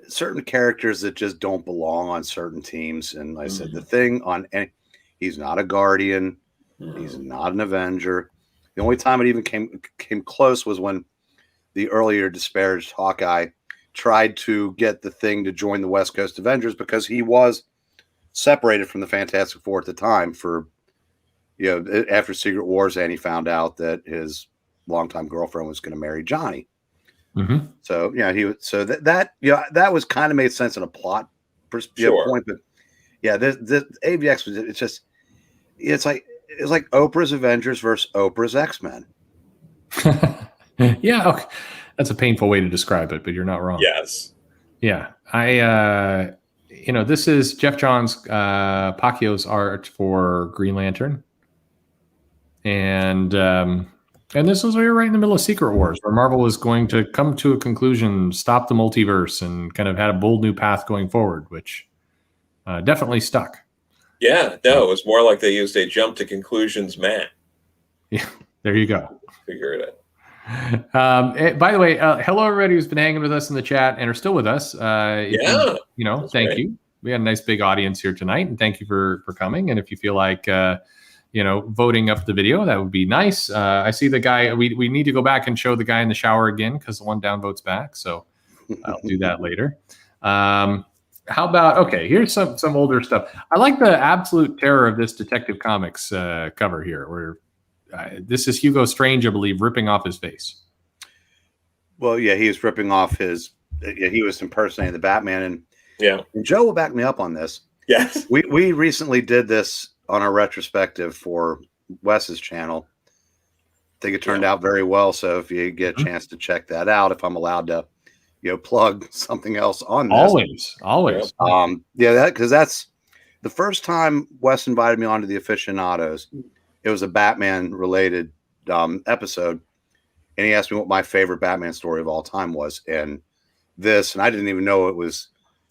certain characters that just don't belong on certain teams. And I said, the Thing he's not a Guardian. He's not an Avenger. The only time it even came close was when the earlier disparaged Hawkeye tried to get the Thing to join the West Coast Avengers because he was separated from the Fantastic Four at the time after Secret Wars, and he found out that his longtime girlfriend was going to marry Johnny. Mm-hmm. So that was kind of made sense in a plot point, but the AVX was it's like Oprah's Avengers versus Oprah's X-Men. Yeah, okay. That's a painful way to describe it, but you're not wrong. Yes. Yeah, this is Jeff Johns Pacquiao's art for Green Lantern, and this was right in the middle of Secret Wars, where Marvel was going to come to a conclusion, stop the multiverse, and kind of had a bold new path going forward, which definitely stuck. Yeah, no, it was more like they used a jump to conclusions man. Yeah, there you go. Figure it out. By the way, hello everybody who's been hanging with us in the chat and are still with us. Thank you. We had a nice big audience here tonight, and thank you for coming. And if you feel like voting up the video, that would be nice. I see the guy. We need to go back and show the guy in the shower again because the one down votes back. So I'll do that later. How about here's some older stuff. I like the absolute terror of this Detective Comics cover here, where this is Hugo Strange, I believe, ripping off his face. Well, yeah, he was ripping off he was impersonating the Batman, and Joe will back me up on this. Yes, we recently did this on our retrospective for Wes's channel. I think it turned out very well. So if you get a chance to check that out, if I'm allowed to, plug something else on this. Always. Because that's the first time Wes invited me onto the Aficionados. It was a Batman related episode, and he asked me what my favorite Batman story of all time was. And I didn't even know it was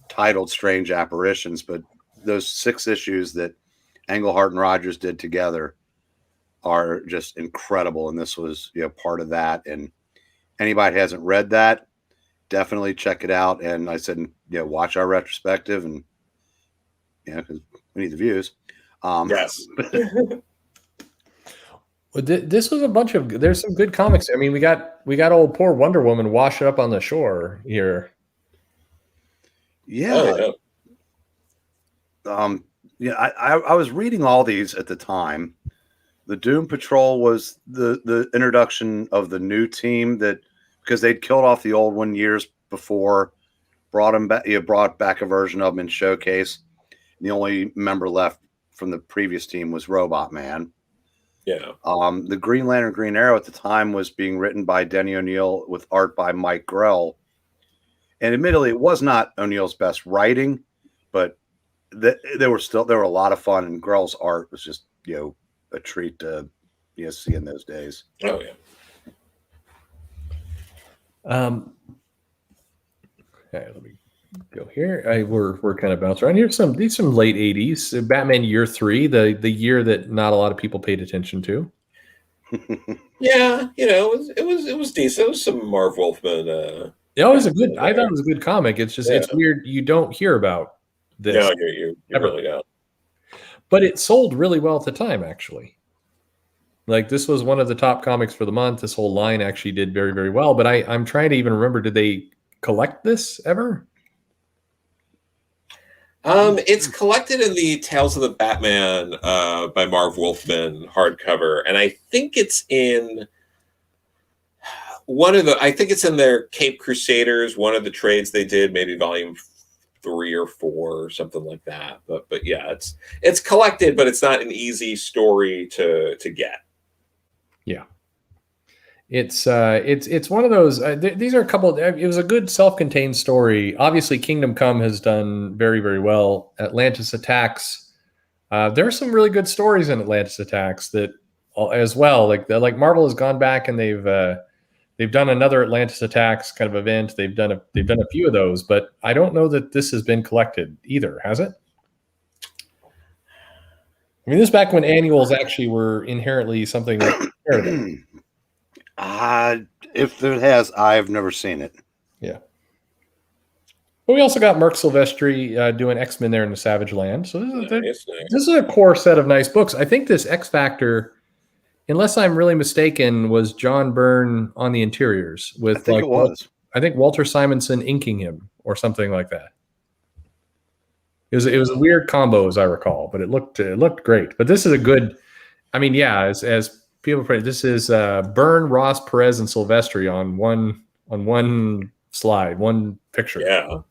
titled Strange Apparitions, but those 6 issues that Englehart and Rogers did together are just incredible. And this was, part of that. And anybody who hasn't read that, definitely check it out. And I said, watch our retrospective, and because we need the views. Yes. This was a bunch of. There's some good comics. I mean, we got old poor Wonder Woman washed up on the shore here. Yeah. Yeah, I was reading all these at the time. The Doom Patrol was the introduction of the new team that, because they'd killed off the old one years before, brought them back. You brought back a version of them in Showcase. And the only member left from the previous team was Robot Man. Yeah. The Green Lantern Green Arrow at the time was being written by Denny O'Neil with art by Mike Grell. And admittedly, it was not O'Neill's best writing, but they were a lot of fun, and Grell's art was just, a treat to see in those days. Oh yeah. Okay, let me go here. We're kind of bouncing around here. These some late 80s. Batman Year 3, the year that not a lot of people paid attention to. Yeah, it was decent. It was some Marv Wolfman. Yeah, it was I thought it was a good comic. It's just it's weird you don't hear about this. No, you really don't. But it sold really well at the time, actually. Like, this was one of the top comics for the month. This whole line actually did very, very well. But I'm trying to even remember, did they collect this ever? It's collected in the Tales of the Batman by Marv Wolfman hardcover, and I think it's in their Cape Crusaders, one of the trades they did, maybe volume 3 or 4 or something like that. But yeah, it's collected, but it's not an easy story to get. Yeah. It's one of those. These are a couple. It was a good self-contained story. Obviously, Kingdom Come has done very, very well. Atlantis Attacks. There are some really good stories in Atlantis Attacks that, as well. Like Marvel has gone back and they've done another Atlantis Attacks kind of event. They've done a few of those, but I don't know that this has been collected either. Has it? I mean, this is back when annuals actually were inherently something that. If it has, I've never seen it. Yeah. But we also got Mark Silvestri doing X-Men there in the Savage Land. So this is a core set of nice books. I think this X Factor, unless I'm really mistaken, was John Byrne on the interiors with I think Walter Simonson inking him or something like that. It was a weird combo, as I recall, but it looked great. But this is a good. I mean, yeah, as people pray, this is Byrne, Ross, Perez, and Silvestri on one slide, one picture. Yeah,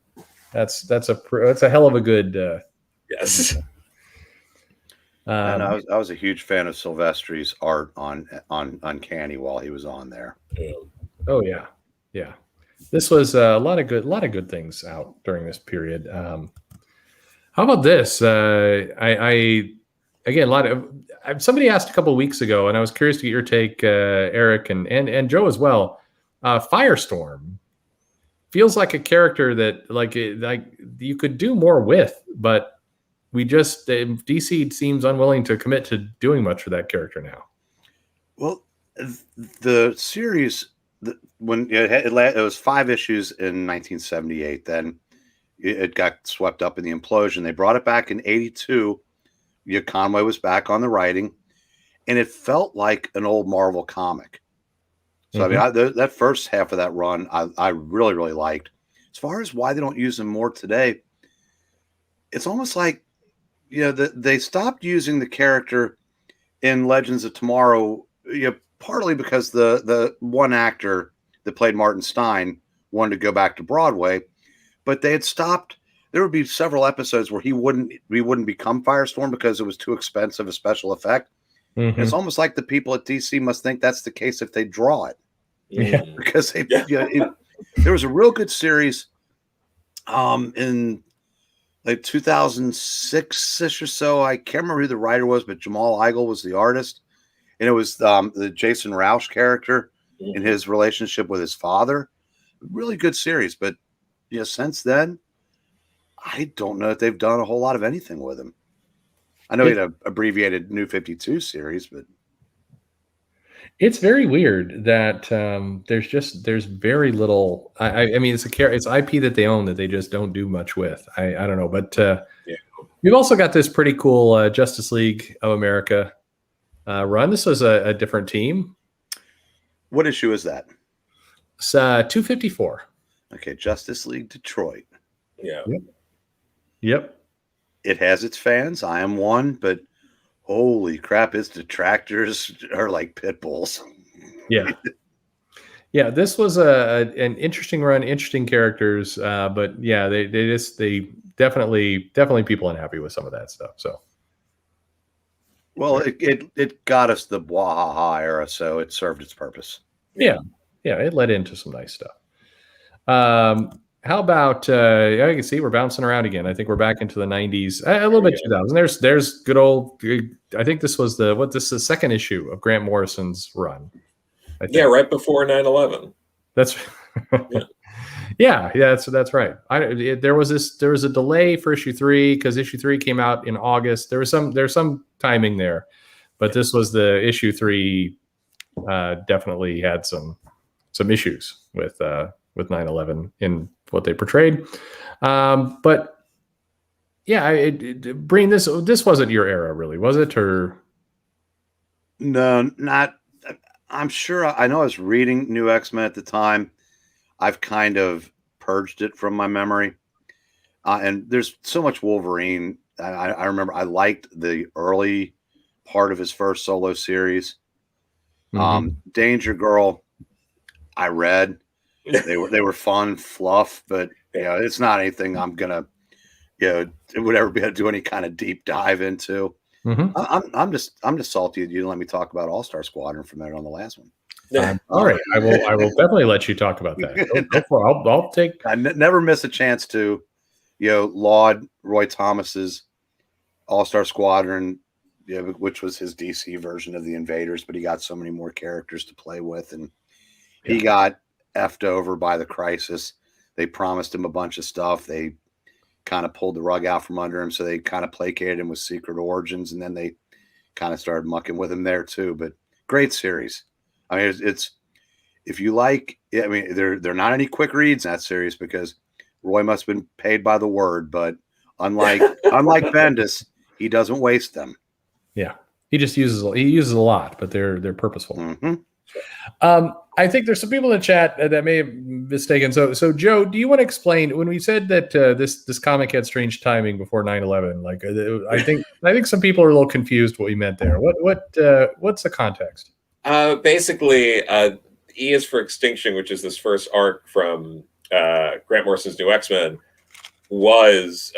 that's a hell of a good. Yes. And I was a huge fan of Silvestri's art on Uncanny while he was on there. Oh yeah. This was a lot of good things out during this period. How about this? Again, somebody asked a couple of weeks ago, and I was curious to get your take, Eric and Joe as well. Firestorm feels like a character that like you could do more with, but DC seems unwilling to commit to doing much for that character now. Well, the series when it was 5 issues in 1978, then it got swept up in the implosion. They brought it back in 82. Conway was back on the writing, and it felt like an old Marvel comic. So I mean, that first half of that run, I really, really liked. As far as why they don't use them more today, it's almost like they stopped using the character in Legends of Tomorrow. Partly because the one actor that played Martin Stein wanted to go back to Broadway, but they had stopped. There would be several episodes where he wouldn't become Firestorm because it was too expensive a special effect. Mm-hmm. It's almost like the people at DC must think that's the case if they draw it. Yeah. Because there was a real good series in like 2006-ish or so. I can't remember who the writer was, but Jamal Igle was the artist. And it was the Jason Roush character and his relationship with his father. Really good series. But since then, I don't know if they've done a whole lot of anything with him. I know he had an abbreviated New 52 series, but it's very weird that there's very little. I mean, it's IP that they own that they just don't do much with. I don't know, but we've also got this pretty cool Justice League of America run. This was a different team. What issue is that? It's 254. Okay, Justice League Detroit. Yeah. Yep. It has its fans. I am one, but holy crap, its detractors are like pit bulls. Yeah. Yeah, this was an interesting run, interesting characters, but yeah, they definitely people unhappy with some of that stuff. So, well, it got us the Wahaha era, so it served its purpose. Yeah, it led into some nice stuff. How about I can see we're bouncing around again. I think we're back into the 90s, a little bit 2000. There's good old. I think this was this is the second issue of Grant Morrison's run. Yeah, right before 9/11. That's yeah, that's right. There was a delay for issue 3 because issue 3 came out in August. There's some timing there, but this was the issue 3. Definitely had some issues with 9/11 in what they portrayed. But yeah, Breen, this wasn't your era, really, was it? Or no, not. I'm sure. I know I was reading New X-Men at the time. I've kind of purged it from my memory. And there's so much Wolverine. I remember I liked the early part of his first solo series. Danger Girl, I read. They were fun, fluff, but it's not anything I'm gonna, it would ever be able to do any kind of deep dive into. I'm just salty that you didn't let me talk about All-Star Squadron from there on the last one. All right, I will definitely let you talk about that. I'll take. I never miss a chance to, laud Roy Thomas's All-Star Squadron, which was his DC version of the Invaders, but he got so many more characters to play with, and he got effed over by the Crisis. They promised him a bunch of stuff. They kind of pulled the rug out from under him, so they kind of placated him with Secret Origins, and then they kind of started mucking with him there too. But great series. I mean, it's if you like. I mean, they're not any quick reads in that series because Roy must have been paid by the word. But unlike Bendis, he doesn't waste them. Yeah, he uses a lot, but they're purposeful. I think there's some people in the chat that may have mistaken. So Joe, do you want to explain when we said that this comic had strange timing before 9/11? Like, I think some people are a little confused what we meant there. What's the context? Basically, E is for Extinction, which is this first arc from Grant Morrison's New X-Men, was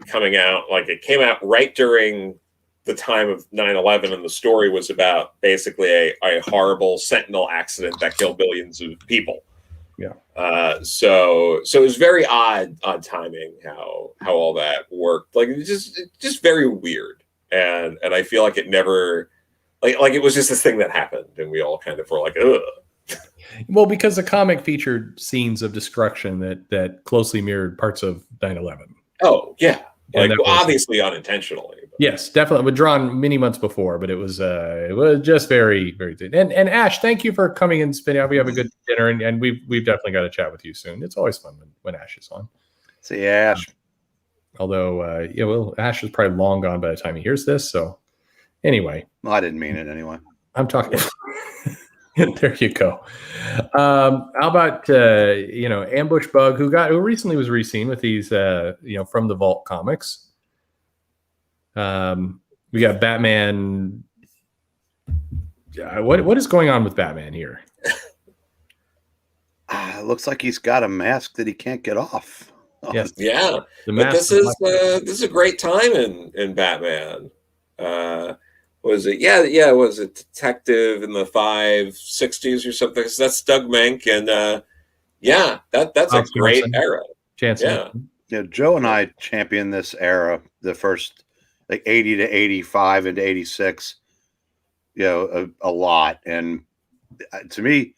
coming out. Like, it came out right during the time of 9/11, and the story was about basically a horrible Sentinel accident that killed billions of people. Yeah. So it was very odd timing how all that worked. Like, just very weird, and I feel like it never like it was just this thing that happened, and we all kind of were like, ugh. Well, because the comic featured scenes of destruction that closely mirrored parts of 9/11. Oh yeah. Like, obviously was, unintentionally. But. Yes, definitely. But drawn many months before, but it was just very, very good. And Ash, thank you for coming and spending out. We have a good dinner, and we've definitely got to chat with you soon. It's always fun when Ash is on. See Ash. Although, Ash is probably long gone by the time he hears this. So anyway. Well, I didn't mean it anyway. I'm talking. There you go. How about Ambush Bug, who recently was reseen with these from the Vault comics. We got Batman. What is going on with Batman here? It looks like he's got a mask that he can't get off. Yes. Yeah. But this is a great time in Batman. Was it? Yeah. It was a detective in the 560s or something. So that's Doug Mink, and that's a great era. Joe and I championed this era, the first like 80 to 85 into 86, a lot. And to me,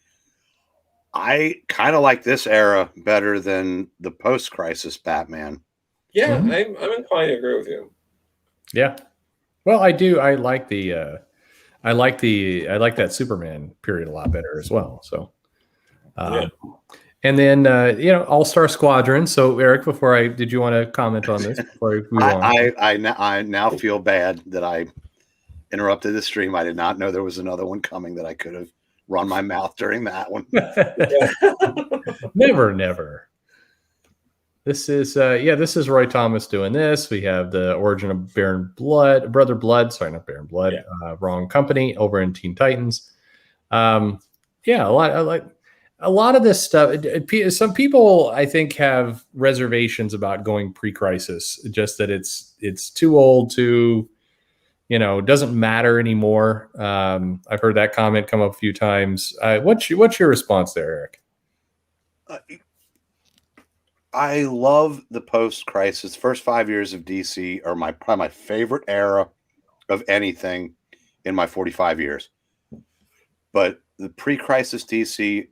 I kind of like this era better than the post-crisis Batman. Yeah, I'm inclined to agree with you. Yeah. Well, I do. I like that Superman period a lot better as well. So, and then All-Star Squadron. So, Eric, did you want to comment on this before we move on? I now feel bad that I interrupted the stream. I did not know there was another one coming that I could have run my mouth during that one. Never. This is this is Roy Thomas doing this. We have the origin of Brother Blood. Sorry, not Baron Blood. Yeah. Wrong company over in Teen Titans. A lot of this stuff. Some people I think have reservations about going pre-crisis. Just that it's too old to, doesn't matter anymore. I've heard that comment come up a few times. What's your response there, Eric? I love the post-crisis. First 5 years of DC are probably my favorite era of anything in my 45 years. But the pre-crisis DC,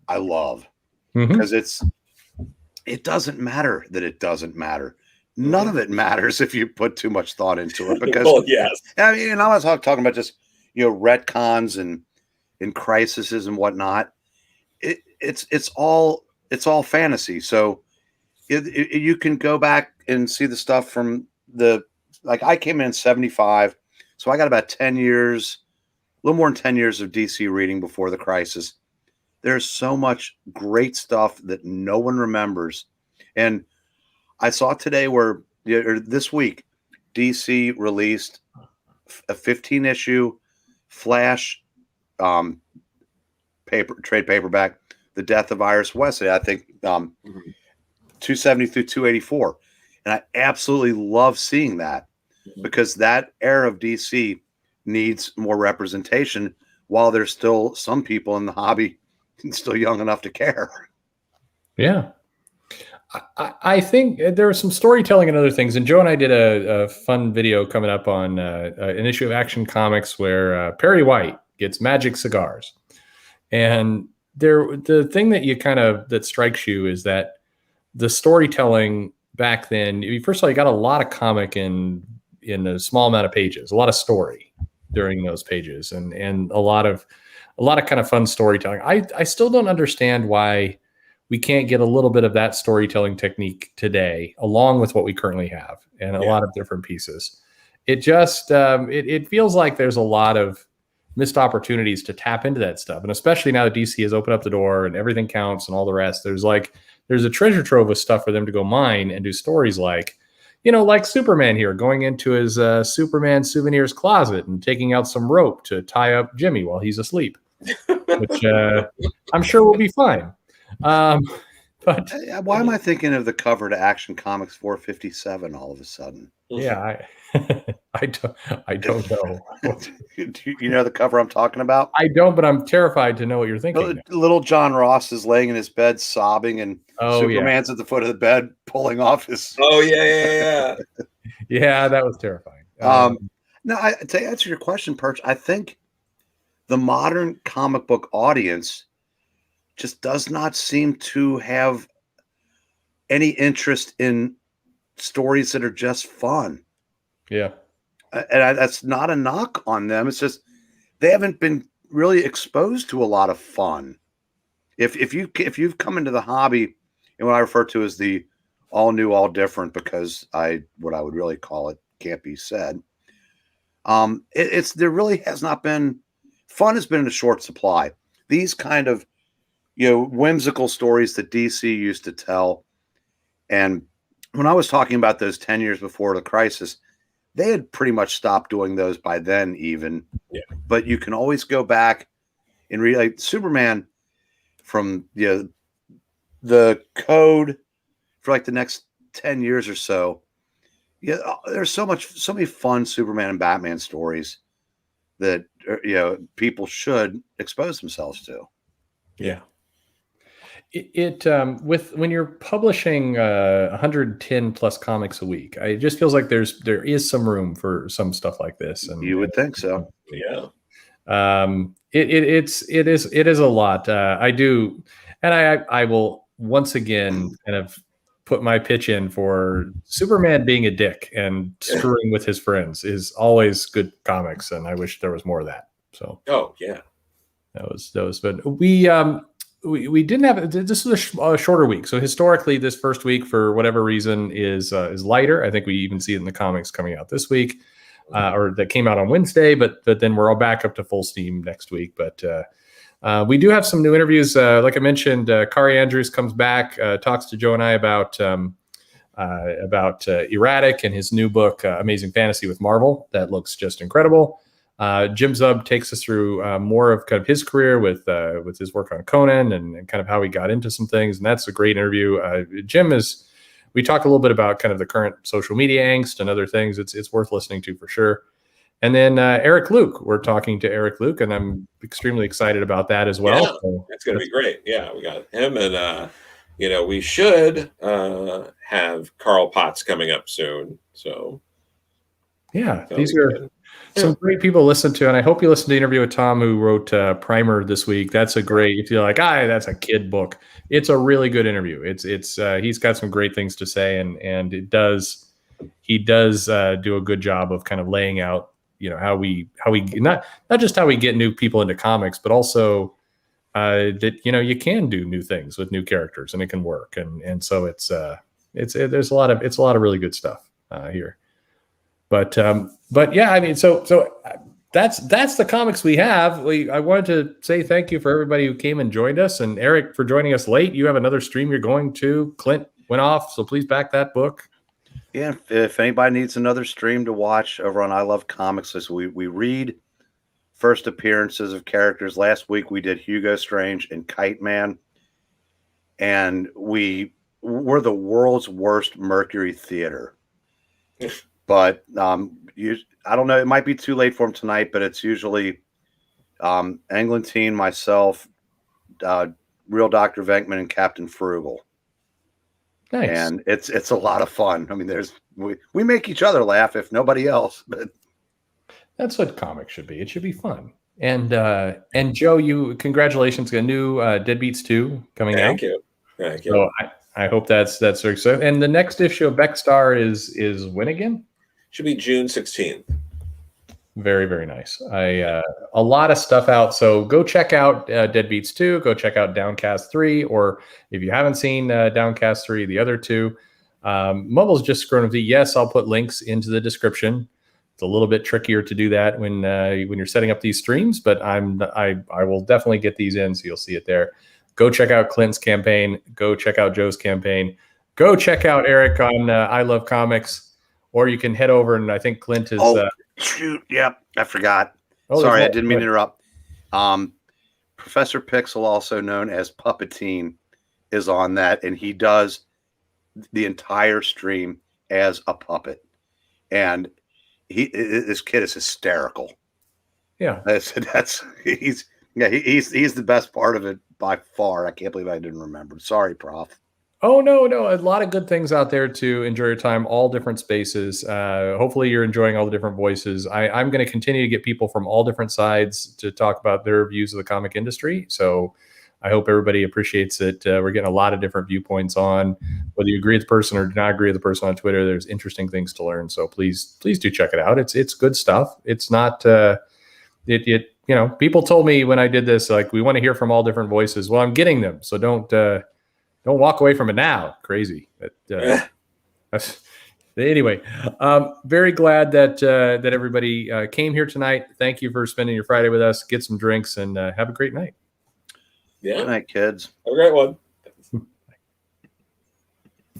I love because it doesn't matter that it doesn't matter. None of it matters if you put too much thought into it. Because yes, I mean, and I was talking about just retcons and crises and whatnot. It's all fantasy. So you can go back and see the stuff from I came in 75, so I got about 10 years, a little more than 10 years of DC reading before the crisis. There's so much great stuff that no one remembers. And I saw today this week, DC released a 15-issue Flash trade paperback, The Death of Iris West. I think 270 through 284. And I absolutely love seeing that because that era of DC needs more representation while there's still some people in the hobby still young enough to care. Yeah. I think there was some storytelling and other things. And Joe and I did a fun video coming up on an issue of Action Comics where Perry White gets magic cigars. And the thing that that strikes you is that the storytelling back then, first of all, you got a lot of comic in a small amount of pages, a lot of story during those pages, and a lot of kind of fun storytelling. I still don't understand why we can't get a little bit of that storytelling technique today, along with what we currently have, and a lot of different pieces. It just it feels like there's a lot of missed opportunities to tap into that stuff, and especially now that DC has opened up the door and everything counts and all the rest. There's a treasure trove of stuff for them to go mine and do stories like Superman here going into his Superman souvenirs closet and taking out some rope to tie up Jimmy while he's asleep, which I'm sure will be fine. But why am I thinking of the cover to Action Comics 457 all of a sudden? Yeah, I don't know. You know the cover I'm talking about? I don't, but I'm terrified to know what you're thinking. Little John Ross is laying in his bed sobbing, and Superman's at the foot of the bed pulling off his. Oh yeah. Yeah, that was terrifying. Now, to answer your question, Perch, I think the modern comic book audience just does not seem to have any interest in stories that are just fun. Yeah. And that's not a knock on them. It's just they haven't been really exposed to a lot of fun. If you've come into the hobby and what I refer to as the all new, all different, because what I would really call it can't be said. There really has not been fun. Has been in a short supply. These kind of whimsical stories that DC used to tell. And when I was talking about those 10 years before the crisis, they had pretty much stopped doing those by then even. Yeah. But you can always go back and read, like Superman from the code for like the next 10 years or so. Yeah, there's so many fun Superman and Batman stories that people should expose themselves to. Yeah. When you're publishing 110 plus comics a week, it just feels like there is some room for some stuff like this. And you would think so. Yeah. It is a lot. I do, and I will once again kind of put my pitch in for Superman being a dick and screwing with his friends is always good comics, and I wish there was more of that. So. Oh yeah. That was, but we didn't have, this was a shorter week. So historically this first week for whatever reason is lighter. I think we even see it in the comics coming out this week. or that came out on Wednesday, but then we're all back up to full steam next week. But we do have some new interviews. Like I mentioned, Kari Andrews comes back, talks to Joe and I about Erratic and his new book, Amazing Fantasy with Marvel. That looks just incredible. Jim Zub takes us through more of kind of his career with his work on Conan and kind of how he got into some things. And that's a great interview. Jim we talk a little bit about kind of the current social media angst and other things. It's worth listening to for sure. And then Eric Luke, we're talking to Eric Luke, and I'm extremely excited about that as well. Yeah, so it's going to be great. Yeah, we got him, and we should have Carl Potts coming up soon. So yeah, these are some great people to listen to, and I hope you listen to the interview with Tom, who wrote Primer this week. That's a great. If you're like, that's a kid book, it's a really good interview. It's he's got some great things to say, and he does do a good job of kind of laying out, how we not just how we get new people into comics, but also that you can do new things with new characters and it can work, and so it's there's a lot of really good stuff here. But yeah, I mean, so that's the comics we have. I wanted to say thank you for everybody who came and joined us, and Eric for joining us late. You have another stream you're going to. Clint went off, so please back that book. Yeah, if anybody needs another stream to watch over on I Love Comics, so we read first appearances of characters. Last week we did Hugo Strange and Kite Man, and we're the world's worst Mercury Theater. But I don't know. It might be too late for him tonight, but it's usually Englentine, myself, Real Dr. Venkman, and Captain Frugal. Nice. And it's a lot of fun. I mean, we make each other laugh, if nobody else. But that's what comics should be. It should be fun. And Joe, congratulations, a new Deadbeats 2 coming out. Thank you. So I hope that's very exciting. And the next issue of Beckstar is when again? Should be June 16th. Very, very nice. A lot of stuff out. So go check out Deadbeats 2. Go check out Downcast 3. Or if you haven't seen Downcast 3, the other two. Mumble's just scrolling with you. Yes, I'll put links into the description. It's a little bit trickier to do that when you're setting up these streams, but I will definitely get these in, so you'll see it there. Go check out Clint's campaign. Go check out Joe's campaign. Go check out Eric on I Love Comics. Or you can head over, and I think Clint is... shoot. Yep, I forgot. Sorry, I didn't mean to interrupt. Professor Pixel, also known as Puppetine, is on that, and he does the entire stream as a puppet. And this kid is hysterical. Yeah. He's the best part of it by far. I can't believe I didn't remember. Sorry, Prof. Oh, no. A lot of good things out there to enjoy your time, all different spaces. Hopefully you're enjoying all the different voices. I'm going to continue to get people from all different sides to talk about their views of the comic industry. So I hope everybody appreciates it. We're getting a lot of different viewpoints on whether you agree with the person or do not agree with the person on Twitter. There's interesting things to learn. So please do check it out. It's good stuff. It's not, people told me when I did this, like, we want to hear from all different voices. Well, I'm getting them. So don't walk away from it now. Crazy. Anyway, very glad that everybody came here tonight. Thank you for spending your Friday with us. Get some drinks and have a great night. Yeah. Good night, kids. Have a great one.